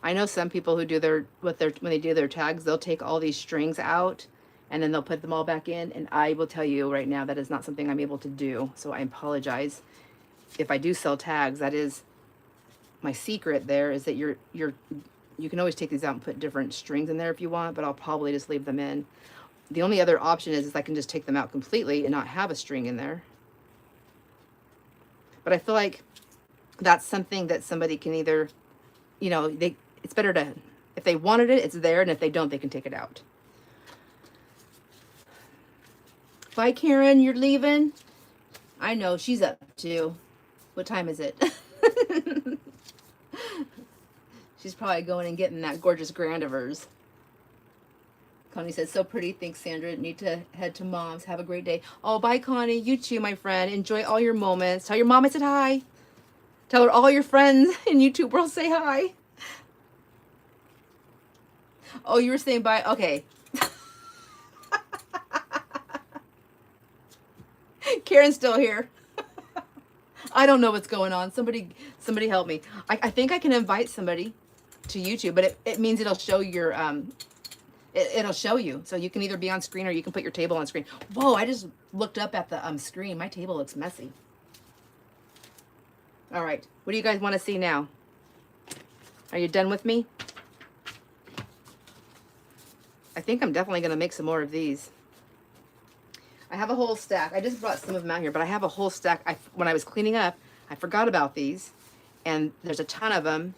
I know some people who do when they do their tags, they'll take all these strings out and then they'll put them all back in. And I will tell you right now, that is not something I'm able to do. So I apologize. If I do sell tags, that is my secret there, is that you can always take these out and put different strings in there if you want, but I'll probably just leave them in. The only other option is I can just take them out completely and not have a string in there. But I feel like that's something that somebody can either, you know, it's better to, if they wanted it, it's there, and if they don't, they can take it out. Bye, Karen, you're leaving? I know, she's up too. What time is it? She's probably going and getting that gorgeous grand of hers. Connie says, so pretty. Thanks, Sandra. Need to head to mom's. Have a great day. Oh, bye, Connie. You too, my friend. Enjoy all your moments. Tell your mom I said hi. Tell her all your friends in YouTube world say hi. Oh, you were saying bye? Okay. Karen's still here. I don't know what's going on. Somebody help me. I think I can invite somebody to YouTube, but it means it'll show your it'll show you. So you can either be on screen or you can put your table on screen. Whoa, I just looked up at the screen. My table looks messy. All right, what do you guys want to see now? Are you done with me? I think I'm definitely going to make some more of these. I have a whole stack. I just brought some of them out here, but I have a whole stack. When I was cleaning up, I forgot about these, and there's a ton of them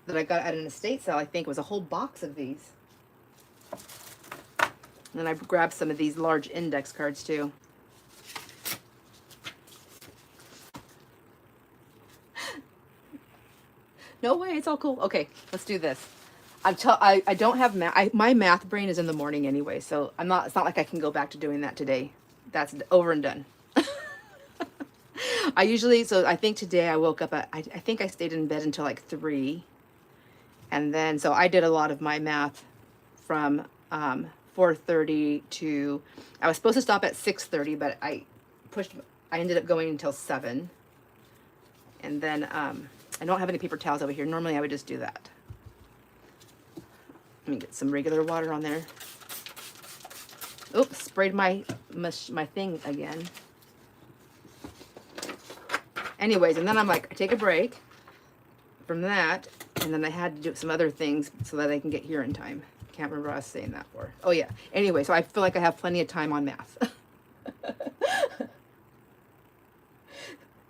that I got at an estate sale. I think it was a whole box of these. And then I grabbed some of these large index cards too. No way, it's all cool. Okay, let's do this. I don't have math. My math brain is in the morning anyway, so it's not like I can go back to doing that today. That's over and done. I usually, so I think today I woke up at, I think I stayed in bed until like 3. And then, so I did a lot of my math from 4:30 to, I was supposed to stop at 6:30, but I ended up going until 7. And then I don't have any paper towels over here. Normally I would just do that. Let me get some regular water on there. Oops, sprayed my thing again. Anyways, and then I'm like, I take a break from that, and then I had to do some other things so that I can get here in time. Can't remember what I was saying that for. Oh yeah. Anyway, so I feel like I have plenty of time on math.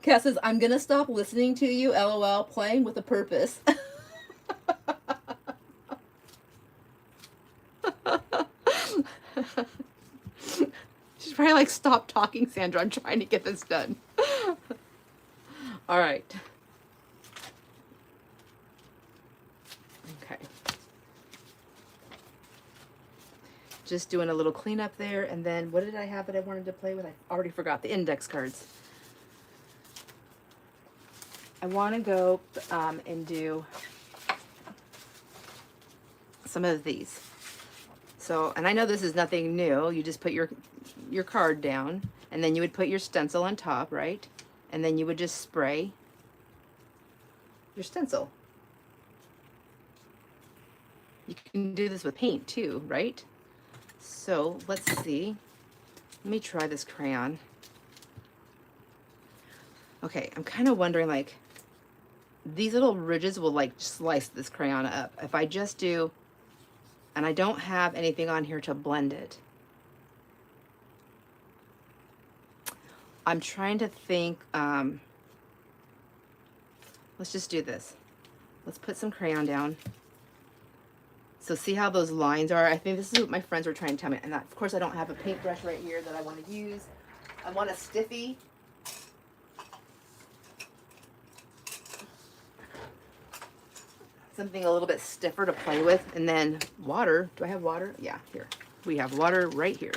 Cass says, I'm gonna stop listening to you, LOL, playing with a purpose. She's probably like, stop talking, Sandra. I'm trying to get this done. All right. Okay. Just doing a little cleanup there. And then what did I have that I wanted to play with? I already forgot the index cards. I want to go and do some of these. So, and I know this is nothing new. You just put your card down, and then you would put your stencil on top, right? And then you would just spray your stencil. You can do this with paint too, right? So let's see. Let me try this crayon. Okay, I'm kind of wondering, like, these little ridges will like slice this crayon up. If I just do, and I don't have anything on here to blend it. I'm trying to think, let's just do this. Let's put some crayon down. So see how those lines are? I think this is what my friends were trying to tell me. And that, of course, I don't have a paintbrush right here that I want to use. I want a stiffy. Something a little bit stiffer to play with. And then water. Do I have water? Yeah, here. We have water right here.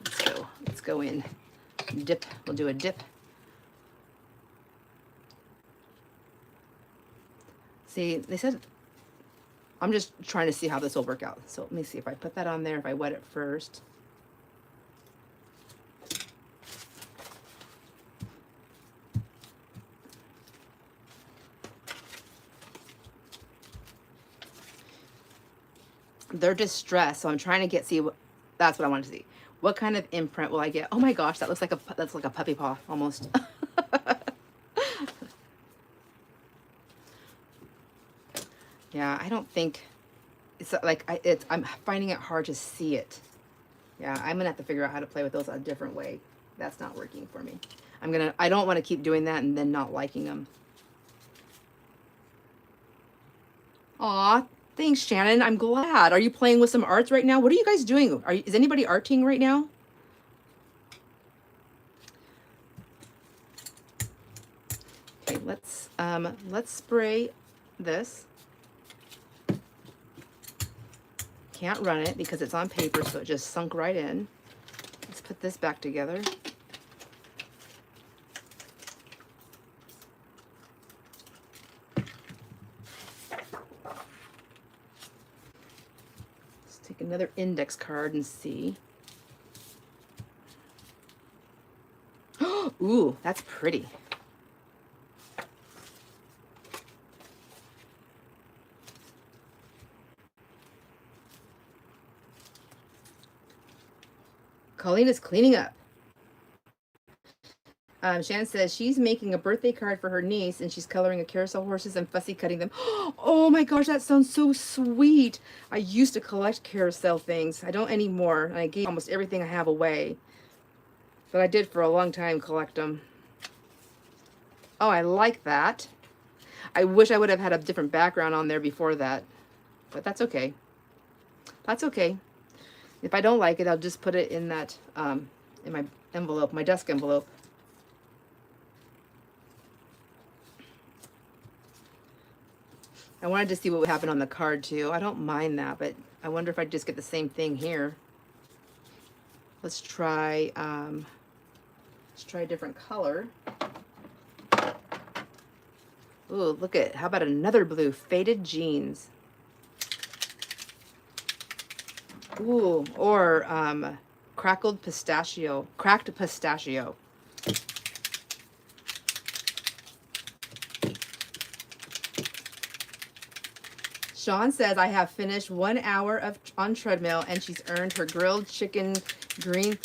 Let's go. Let's go in. Dip. We'll do a dip. See, they said, I'm just trying to see how this will work out. So let me see if I put that on there, if I wet it first. They're distressed, so I'm trying to get, see, that's what I wanted to see. What kind of imprint will I get? Oh my gosh, that looks like that's like a puppy paw almost. Yeah, I don't think it's like I'm finding it hard to see it. Yeah, I'm gonna have to figure out how to play with those a different way. That's not working for me. I don't want to keep doing that and then not liking them. Aw, thanks, Shannon. I'm glad. Are you playing with some arts right now? What are you guys doing? Is anybody arting right now? Okay, let's spray this. Can't run it because it's on paper, so it just sunk right in. Let's put this back together. Let's take another index card and see. Ooh, that's pretty. Colleen is cleaning up. Shannon says she's making a birthday card for her niece and she's coloring a carousel horses and fussy cutting them. Oh my gosh, that sounds so sweet. I used to collect carousel things. I don't anymore. And I gave almost everything I have away. But I did for a long time collect them. Oh, I like that. I wish I would have had a different background on there before that. But that's okay. That's okay. If I don't like it, I'll just put it in that, in my envelope, my desk envelope. I wanted to see what would happen on the card too. I don't mind that, but I wonder if I'd just get the same thing here. Let's try a different color. Ooh, look at, how about another blue? Faded jeans. Ooh, or cracked pistachio. Sean says, I have finished 1 hour on treadmill and she's earned her grilled chicken green.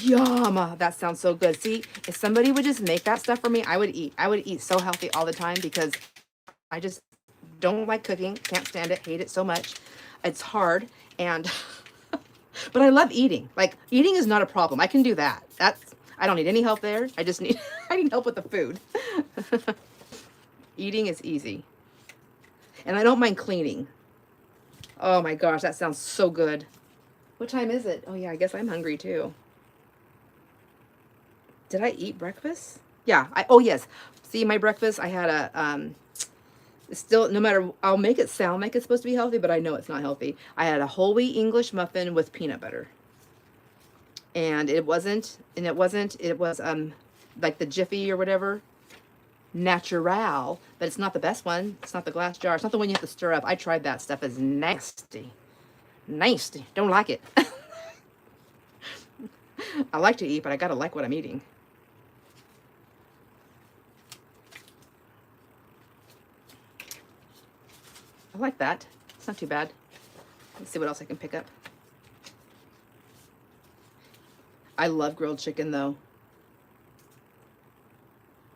Yum! That sounds so good. See, if somebody would just make that stuff for me, I would eat. I would eat so healthy all the time because I just don't like cooking. Can't stand it. Hate it so much. It's hard. And, but I love eating. Like, eating is not a problem. I can do that. I don't need any help there. I just need, I need help with the food. Eating is easy. And I don't mind cleaning. Oh my gosh, that sounds so good. What time is it? Oh yeah, I guess I'm hungry too. Did I eat breakfast? Yeah, oh yes. See, my breakfast, I had a, still, no matter, I'll make it sound like it's supposed to be healthy, but I know it's not healthy. I had a whole wheat English muffin with peanut butter. And it was, like the Jiffy or whatever. Natural, but it's not the best one. It's not the glass jar. It's not the one you have to stir up. I tried that stuff. It's nasty. Nasty. Don't like it. I like to eat, but I gotta like what I'm eating. I like that. It's not too bad. Let's see what else I can pick up. I love grilled chicken though.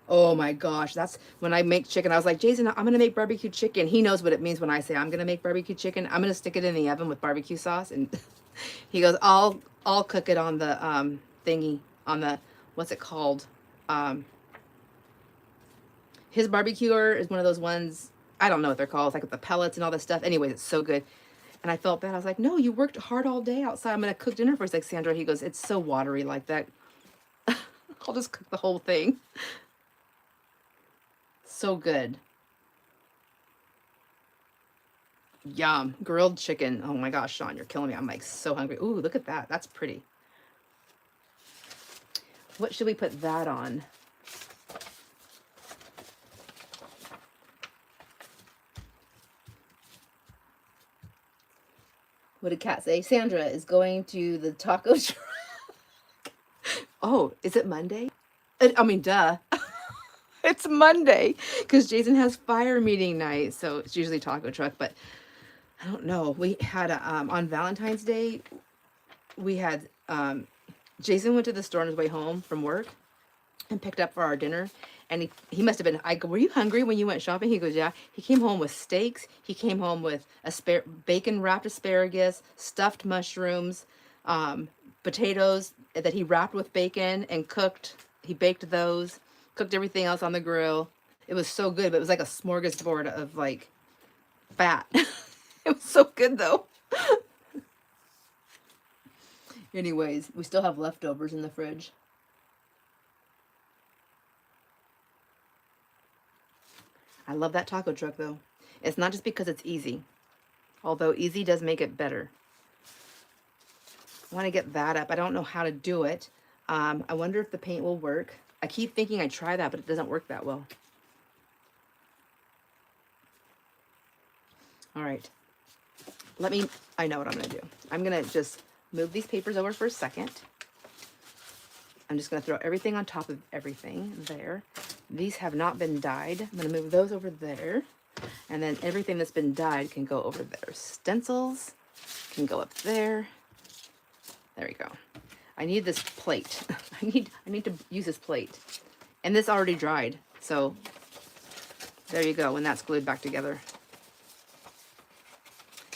Oh my gosh, that's when I make chicken. I was like, Jason, I'm gonna make barbecue chicken. He knows what it means when I say I'm gonna make barbecue chicken. I'm gonna stick it in the oven with barbecue sauce, and he goes, I'll cook it on the thingy, on the, what's it called? His barbecuer is one of those ones, I don't know what they're called. It's like with the pellets and all this stuff. Anyways, it's so good. And I felt bad. I was like, no, you worked hard all day outside. I'm gonna cook dinner for us. Like, Sandra, he goes, it's so watery like that. I'll just cook the whole thing. So good. Yum. Grilled chicken. Oh my gosh, Sean, you're killing me. I'm like so hungry. Ooh, look at that. That's pretty. What should we put that on? What did Kat say? Sandra is going to the taco truck. Oh, is it Monday? I mean, duh. It's Monday because Jason has fire meeting night, so it's usually taco truck. But I don't know. We had a on Valentine's Day. We had Jason went to the store on his way home from work and picked up for our dinner. And he must have been. I go, were you hungry when you went shopping? He goes, yeah. He came home with steaks. He came home with bacon wrapped asparagus, stuffed mushrooms, potatoes that he wrapped with bacon and cooked. He baked those. Cooked everything else on the grill. It was so good, but it was like a smorgasbord of like fat. It was so good though. Anyways, we still have leftovers in the fridge. I love that taco truck though. It's not just because it's easy, although easy does make it better. I want to get that up. I don't know how to do it. I wonder if the paint will work. I keep thinking I try that, but it doesn't work that well. All right. I know what I'm going to do. I'm going to just move these papers over for a second. I'm just going to throw everything on top of everything there. These have not been dyed. I'm going to move those over there. And then everything that's been dyed can go over there. Stencils can go up there. There we go. I need this plate. I need to use this plate. And this already dried. So there you go, when that's glued back together.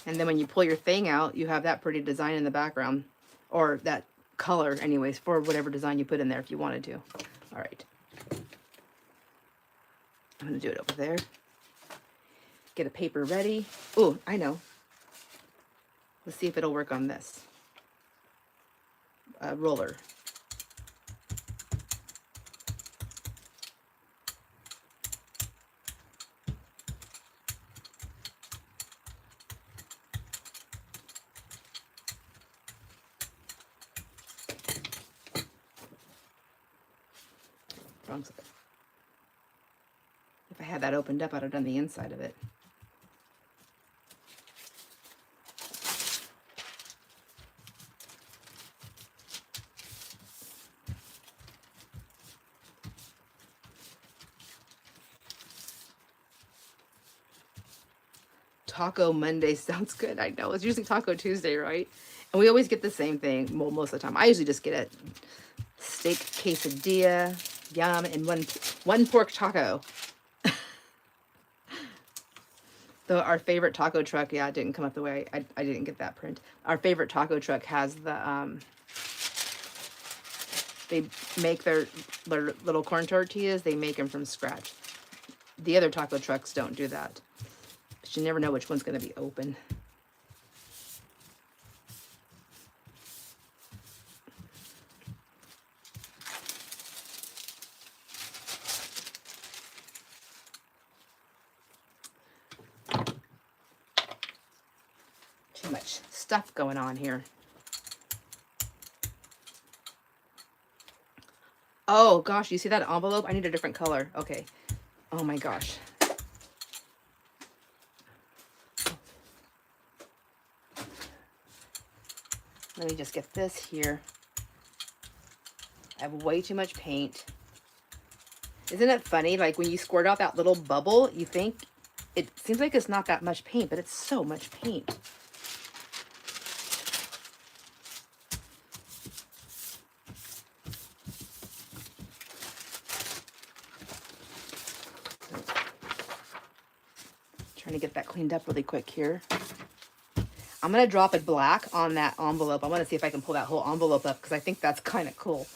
And then when you pull your thing out, you have that pretty design in the background. Or that color anyways, for whatever design you put in there if you wanted to. All right. I'm gonna do it over there. Get a paper ready. Oh, I know. Let's see if it'll work on this. Roller. Wrong side. If I had that opened up, I'd have done the inside of it. Taco Monday sounds good. I know. It's usually Taco Tuesday, right? And we always get the same thing. Well, most of the time. I usually just get a steak quesadilla, yum, and one pork taco. Though our favorite taco truck, yeah, it didn't come up the way I didn't get that print. Our favorite taco truck has the they make their little corn tortillas. They make them from scratch. The other taco trucks don't do that. But you never know which one's going to be open. Too much stuff going on here. Oh gosh, you see that envelope? I need a different color. Okay. Oh my gosh. Let me just get this here. I have way too much paint. Isn't it funny? Like when you squirt out that little bubble, you think it seems like it's not that much paint, but it's so much paint. Trying to get that cleaned up really quick here. I'm going to drop it black on that envelope. I want to see if I can pull that whole envelope up because I think that's kind of cool.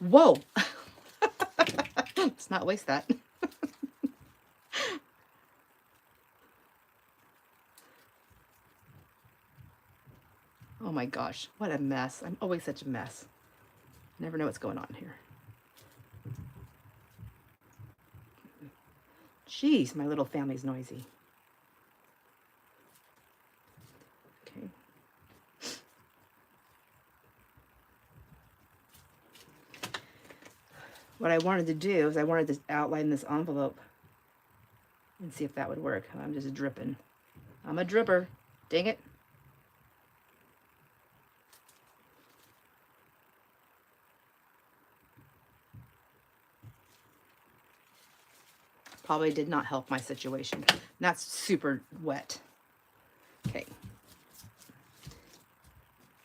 Whoa! Let's not waste that. Oh my gosh, what a mess. I'm always such a mess. Never know what's going on here. Jeez, my little family's noisy. Okay. What I wanted to do is I wanted to outline this envelope and see if that would work. I'm just dripping. I'm a dripper. Dang it. Probably did not help my situation. That's super wet. Okay.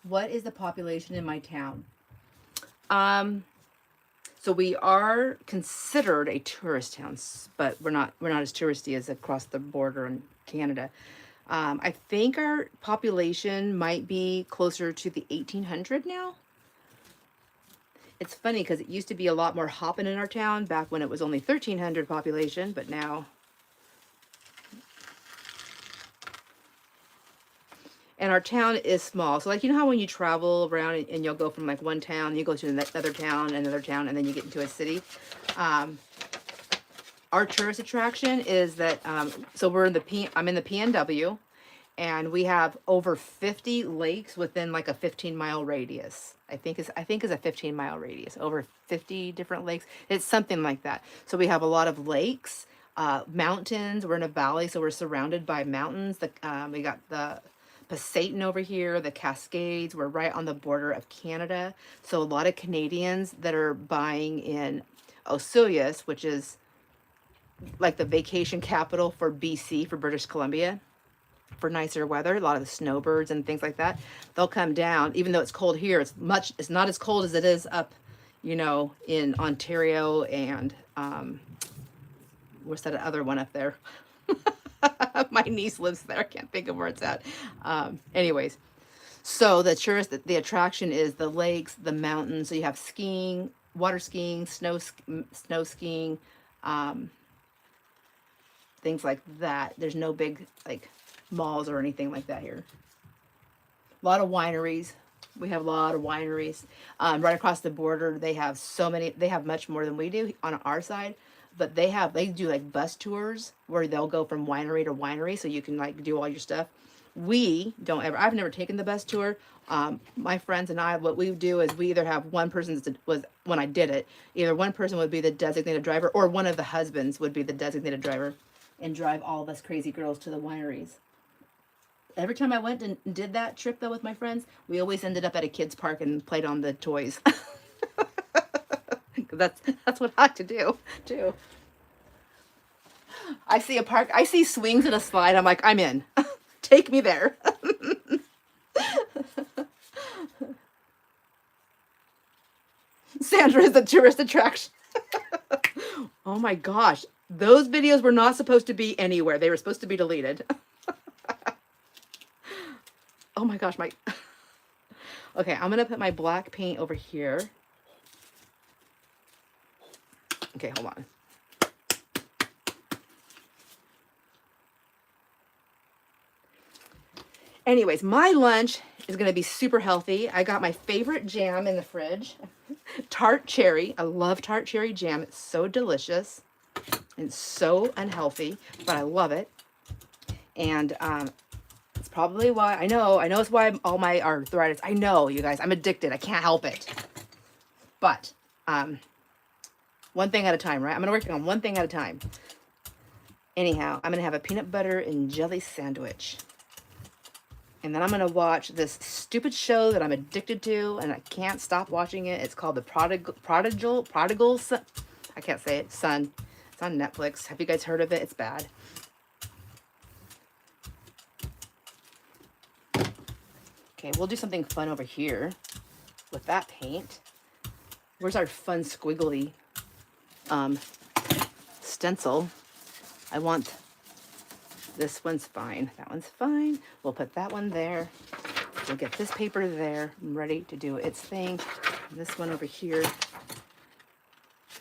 What is the population in my town? So we are considered a tourist town, but we're not as touristy as across the border in Canada. I think our population might be closer to the 1800 now. It's funny because it used to be a lot more hopping in our town back when it was only 1300 population, but now. And our town is small. So like, you know how when you travel around and you'll go from like one town, you go to another town, and then you get into a city. Our tourist attraction is that, so we're in I'm in the PNW, and we have over 50 lakes within like a 15-mile radius. I think is a 15-mile radius, over 50 different lakes. It's something like that. So we have a lot of lakes, mountains. We're in a valley, so we're surrounded by mountains. We got the Pasayten over here, the Cascades. We're right on the border of Canada. So a lot of Canadians that are buying in Osoyoos, which is like the vacation capital for BC, for British Columbia, for nicer weather, a lot of the snowbirds and things like that, they'll come down. Even though it's cold here, it's not as cold as it is up, you know, in Ontario and what's that other one up there? My niece lives there. I can't think of where it's at. Anyways, so the attraction is the lakes, the mountains. So you have skiing, water skiing, snow skiing, things like that. There's no big like malls or anything like that here. A lot of wineries. We have a lot of wineries. Right across the border, they have much more than we do on our side. but they do like bus tours where they'll go from winery to winery, so you can like do all your stuff. We don't ever. I've never taken the bus tour. My friends and I, what we do is we either have one person was when I did it, either one person would be the designated driver or one of the husbands would be the designated driver and drive all of us crazy girls to the wineries. Every time I went and did that trip though with my friends, we always ended up at a kids park and played on the toys. That's what I like to do too. I see a park, I see swings and a slide. I'm like, I'm in. Take me there. Sandra is a tourist attraction. Oh my gosh. Those videos were not supposed to be anywhere. They were supposed to be deleted. Oh my gosh, okay, I'm gonna put my black paint over here. Okay, hold on. Anyways, my lunch is gonna be super healthy. I got my favorite jam in the fridge. Tart cherry. I love tart cherry jam. It's so delicious and so unhealthy, but I love it. And it's probably why I know it's why all my arthritis. I know, you guys, I'm addicted. I can't help it. But one thing at a time, right? I'm gonna work on one thing at a time. Anyhow, I'm gonna have a peanut butter and jelly sandwich. And then I'm going to watch this stupid show that I'm addicted to and I can't stop watching it. It's called The Prodigal Son. I can't say it. Son. It's on Netflix. Have you guys heard of it? It's bad. Okay, we'll do something fun over here with that paint. Where's our fun squiggly stencil? I want... This one's fine. That one's fine. We'll put that one there. We'll get this paper there. I'm ready to do its thing. And this one over here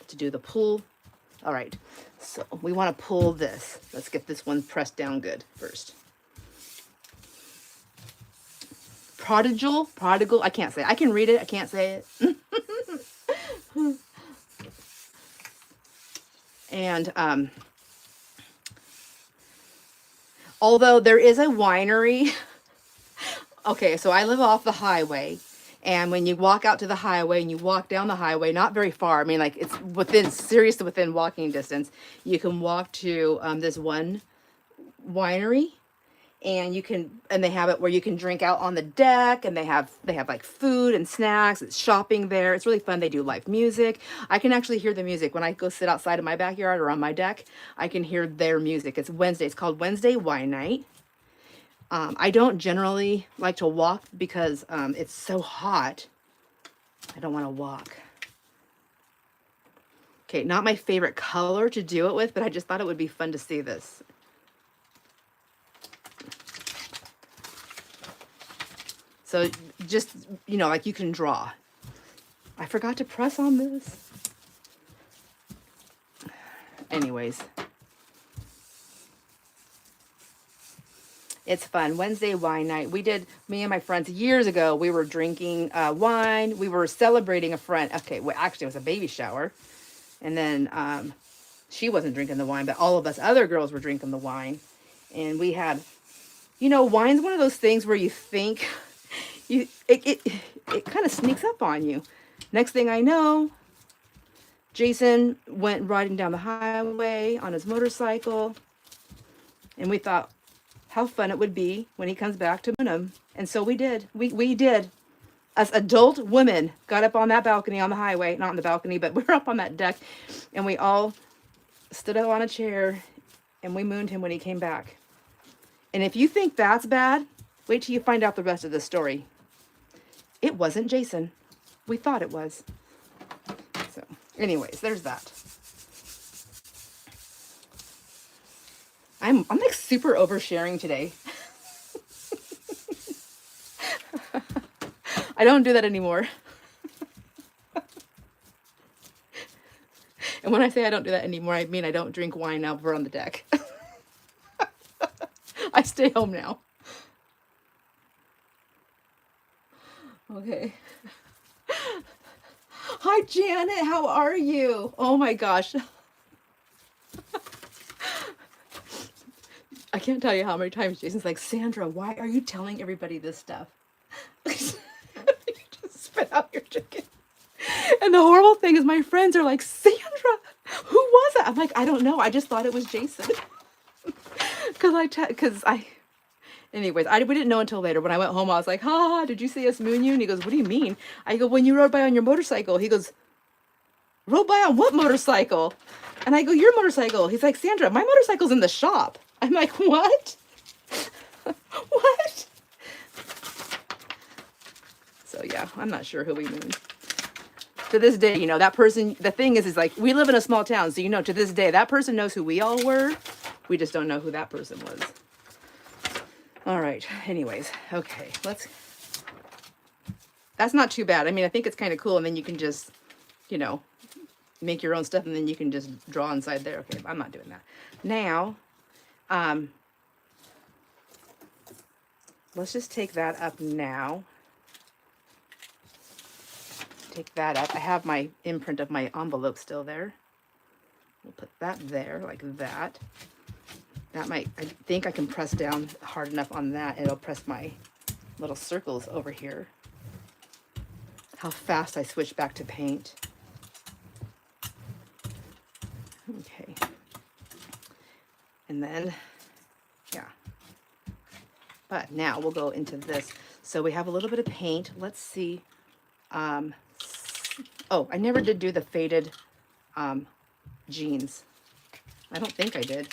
to do the pull. All right. So we want to pull this. Let's get this one pressed down good first. Prodigal. I can't say it. I can read it. I can't say it. And although there is a winery, okay, so I live off the highway, and when you walk out to the highway and you walk down the highway, not very far, I mean, like it's seriously within walking distance, you can walk to this one winery, and they have it where you can drink out on the deck, and they have like food and snacks. It's shopping there. It's really fun. They do live music. I can actually hear the music when I go sit outside of my backyard or on my deck. I can hear their music. It's Wednesday. It's called Wednesday Wine Night. I don't generally like to walk because it's so hot. I don't want to walk. Okay, not my favorite color to do it with, but I just thought it would be fun to see this. So just, like you can draw. I forgot to press on this. Anyways. It's fun. Wednesday wine night. Me and my friends years ago, we were drinking wine. We were celebrating a friend. Okay, well, actually it was a baby shower. And then she wasn't drinking the wine, but all of us other girls were drinking the wine. And we had, wine's one of those things where you think... It kind of sneaks up on you. Next thing I know, Jason went riding down the highway on his motorcycle, and we thought how fun it would be when he comes back to moon him. And so we did. We did. As adult women got up on that balcony on the highway, not on the balcony, but we were up on that deck, and we all stood up on a chair, and we mooned him when he came back. And if you think that's bad, wait till you find out the rest of the story. It wasn't Jason. We thought it was. So, anyways, there's that. I'm like super oversharing today. I don't do that anymore. And when I say I don't do that anymore, I mean I don't drink wine now we're on the deck. I stay home now. Okay. Hi, Janet. How are you? Oh my gosh. I can't tell you how many times Jason's like, Sandra, why are you telling everybody this stuff? You just spit out your chicken. And the horrible thing is my friends are like, Sandra, who was that? I'm like, I don't know. I just thought it was Jason. Anyways, we didn't know until later. When I went home, I was like, ha, did you see us moon you? And he goes, what do you mean? I go, when you rode by on your motorcycle. He goes, rode by on what motorcycle? And I go, your motorcycle. He's like, Sandra, my motorcycle's in the shop. I'm like, what? What? So yeah, I'm not sure who we mooned. To this day, you know, that person, the thing is like, we live in a small town. So, you know, to this day, that person knows who we all were. We just don't know who that person was. All right. Anyways. Okay. That's not too bad. I mean, I think it's kind of cool. And then you can just, you know, make your own stuff. And then you can just draw inside there. Okay. I'm not doing that. Now, let's just take that up now. Take that up. I have my imprint of my envelope still there. We'll put that there like that. That might, I think I can press down hard enough on that. It'll press my little circles over here. How fast I switch back to paint. Okay. And then, yeah. But now we'll go into this. So we have a little bit of paint. Let's see. Oh, I never did do the faded jeans. I don't think I did.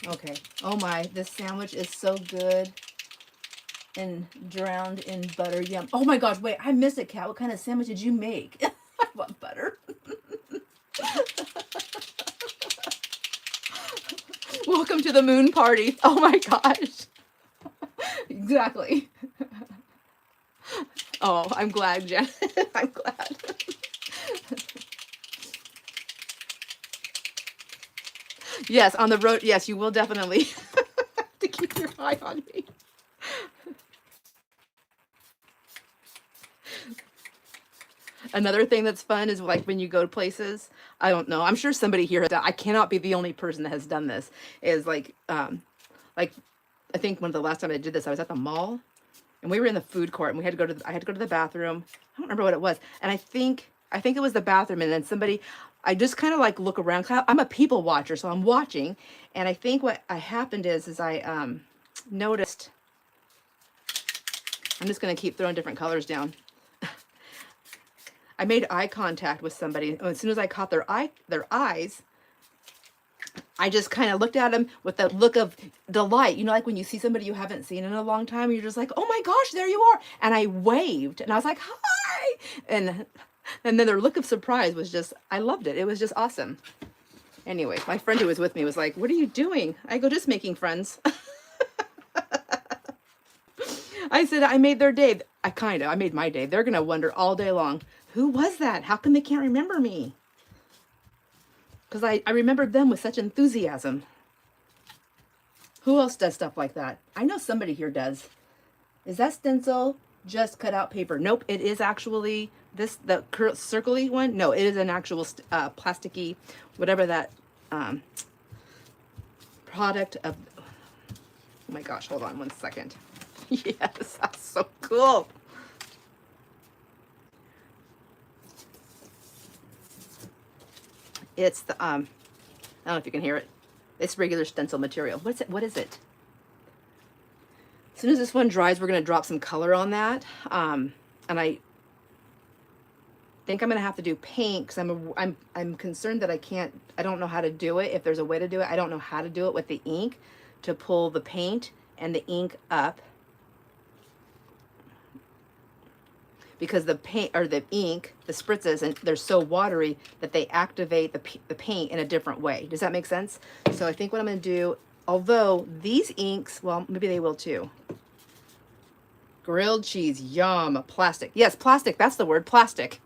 Okay. Oh my, this sandwich is so good and drowned in butter. Yum. Oh my gosh, wait, I missed it, Kat. What kind of sandwich did you make? I want butter. Welcome to the moon party. Oh my gosh. Exactly. Oh, I'm glad, Jen. I'm glad. Yes, on the road. Yes, you will definitely have to keep your eye on me. Another thing that's fun is like when you go to places, I don't know, I'm sure somebody here has done, I cannot be the only person that has done this, is like I think one of the last time I did this, I was at the mall and we were in the food court and I had to go to the bathroom. I don't remember what it was. And I think it was the bathroom, and then I just kind of like look around. I'm a people watcher, so I'm watching. And I think what happened is I noticed, I'm just going to keep throwing different colors down. I made eye contact with somebody. As soon as I caught their eyes, I just kind of looked at them with that look of delight. You know, like when you see somebody you haven't seen in a long time, you're just like, oh my gosh, there you are. And I waved and I was like, hi. And then their look of surprise was just, I loved it. It was just awesome. Anyway, my friend who was with me was like, what are you doing? I go, just making friends. I said, I made their day. I made my day. They're going to wonder all day long, who was that? How come they can't remember me? Because I remembered them with such enthusiasm. Who else does stuff like that? I know somebody here does. Is that stencil just cut out paper? Nope, it is actually the circle-y one. No, it is an actual plasticky, whatever that product of. Oh my gosh, hold on one second. Yes, that's so cool. It's the I don't know if you can hear it. It's regular stencil material. What is it? As soon as this one dries, we're going to drop some color on that. And I think I'm going to have to do paint because I'm concerned that I don't know how to do it. If there's a way to do it, I don't know how to do it with the ink to pull the paint and the ink up. Because the paint or the ink, the spritzes, and they're so watery that they activate the paint in a different way. Does that make sense? So I think what I'm going to do, although these inks, well, maybe they will too. Grilled cheese, yum, plastic. Yes, plastic, that's the word, plastic.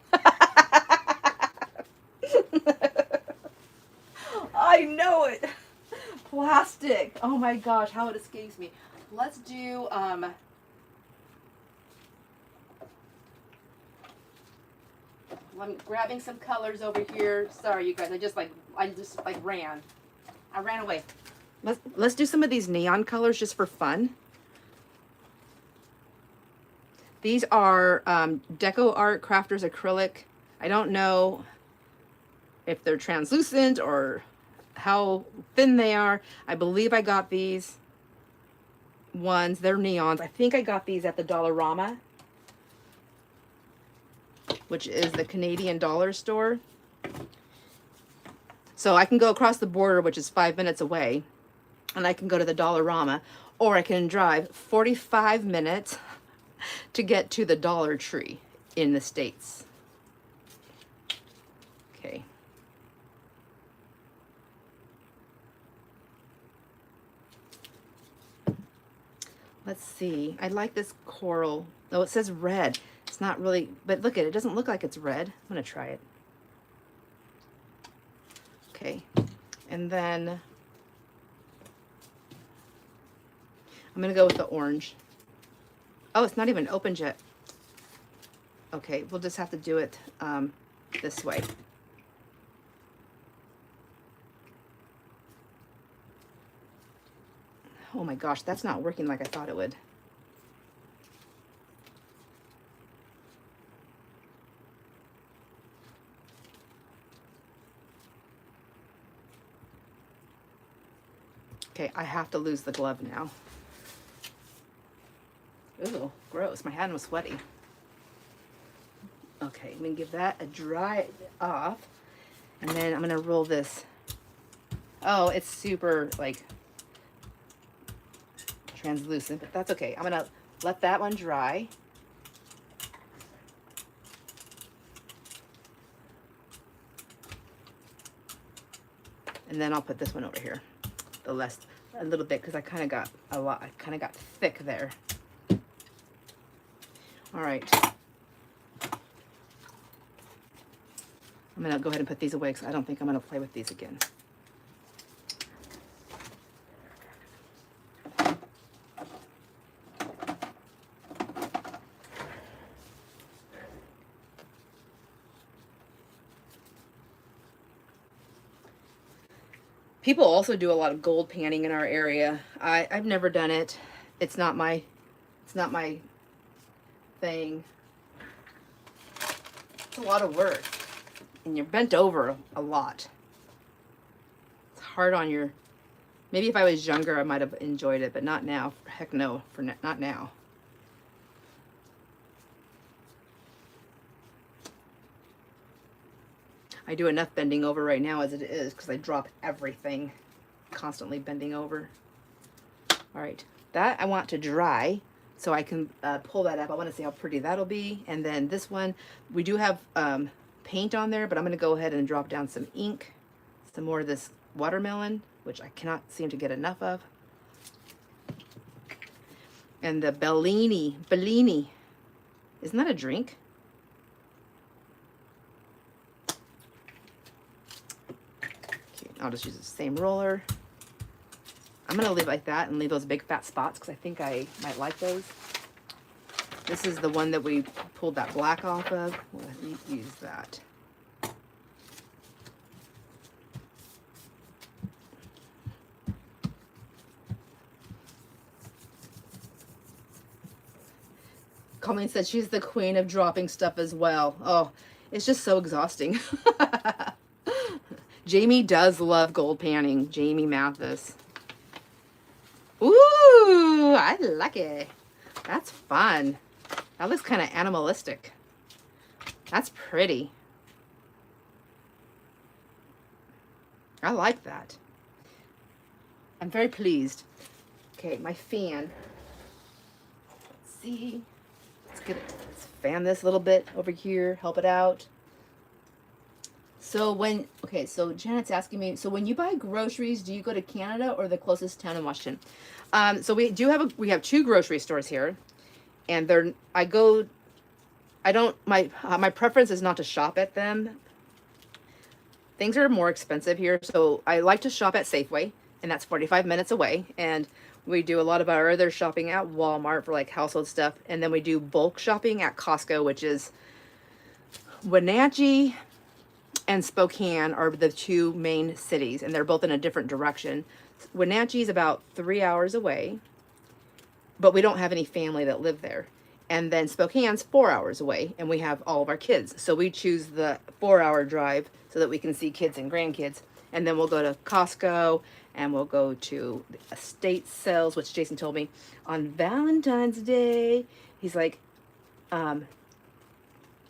I know it. Plastic. Oh my gosh, how it escapes me. Let's do, I'm grabbing some colors over here. Sorry, you guys, I just like I just like ran. I ran away. Let's do some of these neon colors just for fun. These are Deco Art Crafters acrylic. I don't know if they're translucent or how thin they are. I believe I got these ones. They're neons. I think I got these at the Dollarama, which is the Canadian dollar store. So I can go across the border, which is 5 minutes away, and I can go to the Dollarama, or I can drive 45 minutes to get to the Dollar Tree in the States. Okay. Let's see. I like this coral. Oh, it says red. It's not really, but look at it. It doesn't look like it's red. I'm going to try it. Okay. And then I'm going to go with the orange. Oh, it's not even opened yet. Okay, we'll just have to do it this way. Oh my gosh, that's not working like I thought it would. Okay, I have to lose the glove now. Ooh, gross. My hand was sweaty. Okay, I'm going to give that a dry off. And then I'm going to roll this. Oh, it's super, like, translucent, but that's okay. I'm going to let that one dry. And then I'll put this one over here. A little bit, because I kind of got a lot. I kind of got thick there. All right. I'm going to go ahead and put these away because I don't think I'm going to play with these again. People also do a lot of gold panning in our area. I've never done it. It's not my thing. It's a lot of work. And you're bent over a lot. It's hard on your... Maybe if I was younger, I might have enjoyed it, but not now. Heck no, not now. I do enough bending over right now as it is because I drop everything, constantly bending over. All right, that I want to dry so I can pull that up. I want to see how pretty that'll be. And then this one, we do have paint on there, but I'm going to go ahead and drop down some ink, some more of this watermelon, which I cannot seem to get enough of. And the Bellini, isn't that a drink? I'll just use the same roller. I'm going to leave it like that and leave those big fat spots because I think I might like those. This is the one that we pulled that black off of. We'll use that. Colleen said she's the queen of dropping stuff as well. Oh, it's just so exhausting. Jamie does love gold panning. Jamie Mathis. Ooh, I like it. That's fun. That looks kind of animalistic. That's pretty. I like that. I'm very pleased. Okay, my fan. Let's see. Let's fan this a little bit over here, help it out. So so Janet's asking me, so when you buy groceries, do you go to Canada or the closest town in Washington? So we have two grocery stores here, and my preference is not to shop at them. Things are more expensive here, so I like to shop at Safeway, and that's 45 minutes away, and we do a lot of our other shopping at Walmart for like household stuff, and then we do bulk shopping at Costco, which is Wenatchee and Spokane are the two main cities, and they're both in a different direction. Wenatchee is about 3 hours away, but we don't have any family that live there. And then Spokane's 4 hours away, and we have all of our kids. So we choose the 4-hour drive so that we can see kids and grandkids. And then we'll go to Costco, and we'll go to the estate sales, which Jason told me on Valentine's Day. He's like,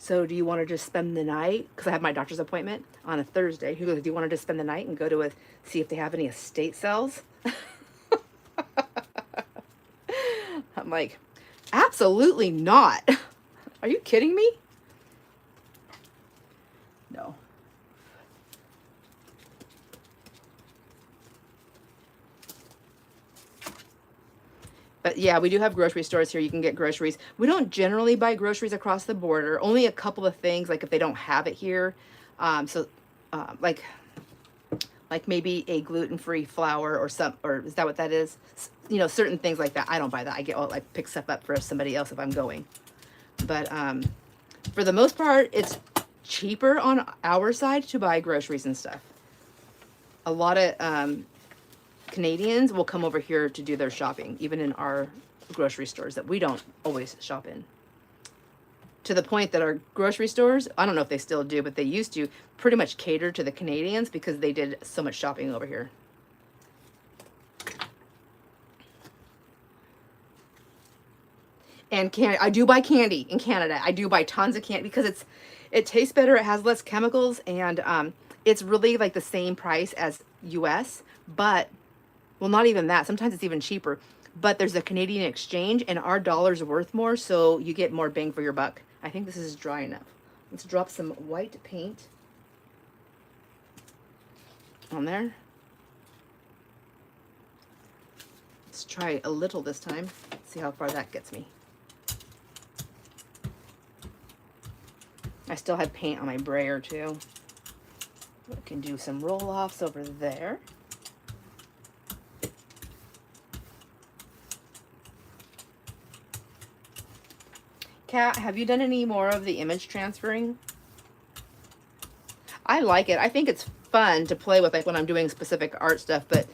so do you want to just spend the night? Because I have my doctor's appointment on a Thursday. He goes, do you want to just spend the night and go to see if they have any estate sales? I'm like, absolutely not. Are you kidding me? No. But yeah, we do have grocery stores here. You can get groceries. We don't generally buy groceries across the border. Only a couple of things, like if they don't have it here. Like maybe a gluten-free flour or is that what that is? You know, certain things like that. I don't buy that. I get all like pick stuff up for somebody else if I'm going. But for the most part, it's cheaper on our side to buy groceries and stuff. A lot of Canadians will come over here to do their shopping, even in our grocery stores that we don't always shop in. To the point that our grocery stores, I don't know if they still do, but they used to pretty much cater to the Canadians because they did so much shopping over here. And I do buy candy in Canada. I do buy tons of candy because it tastes better. It has less chemicals, and it's really like the same price as US, but well, not even that. Sometimes it's even cheaper. But there's a Canadian exchange, and our dollar's worth more, so you get more bang for your buck. I think this is dry enough. Let's drop some white paint on there. Let's try a little this time. See how far that gets me. I still have paint on my brayer too. I can do some roll-offs over there. Kat, have you done any more of the image transferring? I like it. I think it's fun to play with, like when I'm doing specific art stuff, but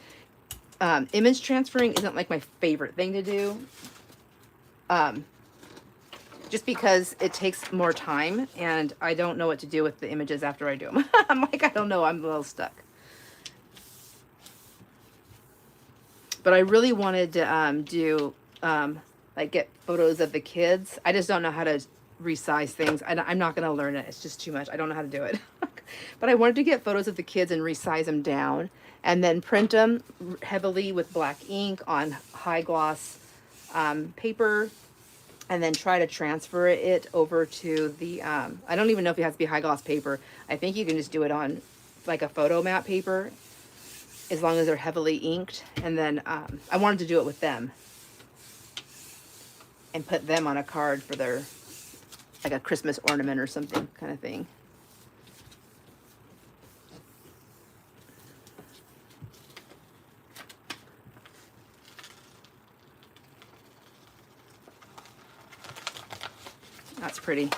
image transferring isn't like my favorite thing to do. Just because it takes more time and I don't know what to do with the images after I do them. I'm like, I don't know, I'm a little stuck. But I really wanted to like get photos of the kids. I just don't know how to resize things. I'm not going to learn it. It's just too much. I don't know how to do it. But I wanted to get photos of the kids and resize them down and then print them heavily with black ink on high gloss paper, and then try to transfer it over to the, I don't even know if it has to be high gloss paper. I think you can just do it on like a photo mat paper as long as they're heavily inked. And then I wanted to do it with them and put them on a card for their, like a Christmas ornament or something kind of thing. That's pretty.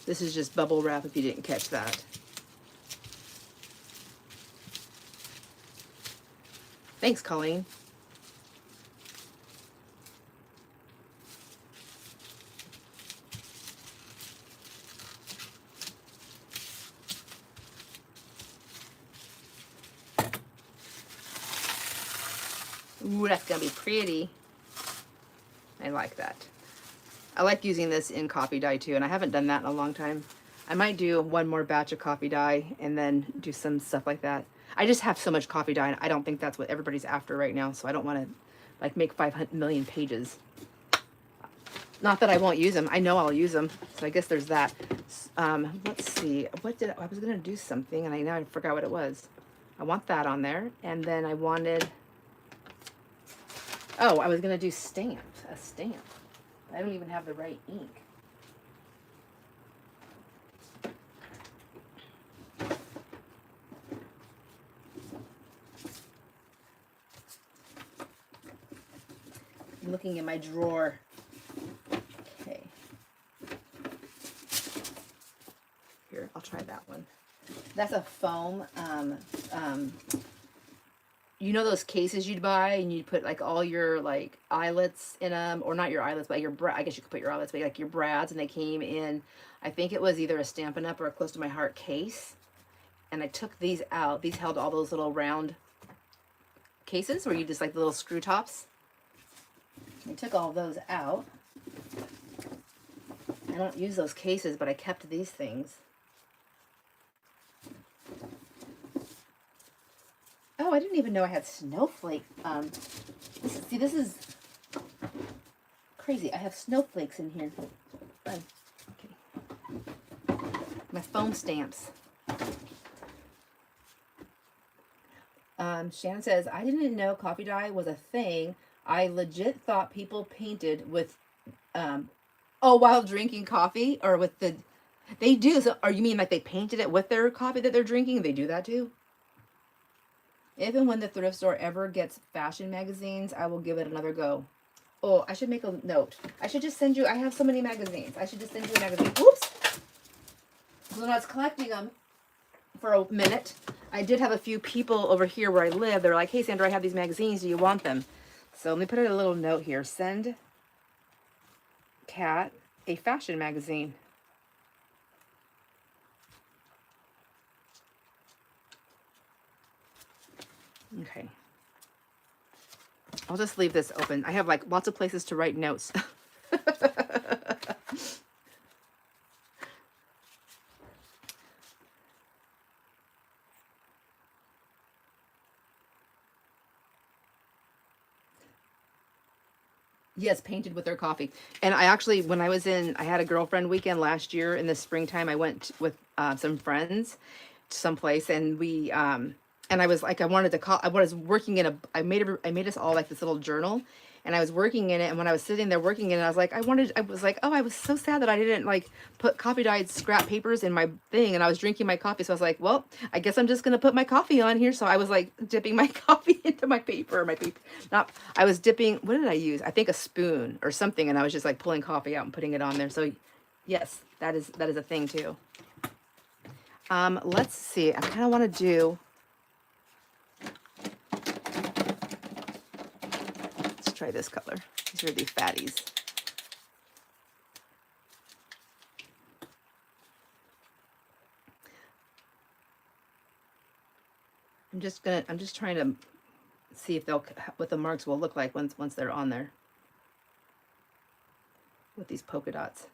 This is just bubble wrap if you didn't catch that. Thanks, Colleen. Ooh, that's gonna be pretty. I like that. I like using this in coffee dye too, and I haven't done that in a long time. I might do one more batch of coffee dye and then do some stuff like that. I just have so much coffee dye, and I don't think that's what everybody's after right now, so I don't want to like make 500 million pages. Not that I won't use them. I know I'll use them, so I guess there's that. Let's see. I was gonna do something, and now I forgot what it was. I want that on there, and then I wanted. Oh, I was gonna do a stamp. I don't even have the right ink. looking in my drawer. Okay. Here, I'll try that one. That's a foam, you know those cases you'd buy and you'd put like all your like eyelets in them, or not your eyelets, but your I guess you could put your eyelets, but like your brads, and they came in, I think it was either a Stampin' Up or a Close to My Heart case. And I took these out. These held all those little round cases where you just like the little screw tops. I took all those out. I don't use those cases, but I kept these things. Oh, I didn't even know I had snowflake. This is crazy. I have snowflakes in here. Fun. Okay. My foam stamps. Shannon says, I didn't know coffee dye was a thing. I legit thought people painted with, while drinking coffee, or with the, they do. So, or you mean like they painted it with their coffee that they're drinking? They do that too? Even when the thrift store ever gets fashion magazines, I will give it another go. Oh, I should make a note. I should just send you, I have so many magazines. I should just send you a magazine. Oops. So when I was collecting them for a minute, I did have a few people over here where I live. They're like, hey, Sandra, I have these magazines. Do you want them? So let me put a little note here. Send Kat a fashion magazine. Okay. I'll just leave this open. I have like lots of places to write notes. Yes, painted with their coffee. And I actually, when I had a girlfriend weekend last year in the springtime, I went with some friends to someplace, and we, and I was like, I was working in I made us all like this little journal, and I was working in it. And when I was sitting there working in it, I was like, I was so sad that I didn't like put coffee dyed scrap papers in my thing. And I was drinking my coffee. So I was like, well, I guess I'm just going to put my coffee on here. So I was like dipping my coffee into my paper, I was dipping, what did I use? I think a spoon or something. And I was just like pulling coffee out and putting it on there. So yes, that is a thing too. Let's see. I kind of want to do, try this color. These are the fatties. I'm just trying to see if what the marks will look like once they're on there with these polka dots.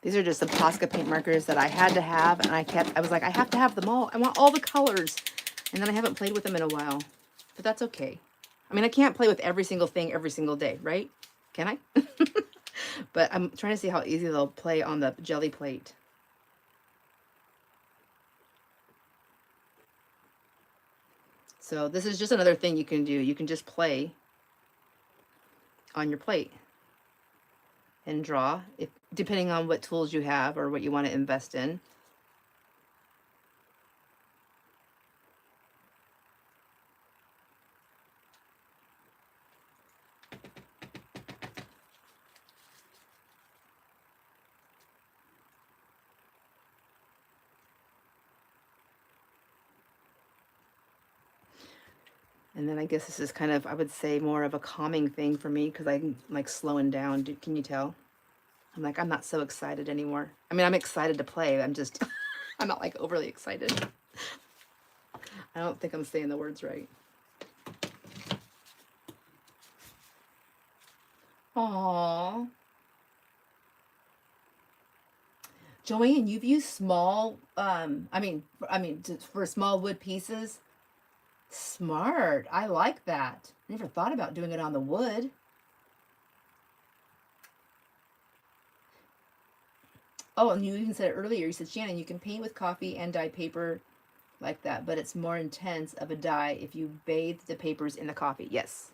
These are just some Posca paint markers that I had to have, and I was like, I have to have them all. I want all the colors. And then I haven't played with them in a while, but that's okay. I mean, I can't play with every single thing every single day, right? Can I? But I'm trying to see how easy they'll play on the Gelli plate. So this is just another thing you can do. You can just play on your plate and draw, depending on what tools you have or what you want to invest in. And then I guess this is kind of, I would say, more of a calming thing for me because I'm like slowing down. Can you tell? I'm like, I'm not so excited anymore. I mean, I'm excited to play. I'm just, I'm not like overly excited. I don't think I'm saying the words right. Aww. Joanne, you've used small, for small wood pieces. Smart. I like that. Never thought about doing it on the wood. Oh, and you even said it earlier. You said, Shannon, you can paint with coffee and dyed paper like that, but it's more intense of a dye if you bathe the papers in the coffee. Yes.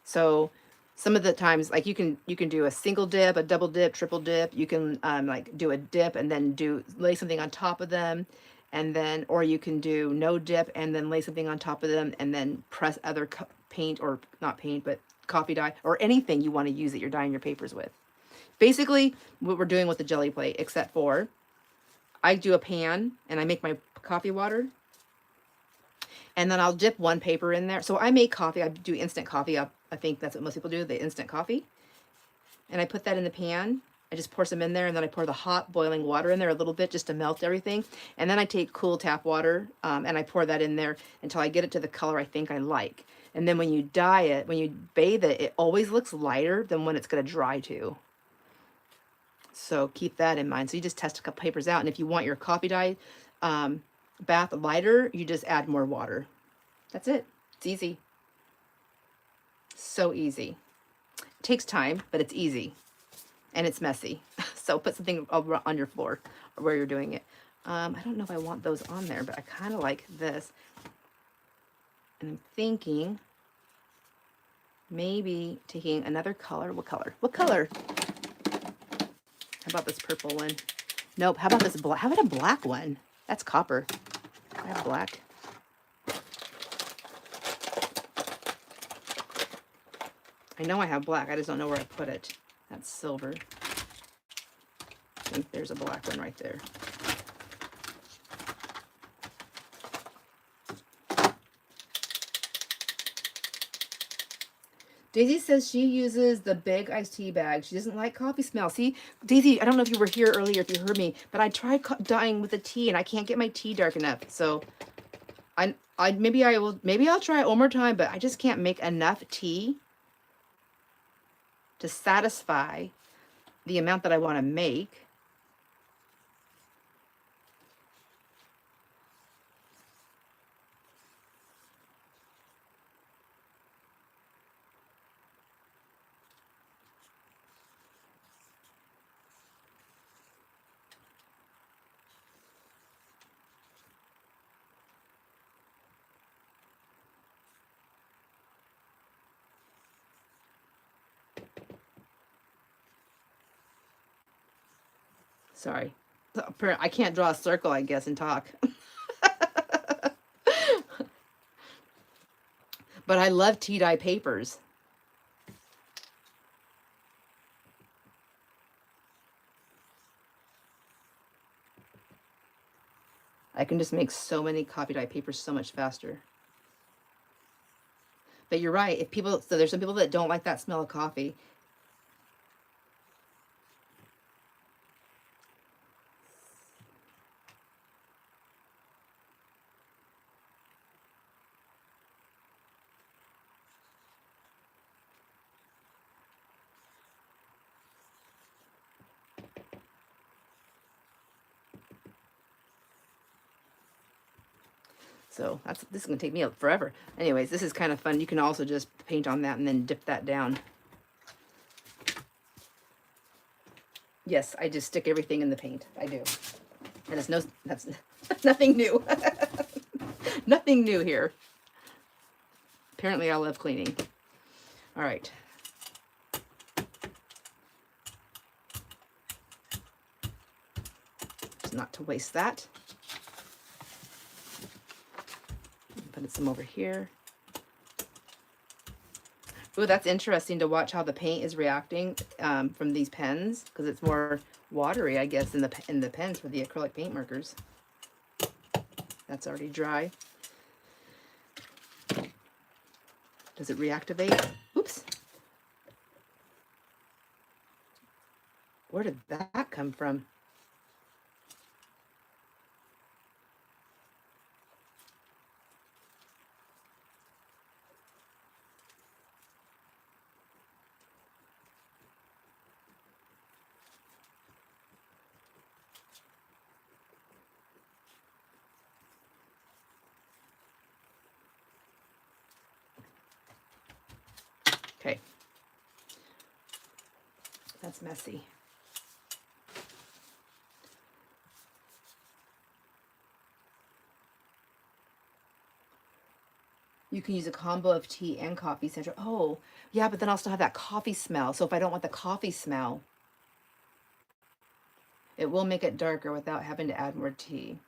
So some of the times, like you can do a single dip, a double dip, triple dip. You can like do a dip and then lay something on top of them, and then, or you can do no dip and then lay something on top of them and then press other paint, or not paint, but coffee dye or anything you want to use that you're dyeing your papers with. Basically, what we're doing with the Gelli plate, except for I do a pan and I make my coffee water, and then I'll dip one paper in there. So I make coffee. I do instant coffee. I think that's what most people do, the instant coffee. And I put that in the pan. I just pour some in there, and then I pour the hot boiling water in there a little bit just to melt everything. And then I take cool tap water and I pour that in there until I get it to the color I think I like. And then when you dye it, when you bathe it, it always looks lighter than when it's going to dry too. So keep that in mind. So you just test a couple papers out, and if you want your coffee dye bath lighter, you just add more water. That's it. It's easy. So easy. It takes time, but it's easy. And it's messy. So put something on your floor or where you're doing it. I don't know if I want those on there, but I kind of like this. And I'm thinking maybe taking another color. What color? What color? How about this purple one? Nope. How about this black? How about a black one? That's copper. I have black. I know I have black. I just don't know where I put it. That's silver. I think there's a black one right there. Daisy says she uses the big iced tea bag. She doesn't like coffee smell. See, Daisy, I don't know if you were here earlier, if you heard me, but I tried dyeing with the tea and I can't get my tea dark enough. So maybe I'll try it one more time, but I just can't make enough tea to satisfy the amount that I want to make. Sorry. I can't draw a circle, I guess, and talk. But I love tea dye papers. I can just make so many coffee dye papers so much faster. But you're right. So there's some people that don't like that smell of coffee. So this is going to take me forever. Anyways, this is kind of fun. You can also just paint on that and then dip that down. Yes, I just stick everything in the paint. I do. And that's nothing new. Nothing new here. Apparently I love cleaning. All right. Just not to waste that. Put some over here. Ooh, that's interesting to watch how the paint is reacting from these pens, because it's more watery, I guess, in the pens for the acrylic paint markers. That's already dry. Does it reactivate? Oops. Where did that come from? Okay. That's messy. You can use a combo of tea and coffee, Sandra. Oh, yeah, but then I'll still have that coffee smell. So if I don't want the coffee smell, it will make it darker without having to add more tea.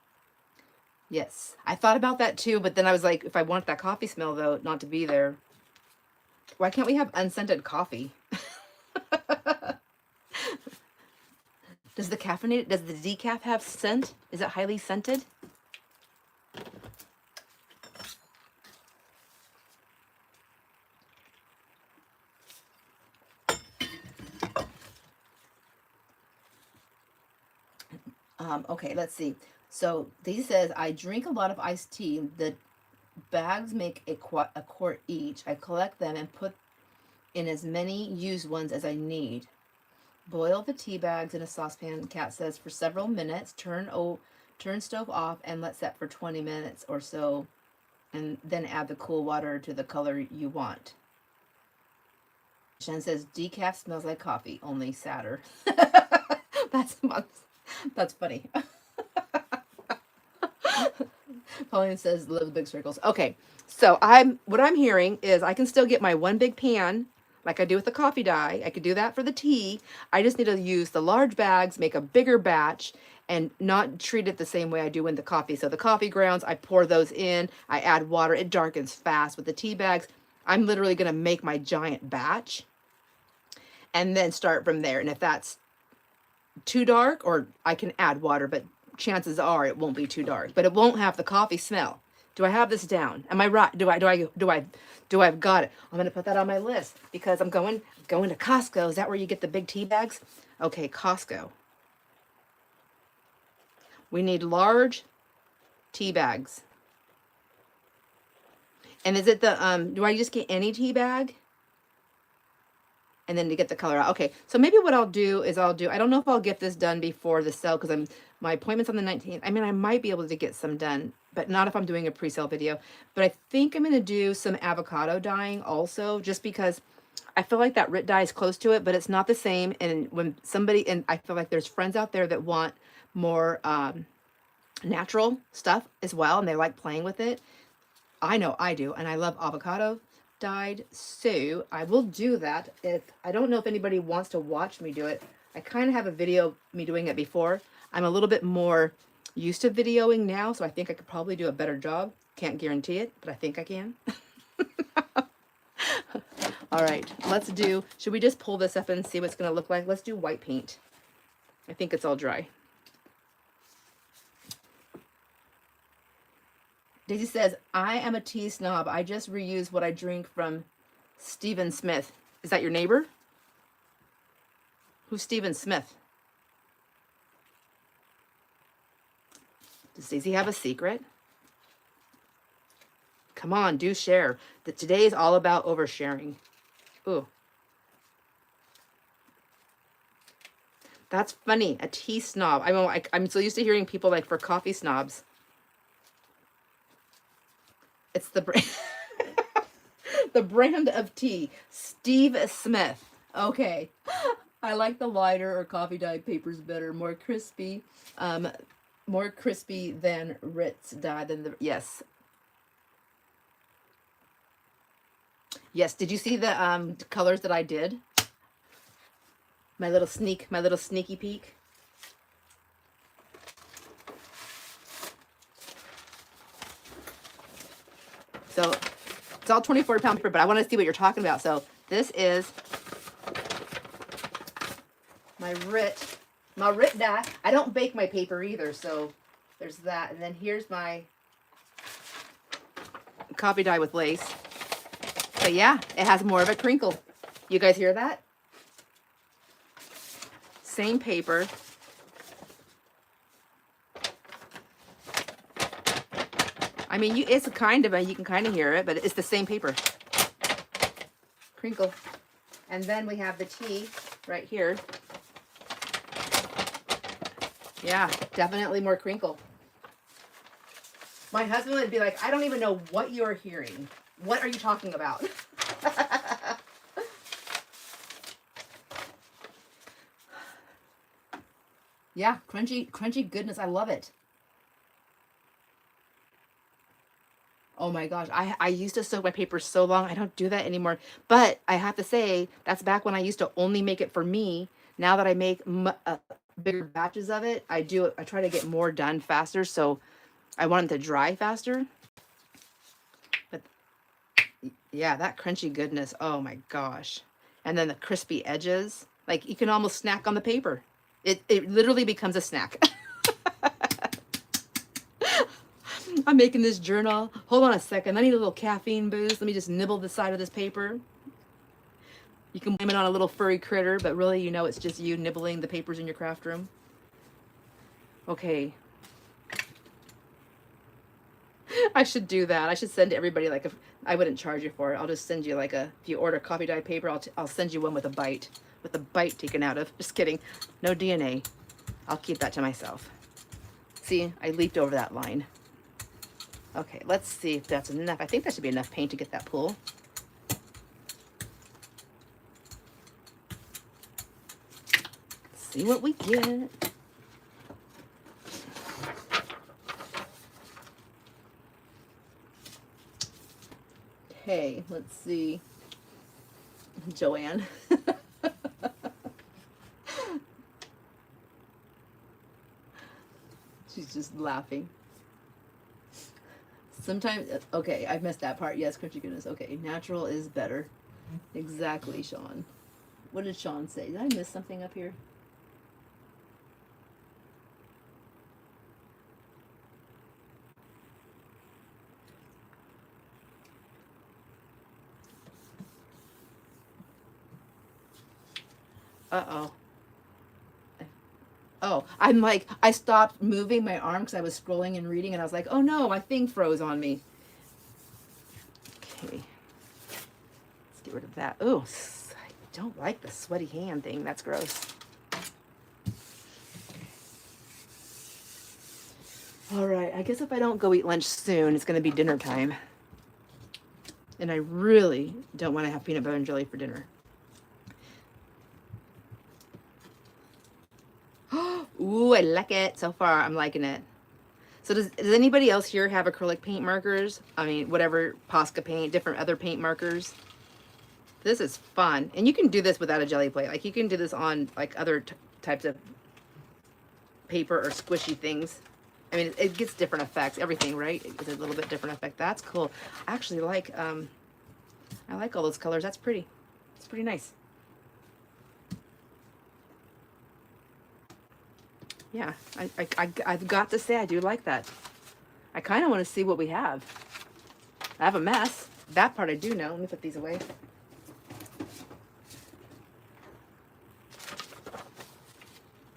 Yes, I thought about that too, but then I was like, if I want that coffee smell though, not to be there, why can't we have unscented coffee? Does the decaf have scent? Is it highly scented? Okay, let's see. So he says, I drink a lot of iced tea. The bags make a quart each. I collect them and put in as many used ones as I need. Boil the tea bags in a saucepan, Kat says, for several minutes. Turn stove off and let set for 20 minutes or so, and then add the cool water to the color you want. Shen says, decaf smells like coffee, only sadder. That's funny. Pauline says, live big circles. Okay, so what I'm hearing is I can still get my one big pan like I do with the coffee dye. I could do that for the tea. I just need to use the large bags, make a bigger batch, and not treat it the same way I do in the coffee. So the coffee grounds, I pour those in, I add water, it darkens fast. With the tea bags, I'm literally gonna make my giant batch and then start from there. And if that's too dark, or I can add water, but chances are it won't be too dark, but it won't have the coffee smell. Do I have this down? Am I right? Do I've got it? I'm gonna put that on my list because I'm going to Costco. Is that where you get the big tea bags? Okay, Costco. We need large tea bags. And is it the do I just get any tea bag? And then to get the color out. Okay, so maybe what I'll do is I don't know if I'll get this done before the sale because my appointment's on the 19th. I mean, I might be able to get some done, but not if I'm doing a pre-sale video. But I think I'm going to do some avocado dyeing also, just because I feel like that RIT dye is close to it, but it's not the same. And and I feel like there's friends out there that want more natural stuff as well, and they like playing with it. I know I do, and I love avocado dyed, so I will do that. I don't know if anybody wants to watch me do it. I kind of have a video of me doing it before. I'm a little bit more used to videoing now, so I think I could probably do a better job. Can't guarantee it, but I think I can. All right, should we just pull this up and see what it's going to look like? Let's do white paint. I think it's all dry. Daisy says, I am a tea snob. I just reuse what I drink from Stephen Smith. Is that your neighbor? Who's Stephen Smith? Does Daisy have a secret? Come on, do share. Today is all about oversharing. Ooh. That's funny, a tea snob. I'm so used to hearing people like for coffee snobs. It's the brand, the brand of tea, Steve Smith. Okay, I like the lighter or coffee dye papers better, more crispy than Ritz dye. Yes. Did you see the colors that I did? My little sneaky peek. So it's all 24-pound paper, but I want to see what you're talking about. So this is my RIT dye. I don't bake my paper either, so there's that. And then here's my coffee dye with lace. But yeah, it has more of a crinkle. You guys hear that? Same paper. I mean, you can kind of hear it, but it's the same paper. Crinkle. And then we have the tea right here. Yeah, definitely more crinkle. My husband would be like, I don't even know what you're hearing. What are you talking about? Yeah, crunchy goodness. I love it. Oh my gosh, I used to soak my paper so long. I don't do that anymore. But I have to say, that's back when I used to only make it for me. Now that I make bigger batches of it, I do. I try to get more done faster. So I want it to dry faster. But yeah, that crunchy goodness. Oh my gosh. And then the crispy edges. Like you can almost snack on the paper. It literally becomes a snack. I'm making this journal. Hold on a second. I need a little caffeine boost. Let me just nibble the side of this paper. You can blame it on a little furry critter, but really, you know, it's just you nibbling the papers in your craft room. Okay. I should do that. I should send to everybody like I wouldn't charge you for it. I'll just send you like if you order coffee dye paper, I'll send you one with a bite taken out of. Just kidding. No DNA. I'll keep that to myself. See, I leaped over that line. Okay, let's see if that's enough. I think that should be enough paint to get that pool. Let's see what we get. Okay, let's see. Joanne. She's just laughing. Sometimes, okay, I missed that part. Yes, crunchy goodness. Okay, natural is better. Exactly, Sean. What did Sean say? Did I miss something up here? Uh-oh. Oh, I'm like, I stopped moving my arm because I was scrolling and reading, and I was like, oh no, my thing froze on me. Okay. Let's get rid of that. Oh, I don't like the sweaty hand thing. That's gross. All right, I guess if I don't go eat lunch soon, it's going to be dinner time. And I really don't want to have peanut butter and jelly for dinner. Ooh, I like it. So far, I'm liking it. So does anybody else here have acrylic paint markers? I mean, whatever, Posca paint, different other paint markers. This is fun. And you can do this without a jelly plate. Like you can do this on like other types of paper or squishy things. I mean, it gets different effects. Everything, right? It's a little bit different effect. That's cool. I actually like, I like all those colors. That's pretty. It's pretty nice. Yeah, I've got to say I do like that. I kind of want to see what we have. I have a mess. That part I do know. Let me put these away.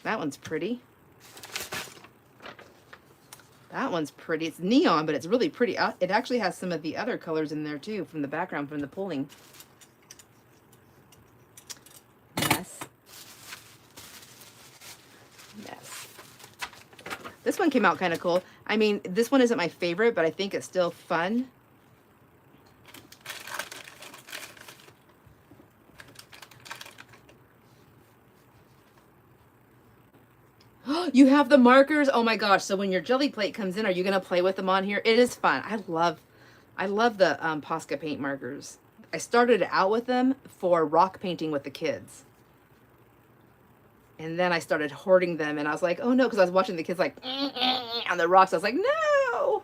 That one's pretty. That one's pretty. It's neon, but it's really pretty. It actually has some of the other colors in there too from the background, from the pulling. Mess. Mess. This one came out kind of cool. I mean, this one isn't my favorite, but I think it's still fun. You have the markers? Oh my gosh. So when your jelly plate comes in, are you going to play with them on here? It is fun. I love the Posca paint markers. I started out with them for rock painting with the kids. And then I started hoarding them, and I was like, oh no, because I was watching the kids like on the rocks. I was like, no,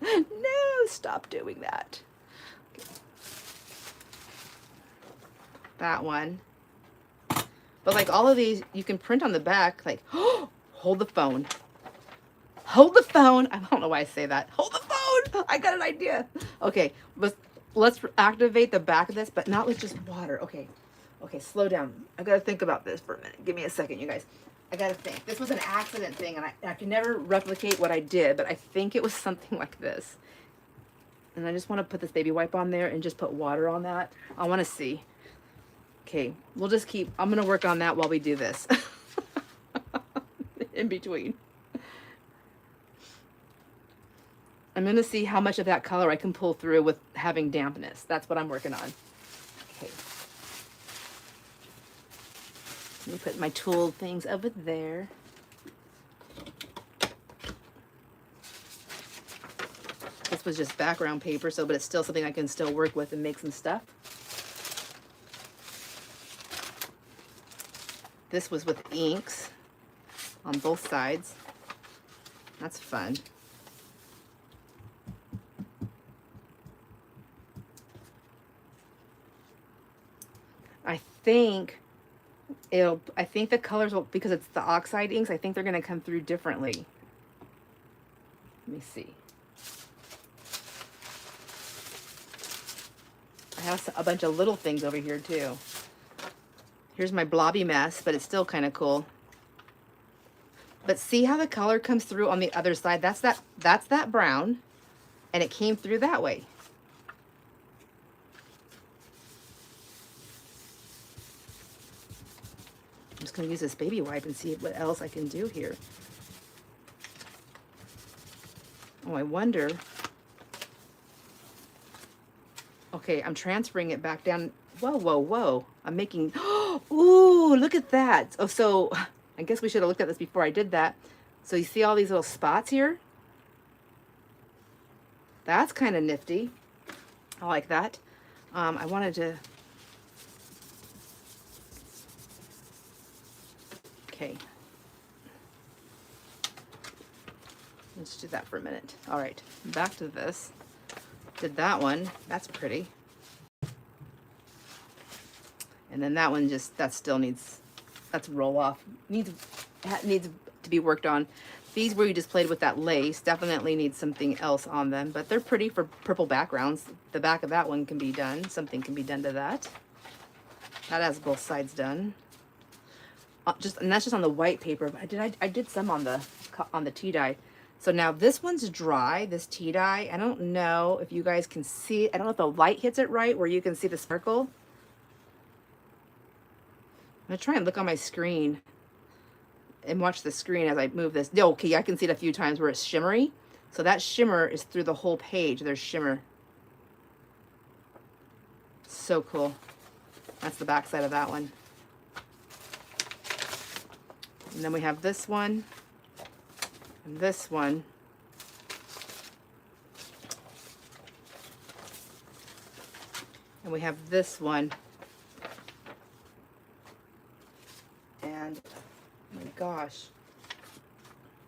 no, stop doing that. Okay. That one. But like all of these, you can print on the back, like, oh, hold the phone. Hold the phone. I don't know why I say that. Hold the phone. I got an idea. Okay, let's activate the back of this, but not with just water. Okay. Okay, slow down. I gotta think about this for a minute. Give me a second, you guys. I gotta think. This was an accident thing, and I can never replicate what I did, but I think it was something like this. And I just want to put this baby wipe on there and just put water on that. I want to see. Okay, we'll just keep, I'm going to work on that while we do this. In between. I'm going to see how much of that color I can pull through with having dampness. That's what I'm working on. Okay. Let me put my tool things over there. This was just background paper, so but it's still something I can still work with and make some stuff. This was with inks on both sides. That's fun. I think the colors will, because it's the oxide inks, I think they're going to come through differently. Let me see. I have a bunch of little things over here too. Here's my blobby mess, but it's still kind of cool. But see how the color comes through on the other side? That's that brown, and it came through that way. I'm just going to use this baby wipe and see what else I can do here. Oh, I wonder. Okay, I'm transferring it back down. Whoa, whoa, whoa. I'm making, ooh, look at that. Oh, so I guess we should have looked at this before I did that. So you see all these little spots here? That's kind of nifty. I like that. I wanted to, okay. Let's do that for a minute. All right, back to this. Did that one. That's pretty. And then that one just, that still needs, that's roll off. Needs to be worked on. These where you just played with that lace definitely need something else on them, but they're pretty for purple backgrounds. The back of that one can be done. Something can be done to that. That has both sides done. And that's just on the white paper. But I did some on the tea dye. So now this one's dry, this tea dye. I don't know if you guys can see it. I don't know if the light hits it right where you can see the sparkle. I'm gonna try and look on my screen and watch the screen as I move this. Okay, I can see it a few times where it's shimmery. So that shimmer is through the whole page. There's shimmer. So cool. That's the back side of that one. And then we have this one. And this one. And we have this one. And oh my gosh,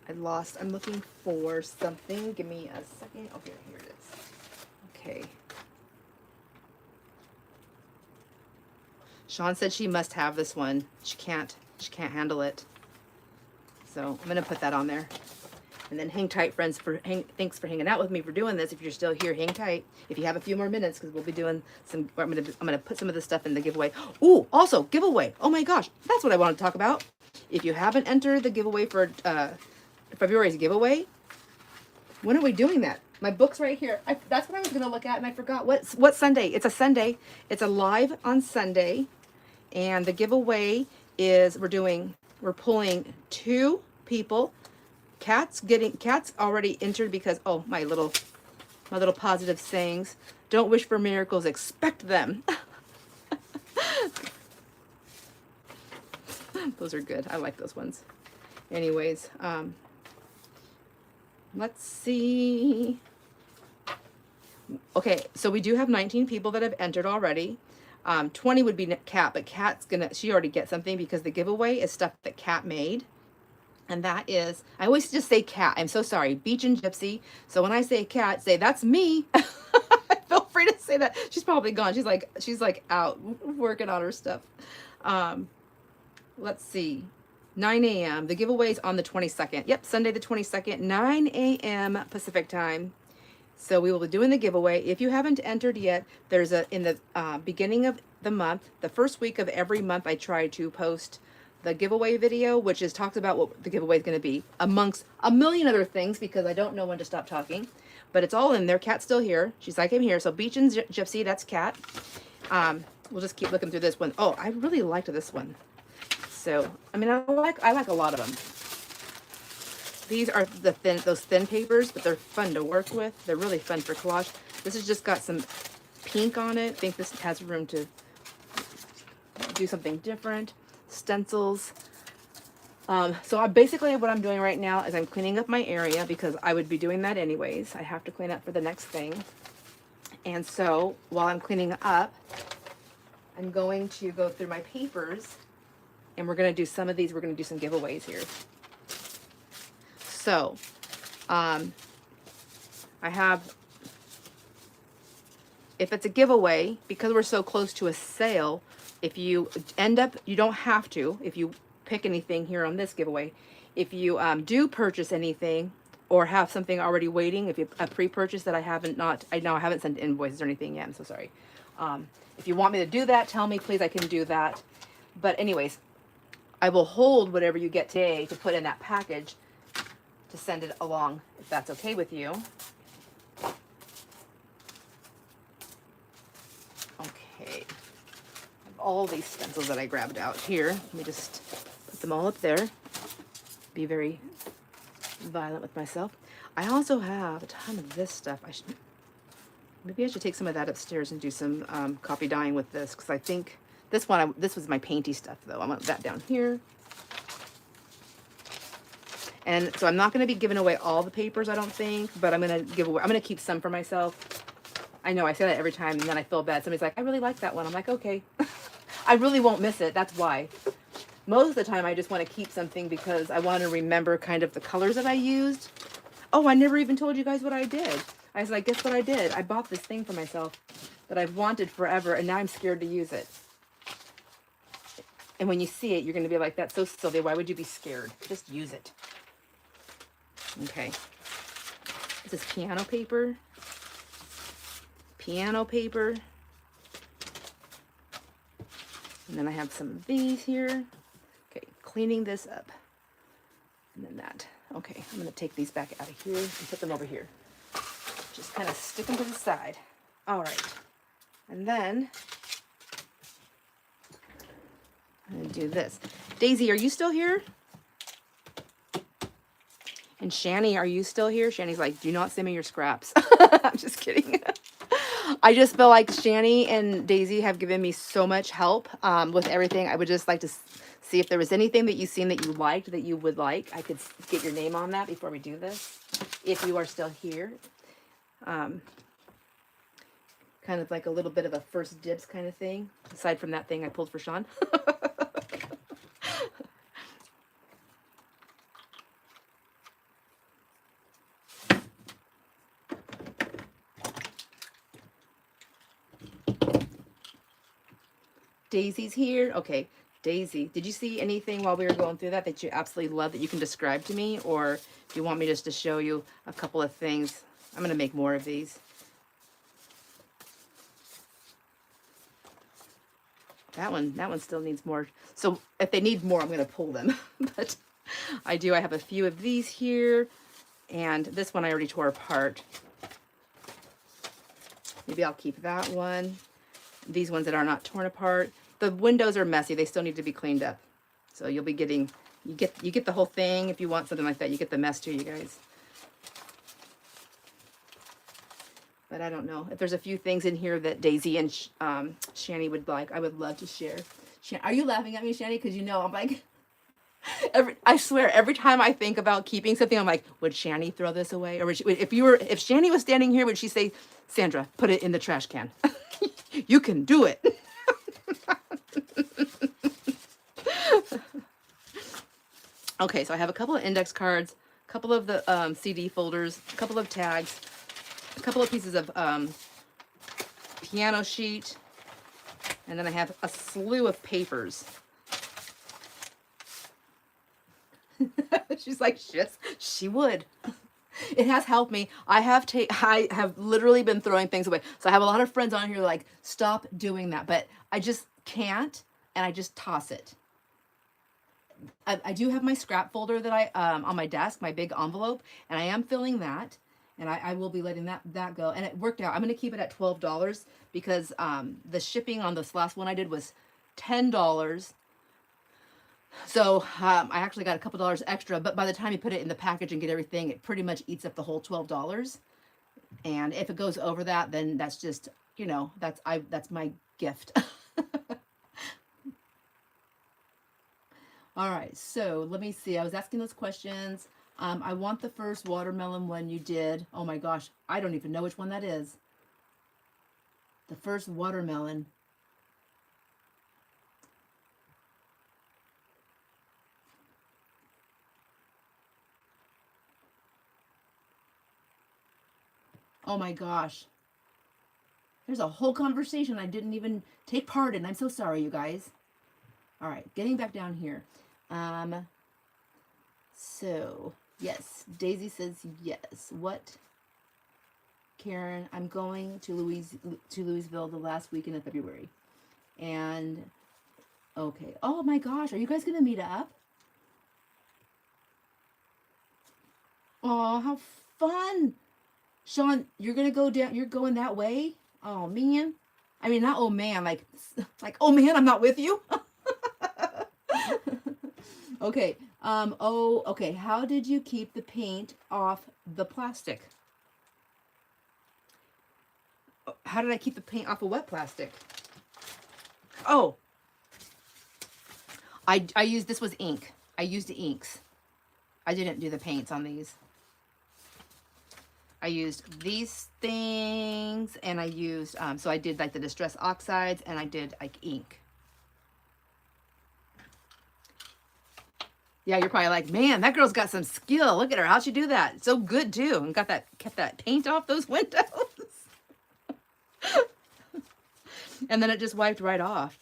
I'm looking for something. Give me a second. Okay, here it is. Okay. Sean said she must have this one. She can't handle it. So I'm gonna put that on there. And then hang tight, friends. Thanks for hanging out with me for doing this. If you're still here, hang tight. If you have a few more minutes, because we'll be doing some. I'm gonna put some of this stuff in the giveaway. Ooh, also giveaway. Oh my gosh, that's what I want to talk about. If you haven't entered the giveaway for February's giveaway, when are we doing that? My book's right here. That's what I was gonna look at, and I forgot what Sunday. It's a Sunday. It's a live on Sunday, and the giveaway is we're pulling 2 people. Cat's already entered because, oh, my little positive sayings. Don't wish for miracles, expect them. Those are good. I like those ones. Anyways, let's see. Okay, so we do have 19 people that have entered already. 20 would be Cat, but she already gets something because the giveaway is stuff that Cat made. And that is, I always just say Cat. I'm so sorry. Beach and Gypsy. So when I say Cat, say that's me. Feel free to say that. She's probably gone. She's like out working on her stuff. Let's see. 9 a.m. The giveaway is on the 22nd. Yep, Sunday the 22nd, 9 a.m. Pacific time. So we will be doing the giveaway. If you haven't entered yet, there's in the beginning of the month, the first week of every month, I try to post the giveaway video, which talks about what the giveaway is going to be, amongst a million other things, because I don't know when to stop talking. But it's all in there. Cat's still here. She's like, I'm here. So Beach and Gypsy, that's Cat. We'll just keep looking through this one. Oh, I really liked this one. So, I mean, I like a lot of them. These are those thin papers, but they're fun to work with. They're really fun for collage. This has just got some pink on it. I think this has room to do something different. Stencils. So basically what I'm doing right now is I'm cleaning up my area because I would be doing that anyways. I have to clean up for the next thing. And so while I'm cleaning up, I'm going to go through my papers and we're going to do some of these. We're going to do some giveaways here. So I have, if it's a giveaway, because we're so close to a sale, if you end up, you don't have to, if you pick anything here on this giveaway, if you do purchase anything or have something already waiting, if you a pre-purchase that I haven't sent invoices or anything yet, I'm so sorry. If you want me to do that, tell me please, I can do that. But anyways, I will hold whatever you get today to put in that package to send it along, if that's okay with you. Okay, all these stencils that I grabbed out here. Let me just put them all up there. Be very violent with myself. I also have a ton of this stuff. Maybe I should take some of that upstairs and do some copy dyeing with this, because I think this was my painty stuff though. I want that down here. And so I'm not going to be giving away all the papers, I don't think, but I'm going to keep some for myself. I know I say that every time and then I feel bad. Somebody's like, I really like that one. I'm like, okay. I really won't miss it. That's why. Most of the time I just want to keep something because I want to remember kind of the colors that I used. Oh, I never even told you guys what I did. I was like, guess what I did? I bought this thing for myself that I've wanted forever and now I'm scared to use it. And when you see it, you're going to be like, that's so silly. Why would you be scared? Just use it. Okay. This is piano paper. Piano paper. And then I have some of these here. Okay, cleaning this up. And then that. Okay, I'm going to take these back out of here and put them over here. Just kind of stick them to the side. All right. And then I'm going to do this. Daisy, are you still here? And Shani, are you still here? Shani's like, do not send me your scraps. I'm just kidding. I just feel like Shani and Daisy have given me so much help with everything. I would just like to see if there was anything that you've seen that you liked, that you would like. I could get your name on that before we do this, if you are still here. Kind of like a little bit of a first dibs kind of thing, aside from that thing I pulled for Sean. Daisy's here. Okay, Daisy, did you see anything while we were going through that you absolutely love that you can describe to me? Or do you want me just to show you a couple of things? I'm going to make more of these. That one still needs more. So if they need more, I'm going to pull them. But I have a few of these here. And this one I already tore apart. Maybe I'll keep that one. These ones that are not torn apart. The windows are messy. They still need to be cleaned up. So you'll be getting, you get the whole thing. If you want something like that, you get the mess too, you guys. But I don't know. If there's a few things in here that Daisy and Shani would like, I would love to share. Are you laughing at me, Shani? Because you know I'm like, I swear, every time I think about keeping something, I'm like, would Shani throw this away? Or would she, if Shani was standing here, would she say, Sandra, put it in the trash can? You can do it. Okay, so I have a couple of index cards, a couple of the CD folders, a couple of tags, a couple of pieces of piano sheet, and then I have a slew of papers. She's like, she would. It has helped me. I have literally been throwing things away. So I have a lot of friends on here like, stop doing that. But I just can't, and I just toss it. I do have my scrap folder that I on my desk, my big envelope, and I am filling that. And I will be letting that go. And it worked out. I'm going to keep it at $12 because the shipping on this last one I did was $10. So I actually got a couple dollars extra, but by the time you put it in the package and get everything, it pretty much eats up the whole $12. And if it goes over that, then that's just, you know, that's my gift. All right, so let me see. I was asking those questions. I want the first watermelon one you did. Oh my gosh, I don't even know which one that is. The first watermelon. Oh my gosh. There's a whole conversation I didn't even take part in. I'm so sorry, you guys. All right, getting back down here. So, yes, Daisy says yes. What? Karen, I'm going to Louisville the last weekend of February. And, okay. Oh my gosh, are you guys going to meet up? Oh, how fun. Sean, you're going to go down, you're going that way? Oh man. I mean, not oh man, like oh man, I'm not with you. Okay. Oh, okay. How did you keep the paint off the plastic? How did I keep the paint off of wet plastic? Oh, I used, this was ink. I used the inks. I didn't do the paints on these. I used these things, and I used, so I did like the Distress Oxides, and I did like ink. Yeah, you're probably like, man, that girl's got some skill. Look at her. How'd she do that? So good too. And kept that paint off those windows. And then it just wiped right off.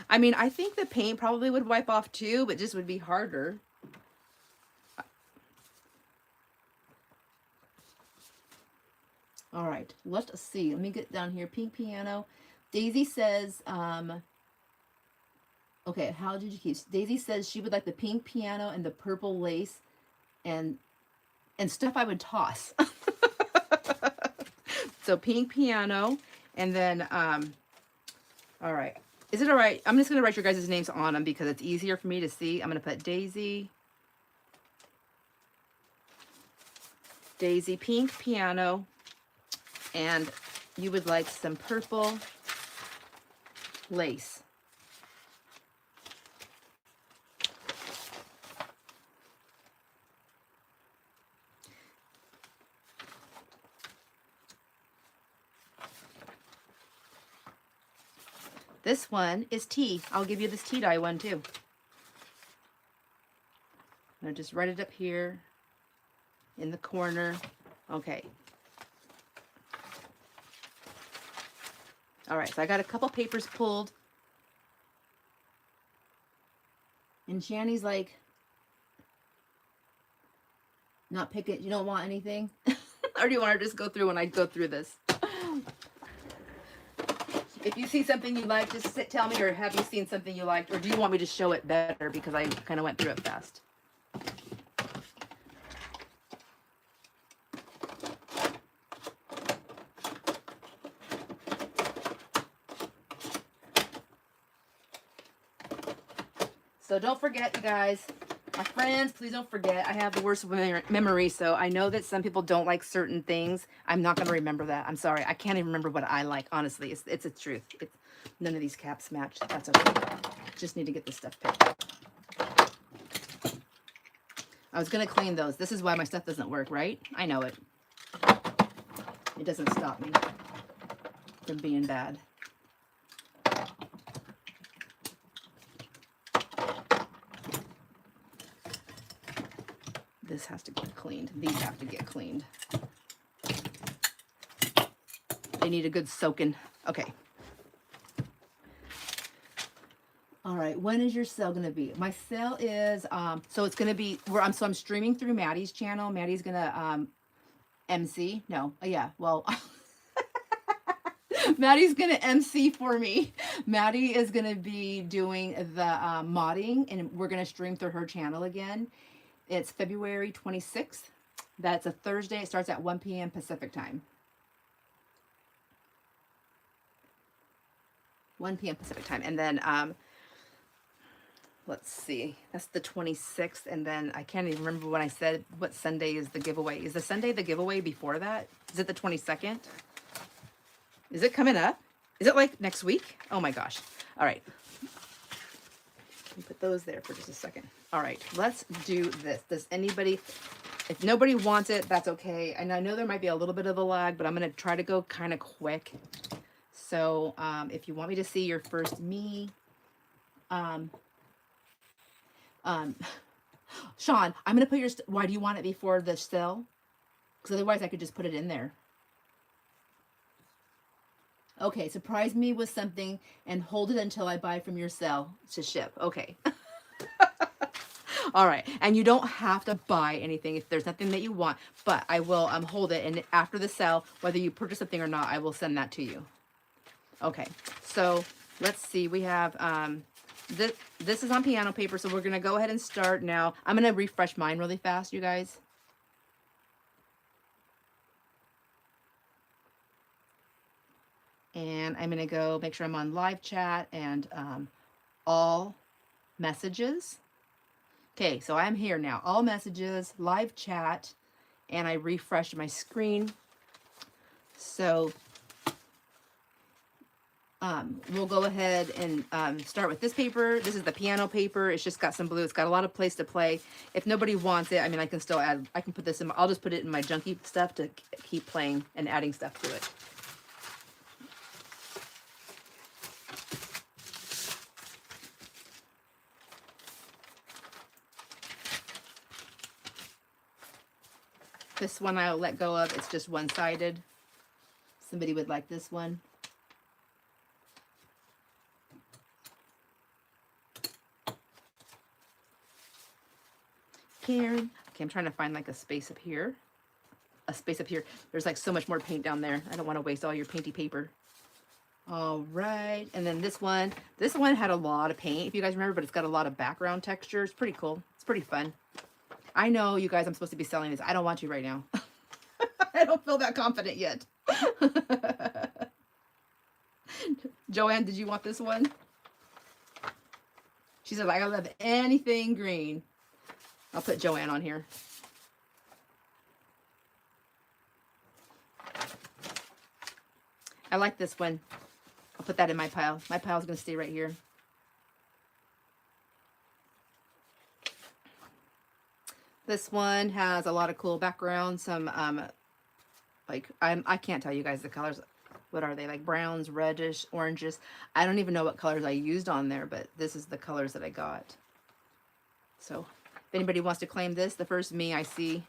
I mean, I think the paint probably would wipe off too, but just would be harder. All right, let's see. Let me get down here. Pink piano. Daisy says, okay, how did you keep? Daisy says she would like the pink piano and the purple lace and stuff I would toss. So pink piano, and then, all right. Is it all right? I'm just going to write your guys' names on them because it's easier for me to see. I'm going to put Daisy, pink piano, and you would like some purple lace. This one is tea. I'll give you this tea dye one too. I'm going to just write it up here in the corner. Okay. All right, so I got a couple papers pulled. And Shani's like, not pick it, you don't want anything? Or do you want her to just go through when I go through this? If you see something you like, just tell me, or have you seen something you liked, or do you want me to show it better because I kind of went through it fast? So don't forget, you guys, my friends, please don't forget, I have the worst memory, so I know that some people don't like certain things. I'm not going to remember that. I'm sorry. I can't even remember what I like, honestly. It's the truth. None of these caps match. That's okay. Just need to get this stuff picked up. I was going to clean those. This is why my stuff doesn't work, right? I know it. It doesn't stop me from being bad. This has to get cleaned. These have to get cleaned. They need a good soaking. Okay. All right. When is your sale going to be? My sale is, so it's going to be, I'm streaming through Maddie's channel. Maddie's going to, MC. No. Yeah. Well, Maddie's going to MC for me. Maddie is going to be doing the modding, and we're going to stream through her channel again. It's February 26th. That's a Thursday. It starts at 1 p.m. Pacific time. 1 p.m. Pacific time. And then, let's see. That's the 26th. And then I can't even remember when I said what Sunday is the giveaway. Is the Sunday the giveaway before that? Is it the 22nd? Is it coming up? Is it like next week? Oh my gosh. All right. Let me put those there for just a second. All right, let's do this. Does anybody, if nobody wants it, that's okay. And I know there might be a little bit of a lag, but I'm going to try to go kind of quick. So if you want me to see your first me, um, Sean, I'm going to put your, why do you want it before the cell? Because otherwise I could just put it in there. Okay, surprise me with something and hold it until I buy from your cell to ship. Okay. All right. And you don't have to buy anything if there's nothing that you want, but I will hold it. And after the sale, whether you purchase something or not, I will send that to you. Okay. So let's see. We have, this is on piano paper. So we're going to go ahead and start now. I'm going to refresh mine really fast, you guys. And I'm going to go make sure I'm on live chat and all messages. Okay, so I'm here now. All messages, live chat, and I refresh my screen. So we'll go ahead and start with this paper. This is the piano paper. It's just got some blue. It's got a lot of place to play. If nobody wants it, I mean, I can still add, I can put this in, I'll just put it in my junky stuff to keep playing and adding stuff to it. This one I'll let go of. It's just one-sided. Somebody would like this one. Karen. Okay, I'm trying to find like a space up here. A space up here. There's like so much more paint down there. I don't want to waste all your painty paper. All right. And then this one had a lot of paint, if you guys remember, but it's got a lot of background texture. It's pretty cool. It's pretty fun. I know, you guys, I'm supposed to be selling this. I don't want to right now. I don't feel that confident yet. Joanne, did you want this one? She said, I love anything green. I'll put Joanne on here. I like this one. I'll put that in my pile. My pile's going to stay right here. This one has a lot of cool background. Some, like, I can't tell you guys the colors. What are they? Like browns, reddish, oranges. I don't even know what colors I used on there, but this is the colors that I got. So if anybody wants to claim this, the first me I see.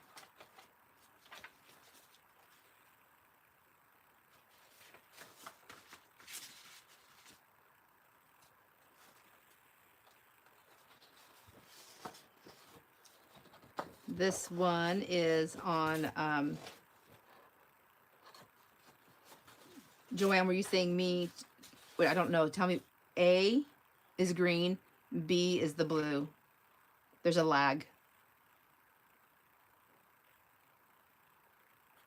This one is on, Joanne, were you saying me? Wait, I don't know. Tell me. A is green. B is the blue. There's a lag.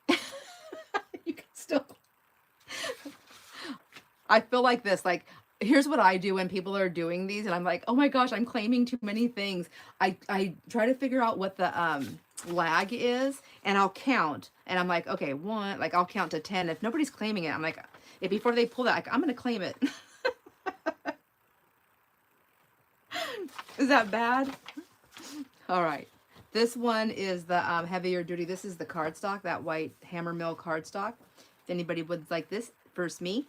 You can still. I feel like this. Like, here's what I do when people are doing these, and I'm like, oh my gosh, I'm claiming too many things. I try to figure out what the lag is, and I'll count. And I'm like, okay, one, like I'll count to 10. If nobody's claiming it, I'm like, if before they pull that, like, I'm gonna claim it. Is that bad? All right. This one is the heavier duty. This is the cardstock, that white hammer mill cardstock. If anybody would like this, first me.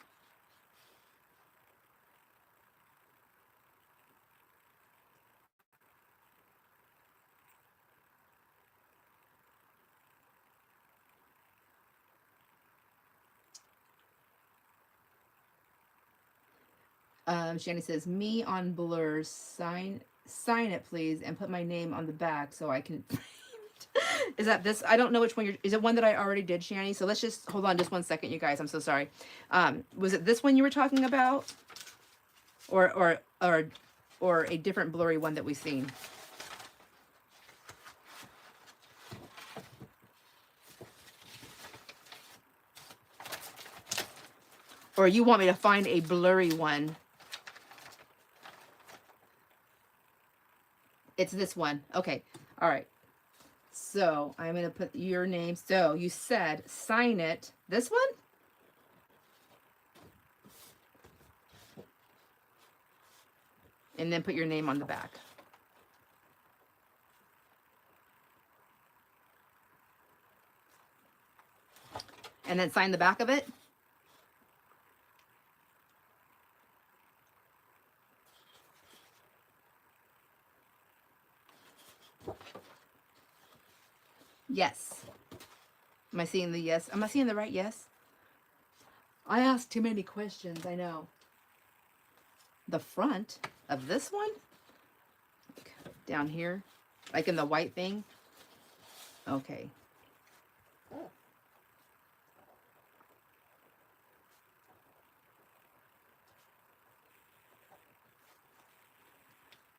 Shanny says, me on blur, sign it please, and put my name on the back so I can. Is that this? I don't know which one you're, is it one that I already did, Shanny? So let's just hold on just one second, you guys. I'm so sorry. Was it this one you were talking about? Or a different blurry one that we've seen? Or you want me to find a blurry one? It's this one. Okay. All right. So I'm going to put your name. So you said sign it. This one? And then put your name on the back. And then sign the back of it. Yes. Am I seeing the yes? Am I seeing the right yes? I asked too many questions, I know. The front of this one? Down here? Like in the white thing? Okay.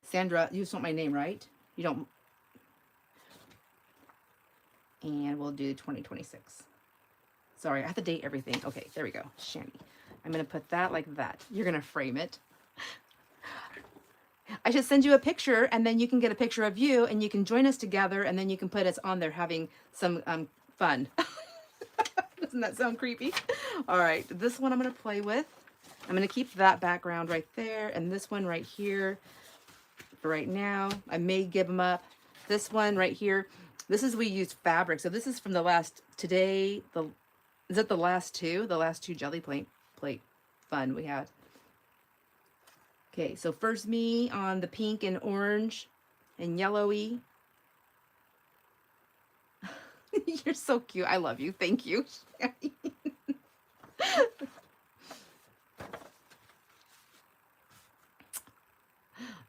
Sandra, you just want my name, right? You don't. And we'll do 2026. Sorry, I have to date everything. Okay, there we go. Shanny. I'm going to put that like that. You're going to frame it. I should send you a picture, and then you can get a picture of you, and you can join us together, and then you can put us on there having some fun. Doesn't that sound creepy? All right, this one I'm going to play with. I'm going to keep that background right there, and this one right here for right now. I may give them up. This one right here. This is, we used fabric. So this is from the last, today, is it the last two? The last two Gelli plate fun we had. Okay, so first me on the pink and orange and yellowy. You're so cute. I love you. Thank you.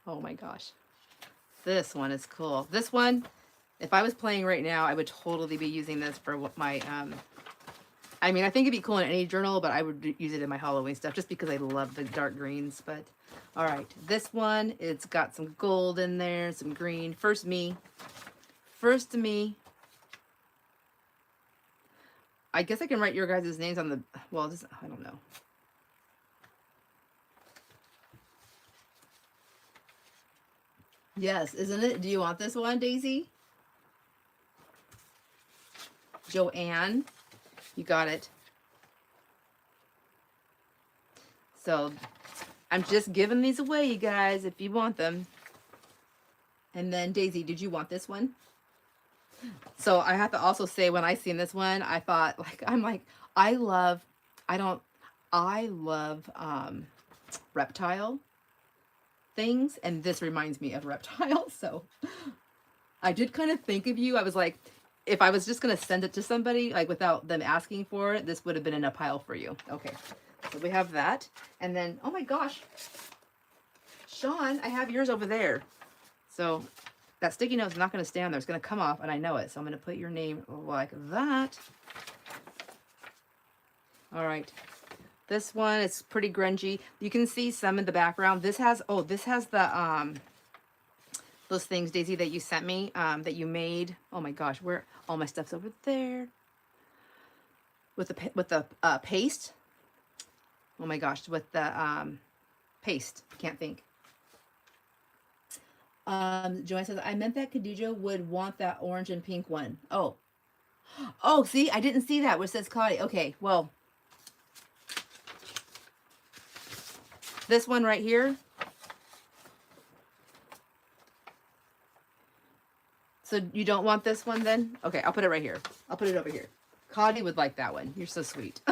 Oh my gosh. This one is cool. This one, if I was playing right now, I would totally be using this for what my, I mean, I think it'd be cool in any journal, but I would use it in my Halloween stuff just because I love the dark greens. But all right, this one, it's got some gold in there, some green. First me. First me. I guess I can write your guys' names on the, well, this, I don't know. Yes, isn't it? Do you want this one, Daisy? Joanne, you got it. So I'm just giving these away, you guys, if you want them. And then Daisy, did you want this one? So I have to also say, when I seen this one, I thought, like, I love reptile things, and this reminds me of reptile. So I did kind of think of you. I was like, if I was just going to send it to somebody, like without them asking for it, this would have been in a pile for you. Okay, so we have that. And then, oh my gosh, Sean, I have yours over there. So that sticky note is not going to stay on there. It's going to come off, and I know it. So I'm going to put your name like that. All right. This one is pretty grungy. You can see some in the background. This has, oh, this has the, those things, Daisy, that you sent me, that you made. Oh my gosh, where all my stuff's over there. With the paste. Oh my gosh, with the paste. Can't think. Joanne says, I meant that Khadija would want that orange and pink one. Oh. Oh, see, I didn't see that, which says Claudia. Okay, well. This one right here. So you don't want this one then? Okay, I'll put it right here. I'll put it over here. Claudia would like that one. You're so sweet.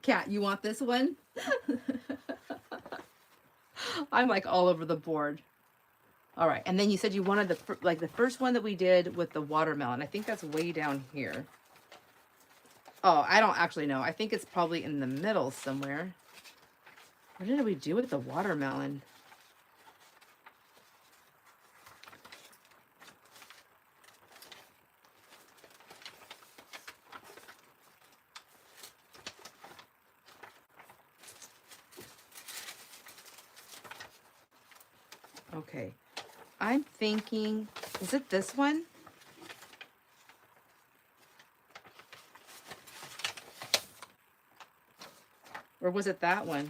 Kat, you want this one? I'm like all over the board. All right, and then you said you wanted the first one that we did with the watermelon. I think that's way down here. Oh, I don't actually know. I think it's probably in the middle somewhere. What did we do with the watermelon? Okay, I'm thinking, is it this one? Or was it that one?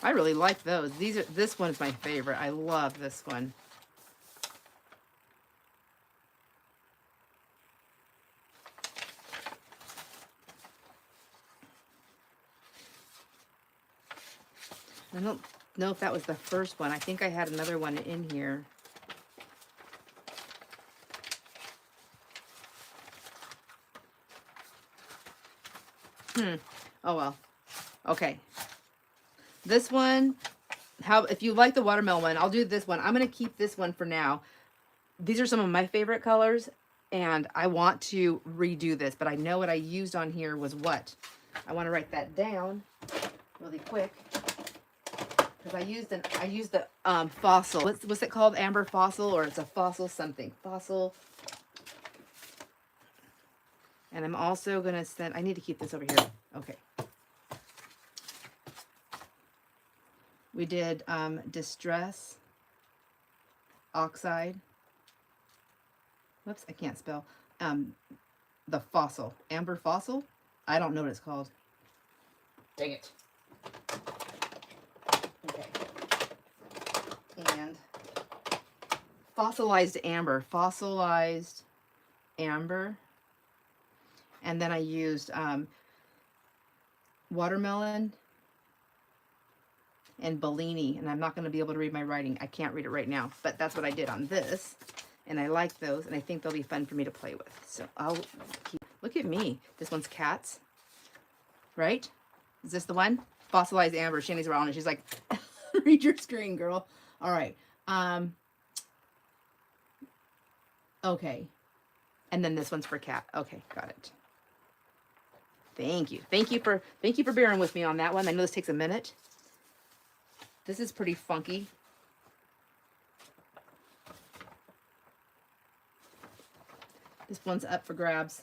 I really like those. This one's my favorite. I love this one. I don't know if that was the first one. I think I had another one in here. Oh well. Okay. This one, if you like the watermelon one, I'll do this one. I'm going to keep this one for now. These are some of my favorite colors, and I want to redo this, but I know what I used on here was what. I want to write that down really quick because I used the fossil. What's it called? Amber fossil, or it's a fossil something. Fossil. And I'm also going to send, I need to keep this over here. Okay. We did distress oxide. Whoops, I can't spell. The fossil. Amber fossil? I don't know what it's called. Dang it. Okay. And fossilized amber. Fossilized amber. And then I used watermelon and Bellini. And I'm not going to be able to read my writing. I can't read it right now. But that's what I did on this. And I like those, and I think they'll be fun for me to play with. So I'll keep, look at me. This one's cats, right? Is this the one? Fossilized amber. Shandy's around and she's like, read your screen, girl. All right. Okay. And then this one's for cat. Okay, got it. Thank you. Thank you for bearing with me on that one. I know this takes a minute. This is pretty funky. This one's up for grabs.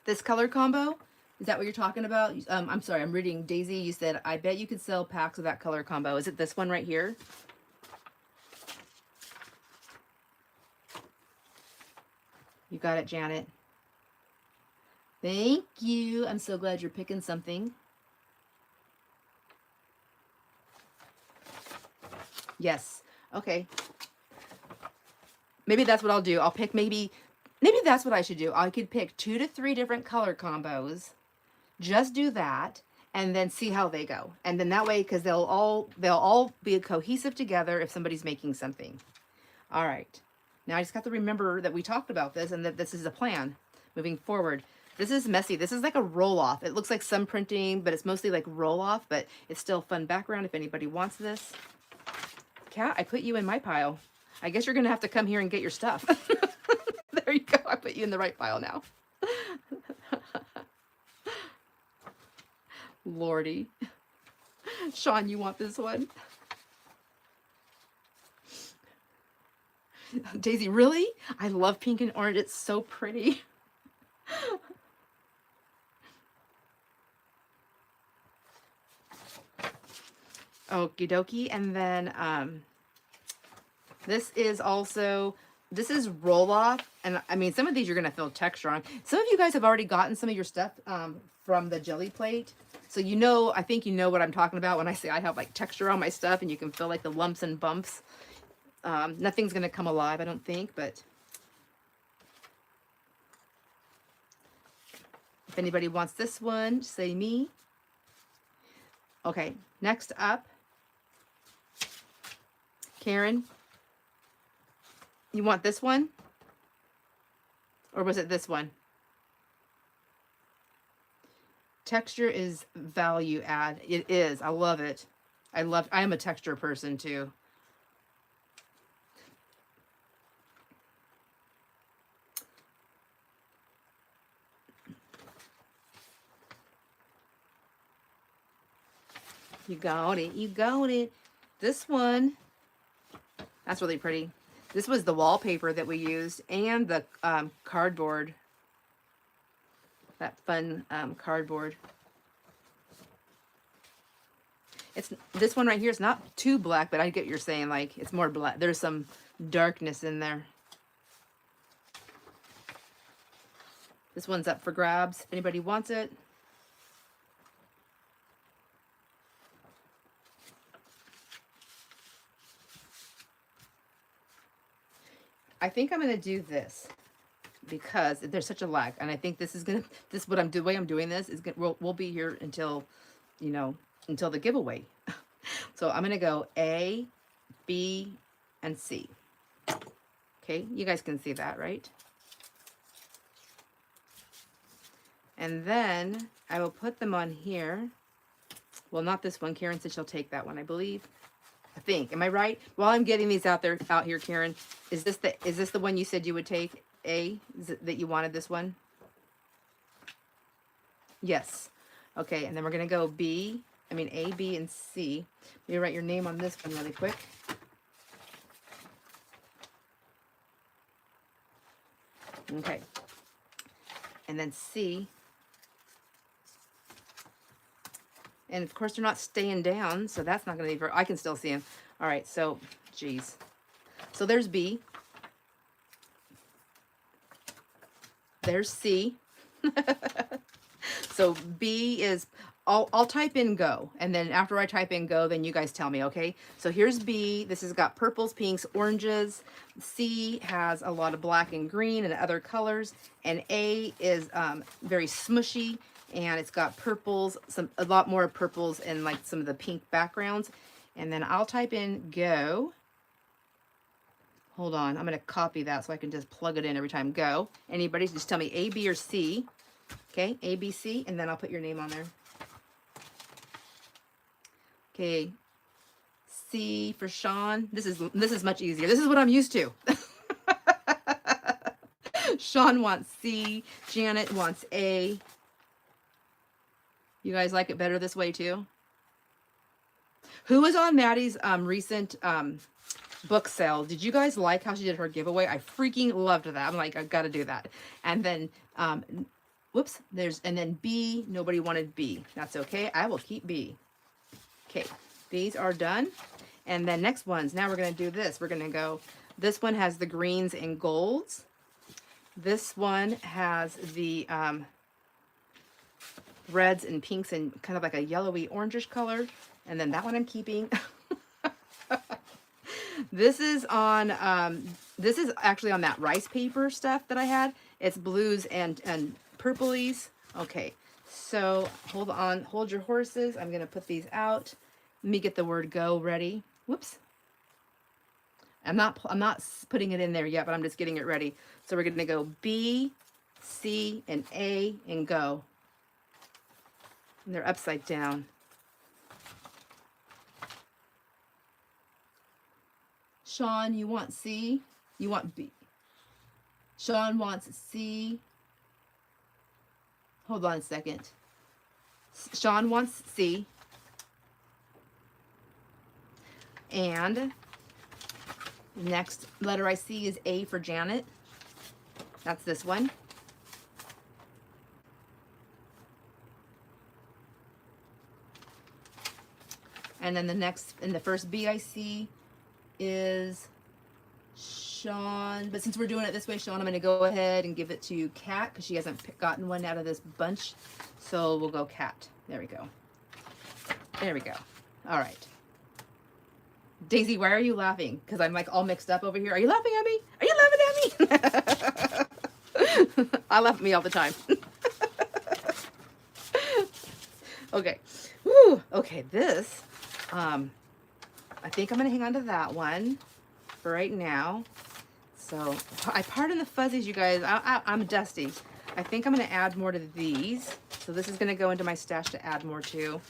This color combo, is that what you're talking about? I'm sorry, I'm reading Daisy. You said, I bet you could sell packs of that color combo. Is it this one right here? You got it, Janet. Thank you. I'm so glad you're picking something. Yes. Okay. Maybe that's what I'll do. I'll pick maybe that's what I should do. I could pick 2 to 3 different color combos. Just do that and then see how they go. And then that way, because they'll all be cohesive together if somebody's making something. All right. Now I just got to remember that we talked about this and that this is a plan moving forward. This is messy. This is like a roll-off. It looks like some printing, but it's mostly like roll-off, but it's still fun background if anybody wants this. Kat, I put you in my pile. I guess you're going to have to come here and get your stuff. There you go. I put you in the right pile now. Lordy. Sean, you want this one? Daisy, really? I love pink and orange. It's so pretty. Okie dokie. And then this is roll off. And I mean, some of these you're going to feel texture on. Some of you guys have already gotten some of your stuff from the Gelli plate. So you know, I think you know what I'm talking about when I say I have like texture on my stuff and you can feel like the lumps and bumps. Nothing's going to come alive, I don't think, but if anybody wants this one, say me. Okay, next up, Karen, you want this one? Or was it this one? Texture is value add. It is. I love it. I am a texture person too. You got it. You got it. This one, that's really pretty. This was the wallpaper that we used and the cardboard. That fun cardboard. It's this one right here is not too black, but I get what you're saying. Like it's more black. There's some darkness in there. This one's up for grabs if anybody wants it. I think I'm going to do this. because there's such a lag. And I think this is gonna, this what I'm the way I'm doing this is gonna, we'll be here until, you know, until the giveaway. So I'm gonna go A, B, and C. Okay, you guys can see that, right? And then I will put them on here. Well, not this one. Karen said she'll take that one, I believe. I think. Am I right? While I'm getting these out here, Karen, is this the one you said you would take? A? Is it that you wanted this one? Yes. Okay, and then we're gonna go B. I mean A, B, and C. Let me write your name on this one really quick. Okay. And then C. And of course they're not staying down, so that's not gonna be very, I can still see them. All right, so, geez. So there's B. There's C. So B is, I'll type in go, and then after I type in go, then you guys tell me, okay? So here's B. This has got purples, pinks, oranges. C has a lot of black and green and other colors, and A is very smushy, and it's got purples, a lot more purples and like some of the pink backgrounds. And then I'll type in go. Hold on, I'm gonna copy that so I can just plug it in every time. Go. Anybody, just tell me A, B, or C. Okay, A, B, C, and then I'll put your name on there. Okay, C for Sean. This is much easier. This is what I'm used to. Sean wants C. Janet wants A. You guys like it better this way too? Who was on Maddie's recent book sale? Did you guys like how she did her giveaway? I freaking loved that. I'm like, I've got to do that. And then, whoops, and then B, nobody wanted B. That's okay. I will keep B. Okay, these are done. And then next ones, now we're going to do this. We're going to go, this one has the greens and golds. This one has the reds and pinks and kind of like a yellowy orangish color. And then that one I'm keeping. This is on, this is actually on that rice paper stuff that I had. It's blues and purplies. Okay, so hold on, hold your horses. I'm gonna put these out. Let me get the word go ready. Whoops. I'm not putting it in there yet, but I'm just getting it ready. So we're gonna go B, C, and A, and go. And they're upside down. Sean, you want C? You want B? Sean wants C. Hold on a second. Sean wants C. And next letter I see is A for Janet. That's this one. And then the next, and the first B I see is Sean. But since we're doing it this way, Sean, I'm going to go ahead and give it to Kat because she hasn't gotten one out of this bunch. So we'll go Kat. There we go. There we go. All right. Daisy, why are you laughing? Because I'm like all mixed up over here. Are you laughing at me? Are you laughing at me? I laugh at me all the time. Okay. Woo. Okay, this, I think I'm going to hang on to that one for right now. So I pardon the fuzzies, you guys. I'm dusty. I think I'm going to add more to these. So this is going to go into my stash to add more to.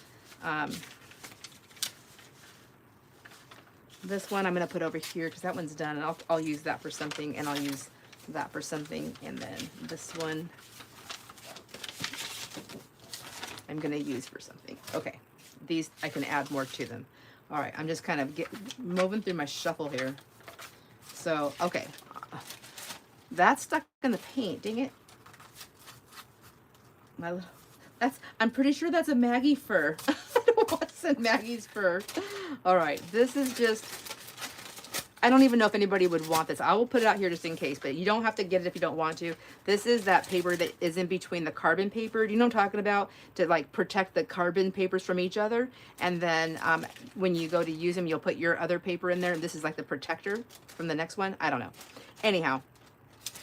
This one I'm going to put over here because that one's done, and I'll use that for something, and I'll use that for something, and then this one I'm going to use for something. Okay, these I can add more to them. All right, I'm just kind of moving through my shuffle here. So, okay, that's stuck in the paint. Dang it! I'm pretty sure that's a Maggie fur. I don't want to send Maggie's fur. All right, this is just, I don't even know if anybody would want this. I will put it out here just in case, but you don't have to get it if you don't want to. This is that paper that is in between the carbon paper. Do you know what I'm talking about? To like protect the carbon papers from each other. And then when you go to use them, you'll put your other paper in there. And this is like the protector from the next one. I don't know. Anyhow,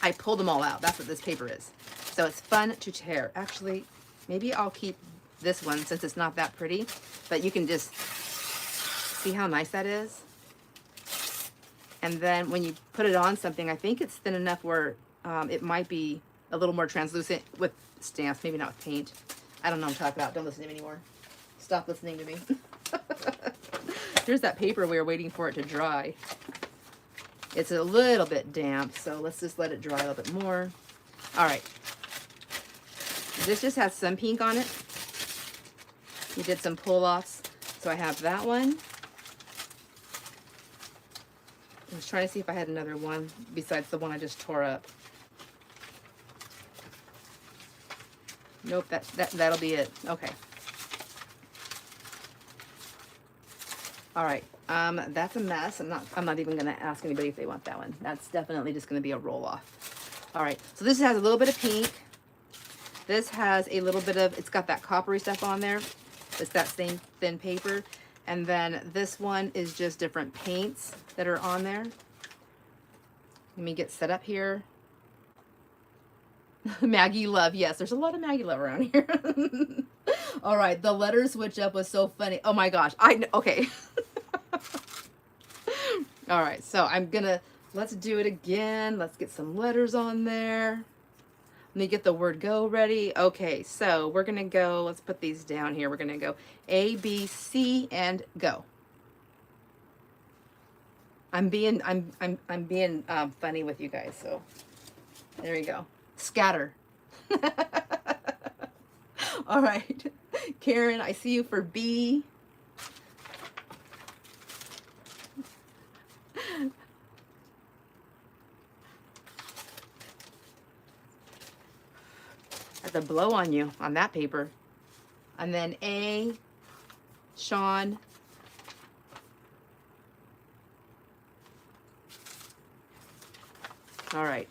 I pulled them all out. That's what this paper is. So it's fun to tear. Actually, maybe I'll keep this one since it's not that pretty, but you can just see how nice that is. And then when you put it on something, I think it's thin enough where it might be a little more translucent with stamps, maybe not with paint. I don't know what I'm talking about. Don't listen to me anymore. Stop listening to me. Here's that paper we were waiting for it to dry. It's a little bit damp, so let's just let it dry a little bit more. All right. This just has some pink on it. We did some pull-offs. So I have that one. I was trying to see if I had another one besides the one I just tore up. Nope, that'll be it. Okay. All right. That's a mess. I'm not even gonna ask anybody if they want that one. That's definitely just gonna be a roll-off. All right. So this has a little bit of pink. This has a little bit of, it's got that coppery stuff on there. It's that same thin paper. And then this one is just different paints that are on there. Let me get set up here. Maggie Love. Yes, there's a lot of Maggie Love around here. All right, the letter switch up was so funny. Oh my gosh. Okay. All right, so let's do it again. Let's get some letters on there. Let me get the word go ready. Okay, so we're gonna go, let's put these down here. We're gonna go A, B, C, and go. I'm being funny with you guys, so there we go. Scatter. All right, Karen, I see you for B. The blow on you on that paper. And then A, Sean. All right.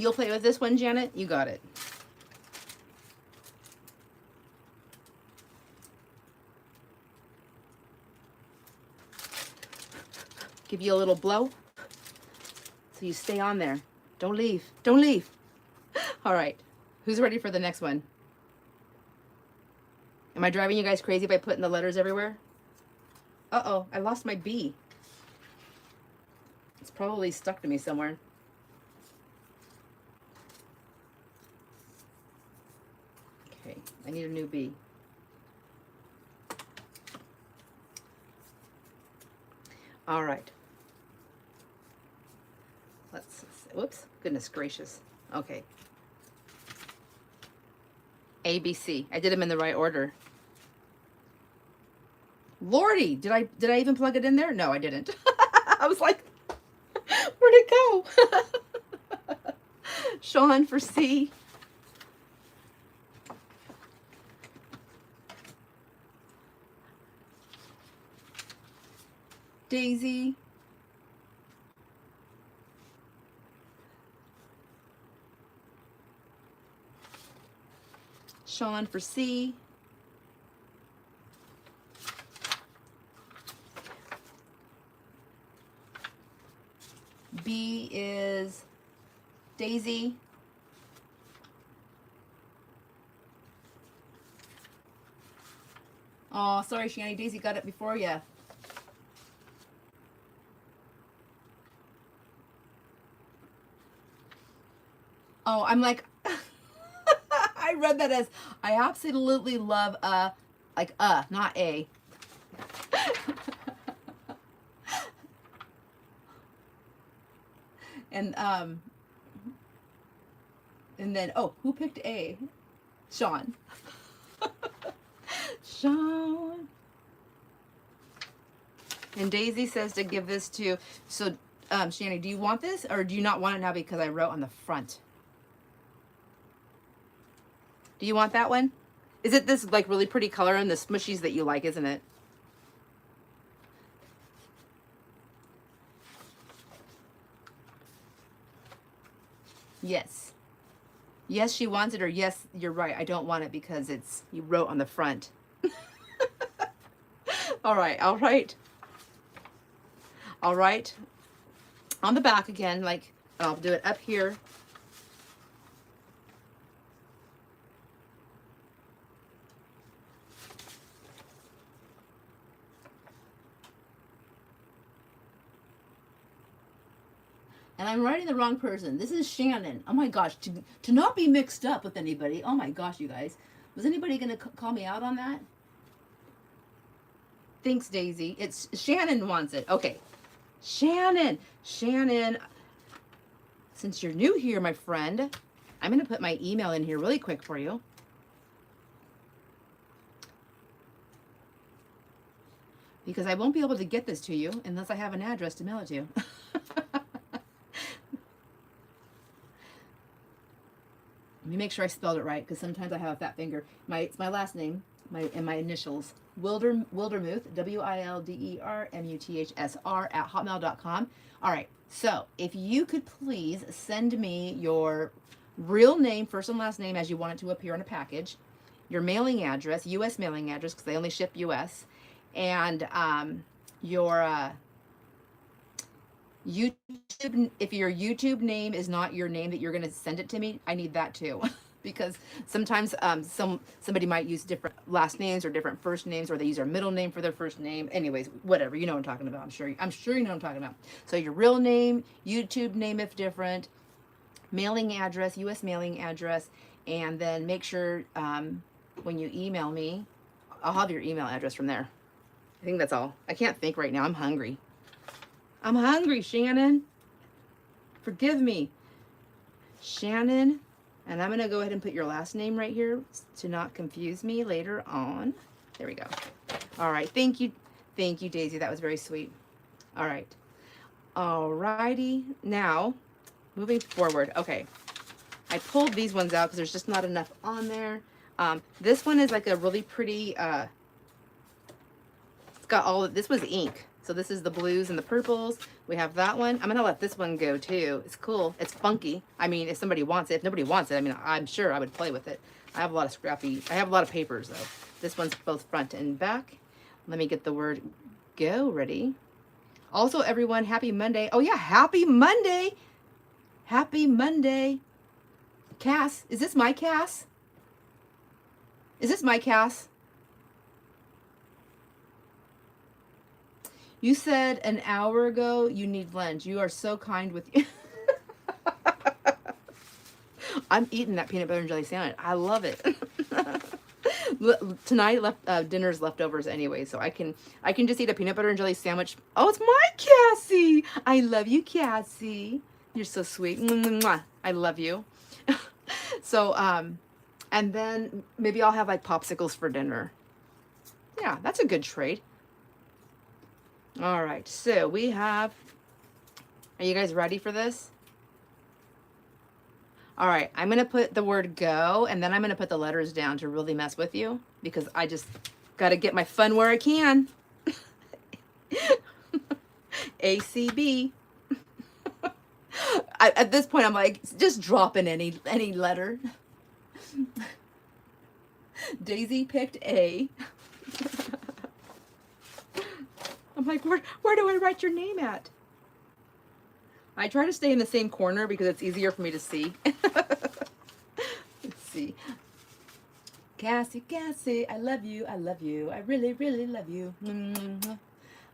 You'll play with this one, Janet? You got it. Give you a little blow. So you stay on there. Don't leave. Don't leave. All right. Who's ready for the next one? Am I driving you guys crazy by putting the letters everywhere? Uh-oh, I lost my B. It's probably stuck to me somewhere. Okay, I need a new B. All right. Let's, whoops, goodness gracious. Okay. A, B, C. I did them in the right order. Lordy, did I even plug it in there? No, I didn't. I was like, where'd it go? Sean for C. Daisy. Sean for C. B is Daisy. Oh, sorry, Shani. Daisy got it before you. Oh, I'm like, I read that as, I absolutely love, like, not A. And then, oh, who picked A? Sean. Sean. And Daisy says to give this to, so Shanny, do you want this or do you not want it now because I wrote on the front? Do you want that one? Is it this like really pretty color and the smushies that you like, isn't it? Yes. Yes, she wants it, or yes, you're right. I don't want it because it's, you wrote on the front. All right, all right. All right. On the back again, like, I'll do it up here. And I'm writing the wrong person. This is Shannon. Oh my gosh, to not be mixed up with anybody. Oh my gosh, you guys. Was anybody going to call me out on that? Thanks, Daisy. It's Shannon wants it. Okay. Shannon. Shannon. Since you're new here, my friend, I'm going to put my email in here really quick for you. Because I won't be able to get this to you unless I have an address to mail it to. Let me make sure I spelled it right, because sometimes I have a fat finger. It's my last name, and my initials. Wildermuth, WILDERMUTHSR @hotmail.com. All right, so if you could please send me your real name, first and last name, as you want it to appear in a package, your mailing address, U.S. mailing address, because they only ship U.S., and your YouTube, if your YouTube name is not your name that you're going to send it to me, I need that too. Because sometimes somebody might use different last names or different first names, or they use their middle name for their first name. Anyways, whatever, you know what I'm talking about. I'm sure you know what I'm talking about. So your real name, YouTube name if different, mailing address, U.S. mailing address, and then make sure when you email me, I'll have your email address from there. I think that's all. I can't think right now. I'm hungry. I'm hungry, Shannon. Forgive me. Shannon. And I'm going to go ahead and put your last name right here to not confuse me later on. There we go. All right. Thank you. Thank you, Daisy. That was very sweet. All right. All righty. Now, moving forward. Okay. I pulled these ones out because there's just not enough on there. This one is like a really pretty, it's got all of, this was ink. So this is the blues and the purples. We have that one. I'm going to let this one go too. It's cool. It's funky. I mean, if somebody wants it, if nobody wants it, I mean, I'm sure I would play with it. I have a lot of I have a lot of papers though. This one's both front and back. Let me get the word go ready. Also, everyone, happy Monday. Oh yeah, happy Monday. Happy Monday. Cass, is this my Cass? Is this my Cass? You said an hour ago you need lunch. You are so kind with you. I'm eating that peanut butter and jelly sandwich. I love it. Tonight dinner's leftovers anyway, so I can just eat a peanut butter and jelly sandwich. Oh, it's my Cassie. I love you, Cassie. You're so sweet. Mwah. I love you. So and then maybe I'll have like popsicles for dinner. Yeah, that's a good trade. All right, so we have, are you guys ready for this? All right, I'm going to put the word go, and then I'm going to put the letters down to really mess with you, because I just got to get my fun where I can. ACB. At this point, I'm like, just dropping any letter. Daisy picked A. I'm like, where do I write your name at? I try to stay in the same corner because it's easier for me to see. Let's see. Cassie, Cassie, I love you. I love you. I really, really love you.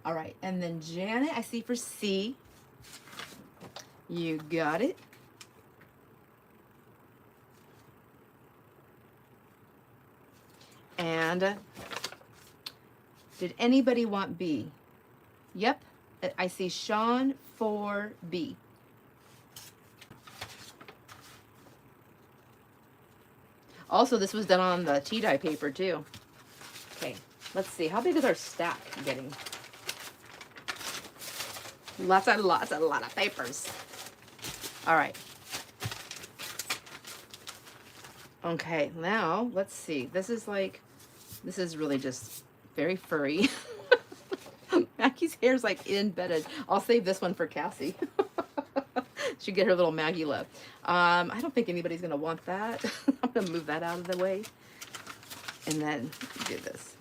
All right. And then Janet, I see for C. You got it. And did anybody want B? Yep, I see Sean for B. Also, this was done on the tea dye paper too. Okay, let's see. How big is our stack getting? Lots and lots and a lot of papers. All right. Okay, now let's see. This is really just very furry. Maggie's hair's like embedded. I'll save this one for Cassie. She'll get her little Maggie love. I don't think anybody's gonna want that. I'm gonna move that out of the way. And then do this.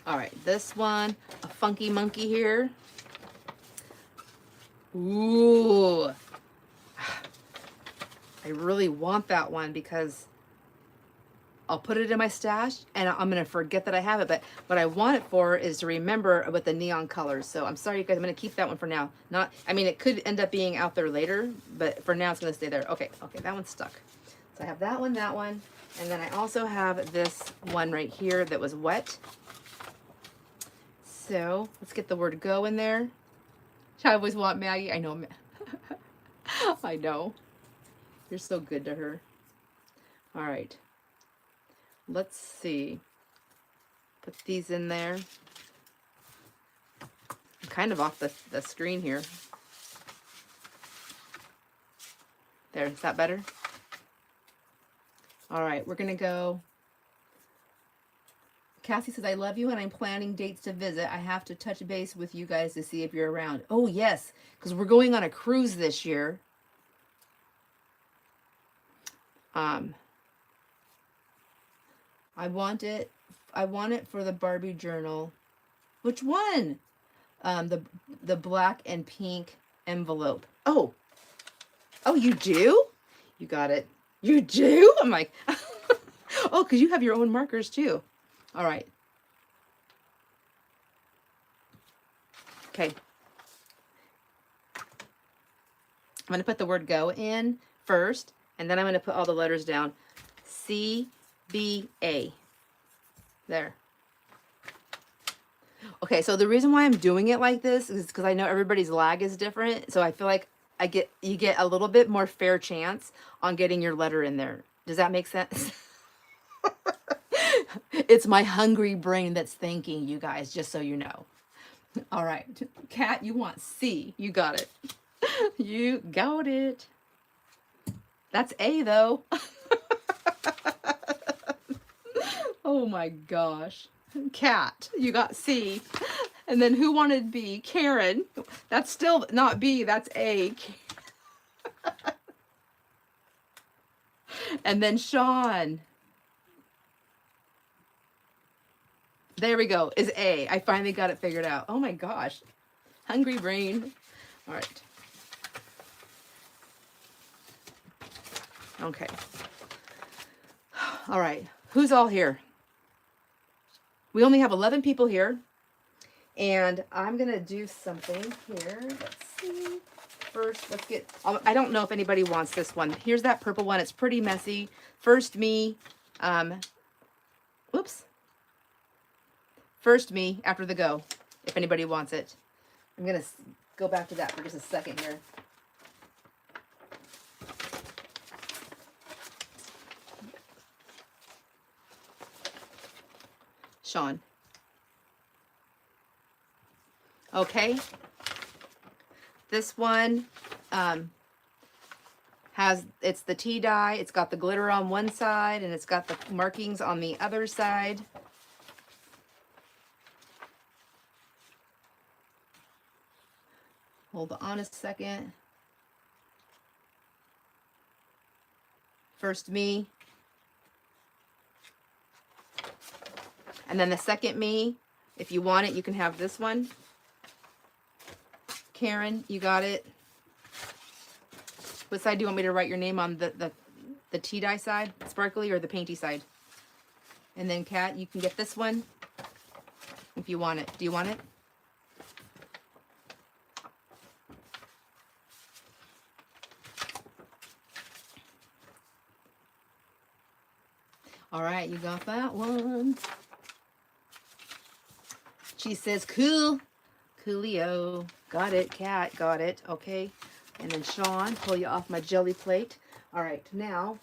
All right, this one, a funky monkey here. Ooh. I really want that one because I'll put it in my stash and I'm going to forget that I have it. But what I want it for is to remember with the neon colors. So I'm sorry, you guys, I'm going to keep that one for now. I mean, it could end up being out there later, but for now it's going to stay there. Okay, that one's stuck. So I have that one, and then I also have this one right here that was wet. So let's get the word go in there. I always want Maggie. I know. I know. You're so good to her. All right. Let's see. Put these in there. I'm kind of off the screen here. There, is that better? All right, we're gonna go. Cassie says, I love you and I'm planning dates to visit. I have to touch base with you guys to see if you're around. Oh yes, because we're going on a cruise this year. I want it for the Barbie journal. Which one? The black and pink envelope. Oh, you do? You got it. You do? I'm like, oh, because you have your own markers too. All right. Okay. I'm going to put the word go in first, and then I'm going to put all the letters down. CBA. There. Okay, so the reason why I'm doing it like this is because I know everybody's lag is different. So I feel like you get a little bit more fair chance on getting your letter in there. Does that make sense? It's my hungry brain that's thinking, you guys, just so you know. All right. Kat, you want C. You got it. You got it. That's A, though. Oh, my gosh. Kat, you got C. And then who wanted B? Karen. That's still not B. That's A. And then Sean. There we go, is A. I finally got it figured out. Oh my gosh. Hungry brain. All right. Okay. All right. Who's all here? We only have 11 people here. And I'm going to do something here. Let's see. First, let's get... I don't know if anybody wants this one. Here's that purple one. It's pretty messy. First me. Whoops. First me after the go, if anybody wants it. I'm going to go back to that for just a second here. Sean. Okay. This one it's the tea dye. It's got the glitter on one side and it's got the markings on the other side. Hold on a second. First me. And then the second me, if you want it, you can have this one. Karen, you got it. What side do you want me to write your name on? The tea dye side, sparkly, or the painty side? And then Kat, you can get this one if you want it. Do you want it? All right, you got that one. She says, cool. Coolio. Got it, Kat. Got it. Okay. And then Sean, pull you off my jelly plate. All right, now,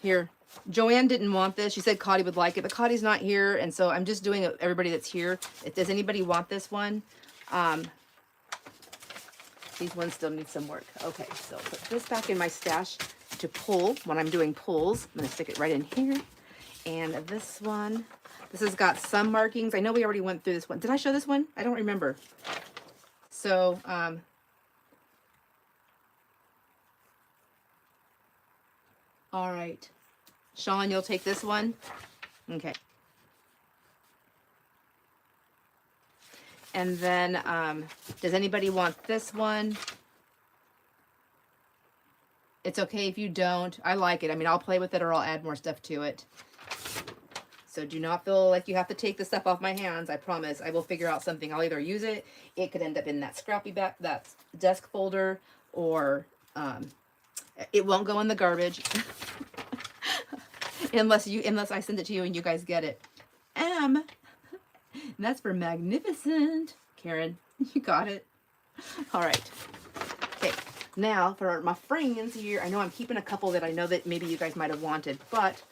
here. Joanne didn't want this. She said Cotty would like it, but Cotty's not here, and so I'm just doing it everybody that's here. Does anybody want this one? These ones still need some work. Okay, so put this back in my stash to pull when I'm doing pulls. I'm going to stick it right in here. And this one, this has got some markings. I know we already went through this one. Did I show this one? I don't remember. So, all right. Sean, you'll take this one? Okay. And then, does anybody want this one? It's okay if you don't. I like it. I mean, I'll play with it or I'll add more stuff to it. So do not feel like you have to take the stuff off my hands. I promise I will figure out something. I'll either use it. It could end up in that scrappy back, that desk folder, or it won't go in the garbage unless I send it to you and you guys get it. And that's for magnificent. Karen, you got it. All right. Okay. Now for my friends here, I know I'm keeping a couple that I know that maybe you guys might have wanted, but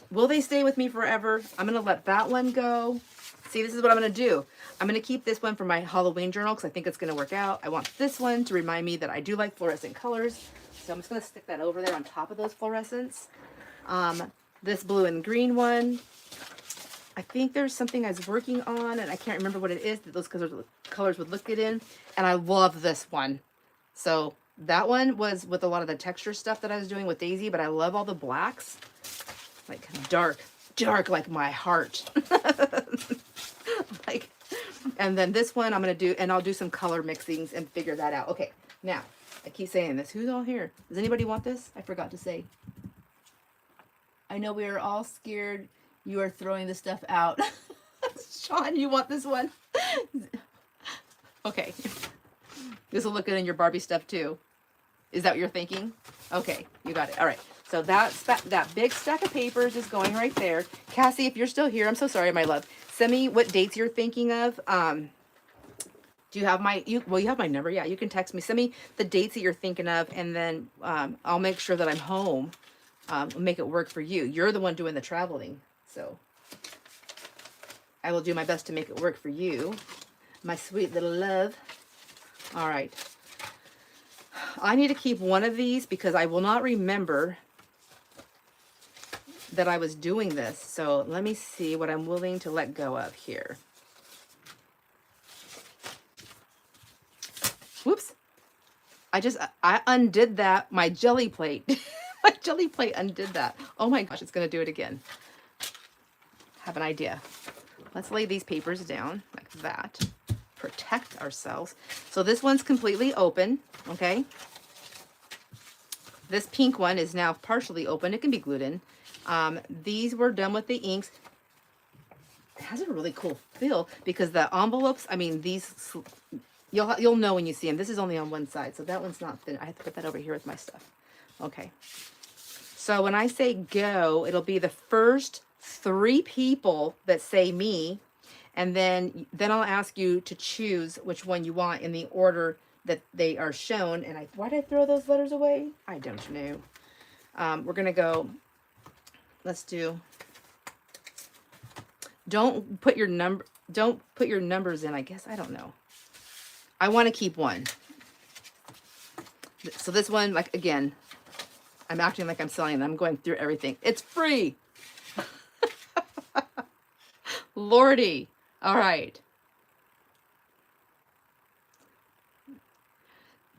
will they stay with me forever? I'm going to let that one go. See, this is what I'm going to do. I'm going to keep this one for my Halloween journal because I think it's going to work out. I want this one to remind me that I do like fluorescent colors. So I'm just going to stick that over there on top of those fluorescents. This blue and green one, I think there's something I was working on and I can't remember what it is that those colors would look good in. And I love this one. So that one was with a lot of the texture stuff that I was doing with Daisy, but I love all the blacks. Like dark like my heart. Like, and then this one I'm going to do, and I'll do some color mixings and figure that out. Okay, now, I keep saying this. Who's all here? Does anybody want this? I forgot to say. I know we are all scared you are throwing the stuff out. Sean, you want this one? Okay. This will look good in your Barbie stuff too. Is that what you're thinking? Okay, you got it. All right. So that big stack of papers is going right there. Cassie, if you're still here, I'm so sorry, my love. Send me what dates you're thinking of. Do you have you have my number. Yeah, you can text me. Send me the dates that you're thinking of, and then I'll make sure that I'm home. Make it work for you. You're the one doing the traveling. So I will do my best to make it work for you. My sweet little love. All right. I need to keep one of these because I will not remember that I was doing this. So let me see what I'm willing to let go of here. Whoops. I undid that. My jelly plate. My jelly plate undid that. Oh my gosh, it's going to do it again. Have an idea. Let's lay these papers down like that. Protect ourselves. So this one's completely open. Okay. This pink one is now partially open. It can be glued in. These were done with the inks. It has a really cool feel because the envelopes, I mean, these, you'll know when you see them. This is only on one side, so that one's not thin. I have to put that over here with my stuff. Okay. So when I say go, it'll be the first 3 people that say me, and then I'll ask you to choose which one you want in the order that they are shown. And why did I throw those letters away? I don't know. We're gonna go. Let's do. Don't put your numbers in. I guess I don't know. I want to keep one. So this one, like again, I'm acting like I'm selling it. I'm going through everything. It's free. Lordy. All right.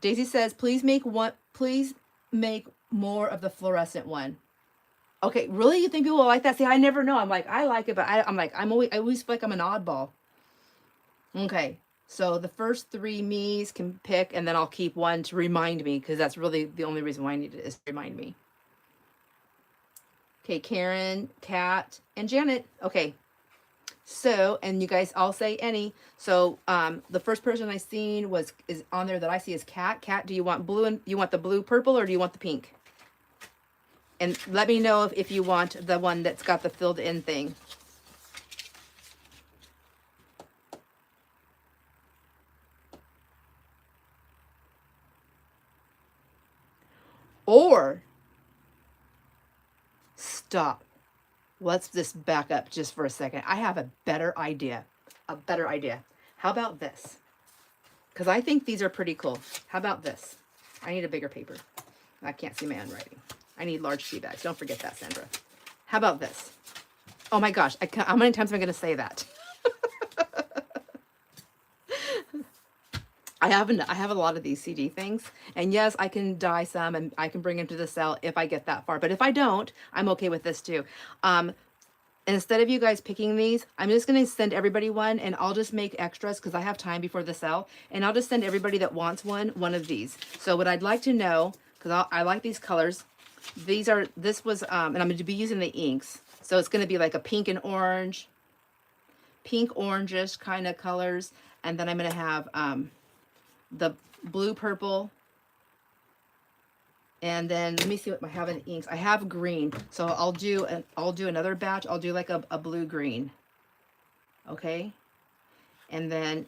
Daisy says, please make more of the fluorescent one. Okay, really? You think people will like that? See, I never know. I'm like, I like it, but I always feel like I'm an oddball. Okay, so the first 3 me's can pick, and then I'll keep one to remind me, because that's really the only reason why I need it, is to remind me. Okay, Karen, Kat, and Janet. Okay. So, and you guys all say any. So, the first person I seen is on there that I see is Kat. Kat, do you want blue and you want the blue purple, or do you want the pink? And let me know if you want the one that's got the filled in thing. Or stop. Let's just back up just for a second. I have a better idea. A better idea. How about this? Because I think these are pretty cool. How about this? I need a bigger paper. I can't see my handwriting. I need large tea bags. Don't forget that, Sandra. How about this? Oh my gosh. How many times am I going to say that? I have a lot of these CD things, and yes, I can dye some and I can bring them to the sale if I get that far. But if I don't, I'm okay with this too. Instead of you guys picking these, I'm just going to send everybody one, and I'll just make extras because I have time before the sale, and I'll just send everybody that wants one of these. So what I'd like to know, because I like these colors, this was, and I'm going to be using the inks. So it's going to be like a pink and orange, pink orangish kind of colors, and then I'm going to have the blue purple, and then let me see what I have in inks. I have green, so I'll do another batch. I'll do like a blue green, okay, and then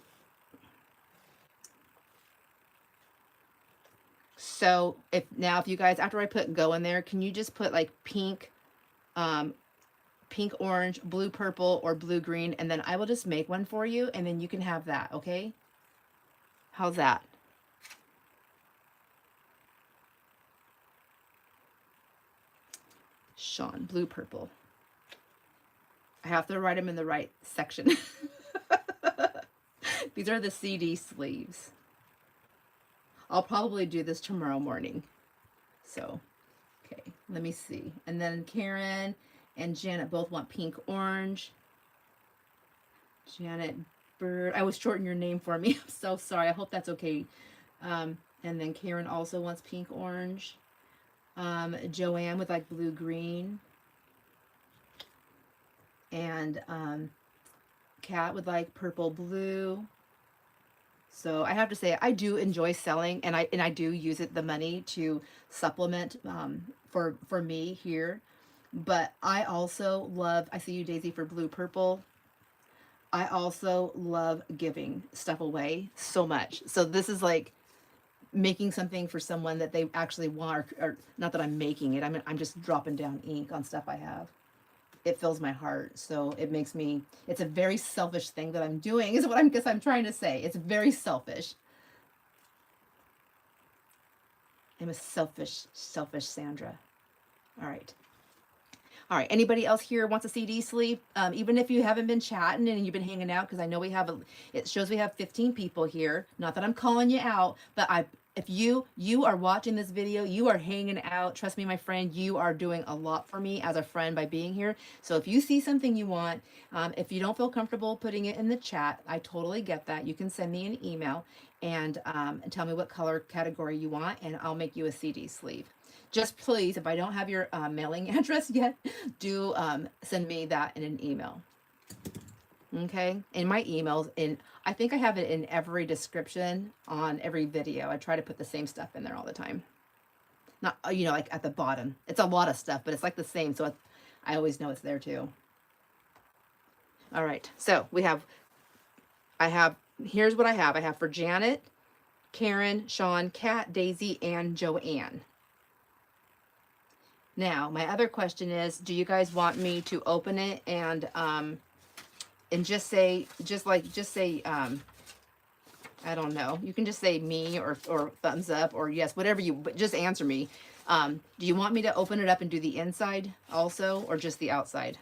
so if you guys, after I put go in there, can you just put like pink, pink orange, blue purple, or blue green, and then I will just make one for you, and then you can have that, okay? How's that? Sean, blue purple. I have to write them in the right section. These are the CD sleeves. I'll probably do this tomorrow morning. So, okay, let me see. And then Karen and Janet both want pink orange. Janet Bird, I was shortening your name for me. I'm so sorry. I hope that's okay. And then Karen also wants pink orange. Joanne with like blue green. And Kat with like purple blue. So I have to say, I do enjoy selling, and I do use the money to supplement for me here. But I also love, I see you, Daisy, for blue purple. I also love giving stuff away so much. So this is like making something for someone that they actually want, or not that I'm making it. I'm just dropping down ink on stuff I have. It fills my heart. So it makes me, it's a very selfish thing that I'm doing, is what I guess I'm trying to say. It's very selfish. I'm a selfish Sandra. All right. All right, anybody else here wants a CD sleeve? Even if you haven't been chatting and you've been hanging out, because I know it shows we have 15 people here. Not that I'm calling you out, but if you are watching this video, you are hanging out. Trust me, my friend, you are doing a lot for me as a friend by being here. So if you see something you want, if you don't feel comfortable putting it in the chat, I totally get that. You can send me an email and tell me what color category you want, and I'll make you a CD sleeve. Just please, if I don't have your mailing address yet, do send me that in an email. Okay, in my emails, I think I have it in every description on every video. I try to put the same stuff in there all the time. Not, like at the bottom. It's a lot of stuff, but it's like the same, so I always know it's there too. All right, so here's what I have. I have for Janet, Karen, Sean, Kat, Daisy, and Joanne. Now, my other question is, do you guys want me to open it and just say, I don't know. You can just say me or thumbs up or yes, whatever but just answer me. Do you want me to open it up and do the inside also, or just the outside?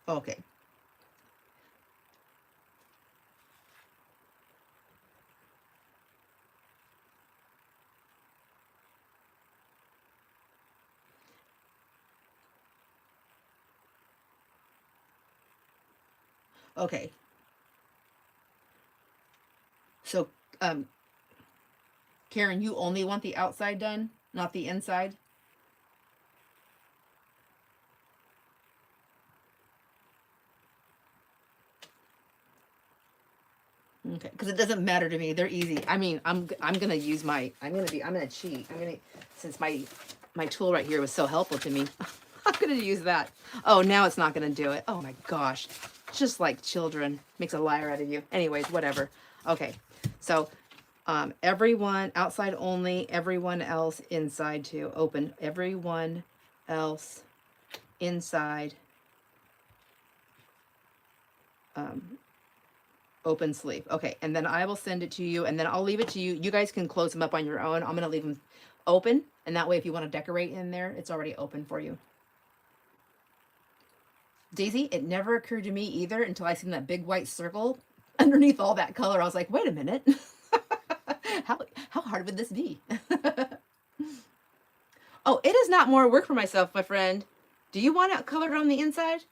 Okay. Okay. So, Karen, you only want the outside done, not the inside? Okay, because it doesn't matter to me. They're easy. I mean, I'm gonna use I'm gonna cheat. Since my tool right here was so helpful to me, I'm gonna use that. Oh, now it's not gonna do it. Oh my gosh, just like children, makes a liar out of you. Anyways, whatever. Okay, so Everyone outside only, everyone else inside too. Open, everyone else inside, open sleeve. Okay, and then I will send it to you, and then I'll leave it to you. You guys can close them up on your own. I'm gonna leave them open, and that way if you want to decorate in there, it's already open for you. Daisy, it never occurred to me either until I seen that big white circle underneath all that color. I was like, wait a minute. How hard would this be? Oh, it is not more work for myself, my friend. Do you want it colored on the inside?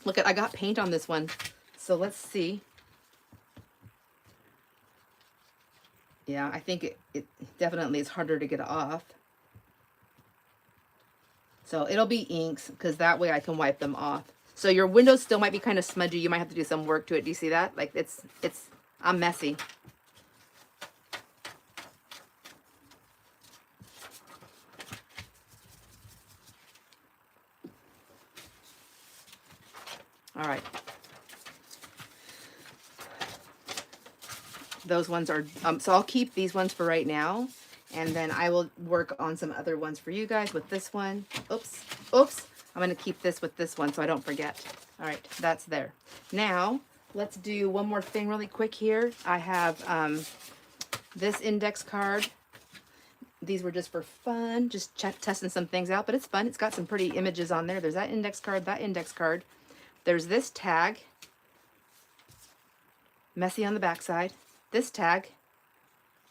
Look, I got paint on this one. So let's see. Yeah, I think it definitely is harder to get off. So it'll be inks because that way I can wipe them off. So your windows still might be kind of smudgy. You might have to do some work to it. Do you see that? Like I'm messy. All right. Those ones are, so I'll keep these ones for right now. And then I will work on some other ones for you guys with this one. Oops. I'm going to keep this with this one so I don't forget. All right, that's there. Now, let's do one more thing really quick here. I have this index card. These were just for fun, just testing some things out, but it's fun. It's got some pretty images on there. There's that index card, that index card. There's this tag, messy on the back side. This tag,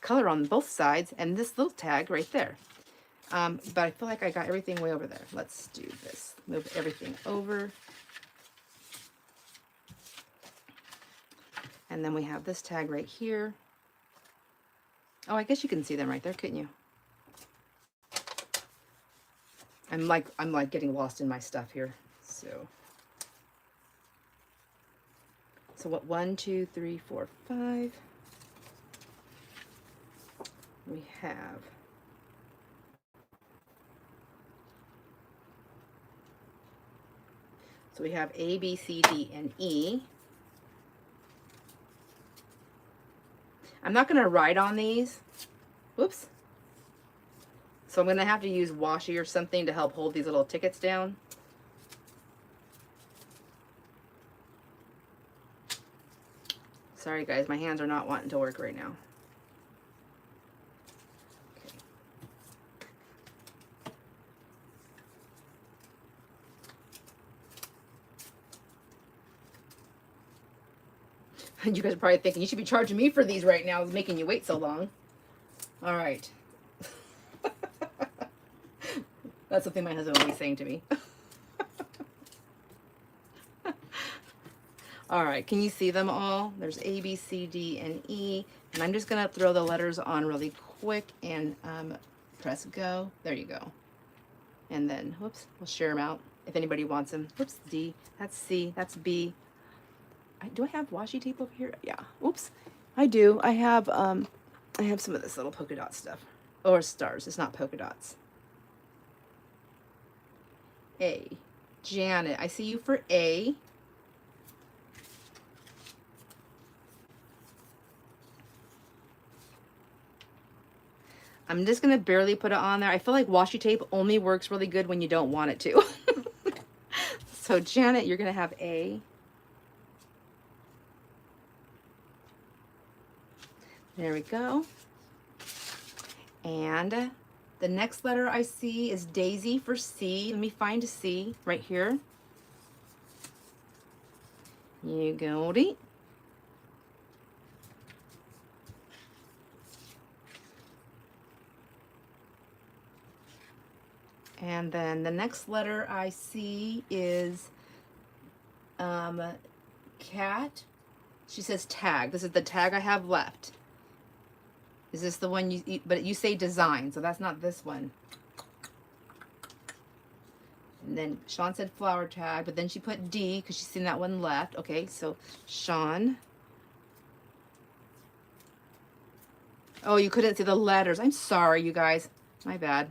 color on both sides, and this little tag right there. But I feel like I got everything way over there. Let's do this. Move everything over. And then we have this tag right here. Oh, I guess you can see them right there, couldn't you? I'm like getting lost in my stuff here. So what, 1, 2, 3, 4, 5. We have A, B, C, D, and E. I'm not going to write on these. Whoops. So I'm going to have to use washi or something to help hold these little tickets down. Sorry guys, my hands are not wanting to work right now. You guys are probably thinking, you should be charging me for these right now, making you wait so long. All right. That's something my husband will be saying to me. All right, can you see them all? There's A, B, C, D, and E. And I'm just gonna throw the letters on really quick and press go. There you go. And then, whoops, we'll share them out if anybody wants them. Whoops, D, that's C, that's B. Do I have washi tape over here? Yeah. Oops. I do. I have some of this little polka dot stuff. Or stars. It's not polka dots. A. Janet. I see you for A. I'm just going to barely put it on there. I feel like washi tape only works really good when you don't want it to. So Janet, you're going to have A. There we go. And the next letter I see is Daisy for C. Let me find a C right here. You go. And then the next letter I see is Cat. She says tag. This is the tag I have left. Is this the one you, but you say design, so that's not this one. And then Sean said flower tag, but then she put D because she's seen that one left. Okay, so Sean. Oh, you couldn't see the letters. I'm sorry, you guys. My bad.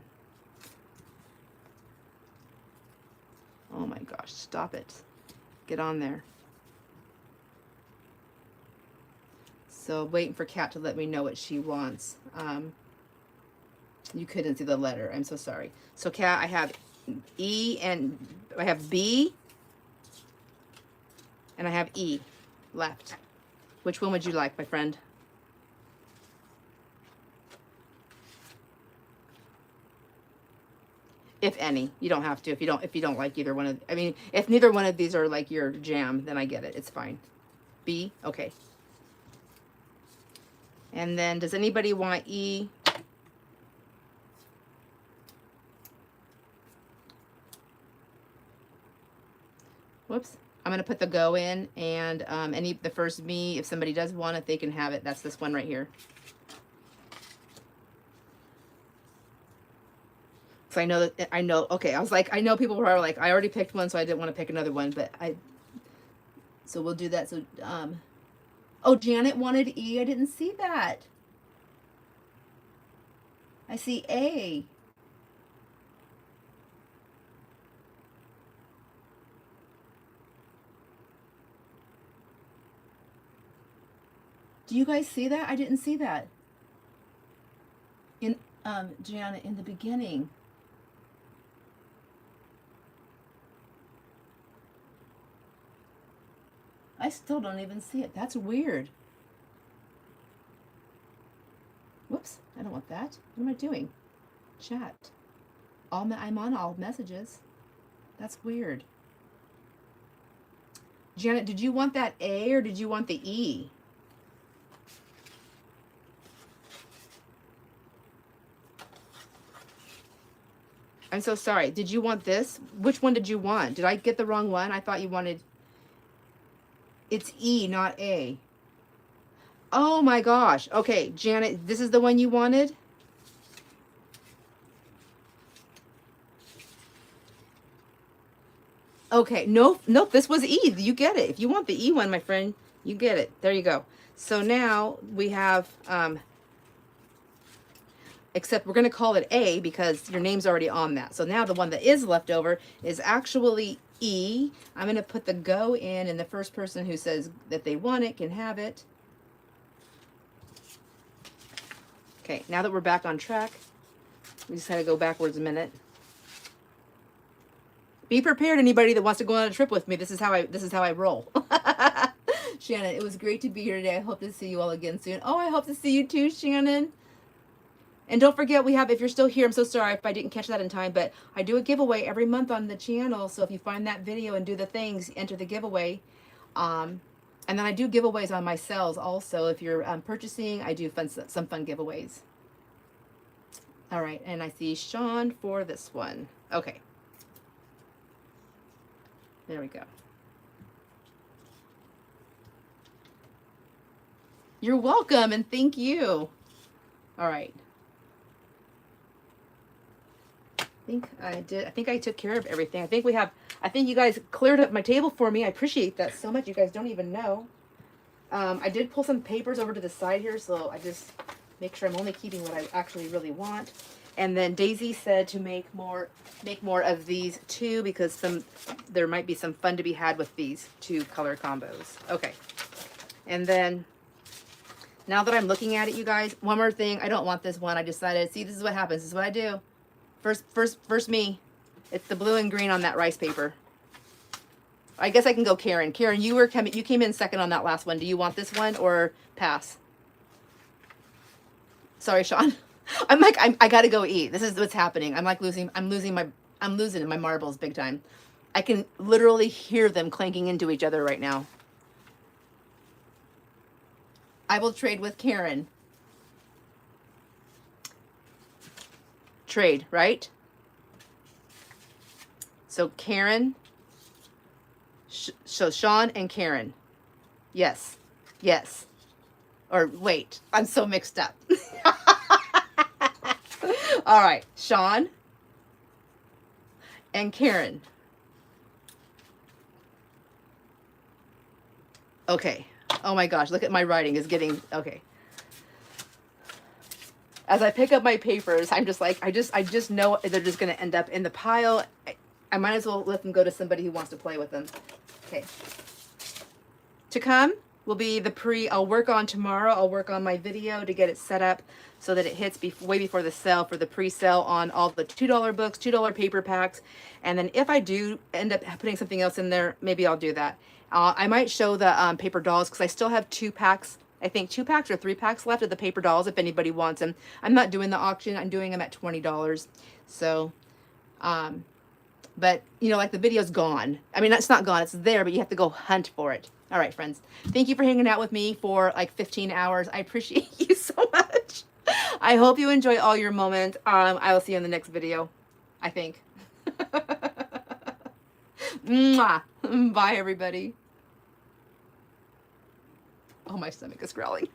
Oh my gosh, stop it. Get on there. So waiting for Kat to let me know what she wants. You couldn't see the letter. I'm so sorry. So Kat, I have E and I have B and I have E left. Which one would you like, my friend? If any. You don't have to. If you don't like either one of, I mean, if neither one of these are like your jam, then I get it. It's fine. B, okay. And then does anybody want E? Whoops. I'm going to put the go in, and the first me, if somebody does want it, they can have it. That's this one right here. So I know, okay, I was like, I know people were like, I already picked one, so I didn't want to pick another one, but so we'll do that. So, oh, Janet wanted E. I didn't see that. I see A. Do you guys see that? I didn't see that. In, Janet, in the beginning. I still don't even see it. That's weird. Whoops, I don't want that. What am I doing? Chat. I'm on all messages. That's weird. Janet, did you want that A or did you want the E? I'm so sorry. Did you want this? Which one did you want? Did I get the wrong one? I thought you wanted... It's E, not A. Oh my gosh. Okay, Janet, this is the one you wanted? Okay, nope, this was E. You get it. If you want the E one, my friend, you get it. There you go. So now we have, except we're going to call it A because your name's already on that. So now the one that is left over is actually E. I'm going to put the go in, and the first person who says that they want it can have it. Okay, now that we're back on track, we just had to go backwards a minute. Be prepared, anybody that wants to go on a trip with me. This is how I roll. Shannon, it was great to be here today. I hope to see you all again soon. Oh, I hope to see you too, Shannon. And don't forget, we have, if you're still here, I'm so sorry if I didn't catch that in time, but I do a giveaway every month on the channel. So if you find that video and do the things, enter the giveaway. And then I do giveaways on my cells also. If you're purchasing, I do some fun giveaways. All right, and I see Sean for this one. Okay. There we go. You're welcome, and thank you. All right. I think I took care of everything. I think you guys cleared up my table for me. I appreciate that so much. You guys don't even know. I did pull some papers over to the side here, so I just make sure I'm only keeping what I actually really want. And then Daisy said to make more of these too, because there might be some fun to be had with these two color combos. Okay. And then now that I'm looking at it, you guys, one more thing. I don't want this one. I decided, see, this is what happens. This is what I do. First me. It's the blue and green on that rice paper. I guess I can go Karen. Karen, you came in second on that last one. Do you want this one or pass? Sorry, Sean. I'm like, I gotta go eat. This is what's happening. I'm like I'm losing my marbles big time. I can literally hear them clanking into each other right now. I will trade with Karen. Trade, right? So Karen, so Sean and Karen. Yes, yes. Or wait, I'm so mixed up. All right, Sean and Karen. Okay. Oh my gosh, look at my writing is getting, okay. As I pick up my papers, I'm just like, I just know they're just going to end up in the pile. I might as well let them go to somebody who wants to play with them. Okay. To come? will be the I'll work on tomorrow. I'll work on my video to get it set up so that it hits way before the sale for the pre-sale on all the $2 books, $2 paper packs. And then if I do end up putting something else in there, maybe I'll do that. I might show the paper dolls because I still have 2 packs. I think 2 packs or 3 packs left of the paper dolls if anybody wants them. I'm not doing the auction. I'm doing them at $20. So, but you know, like the video's gone. I mean, it's not gone. It's there, but you have to go hunt for it. All right, friends. Thank you for hanging out with me for like 15 hours. I appreciate you so much. I hope you enjoy all your moments. I will see you in the next video, I think. Mwah. Bye, everybody. Oh, my stomach is growling.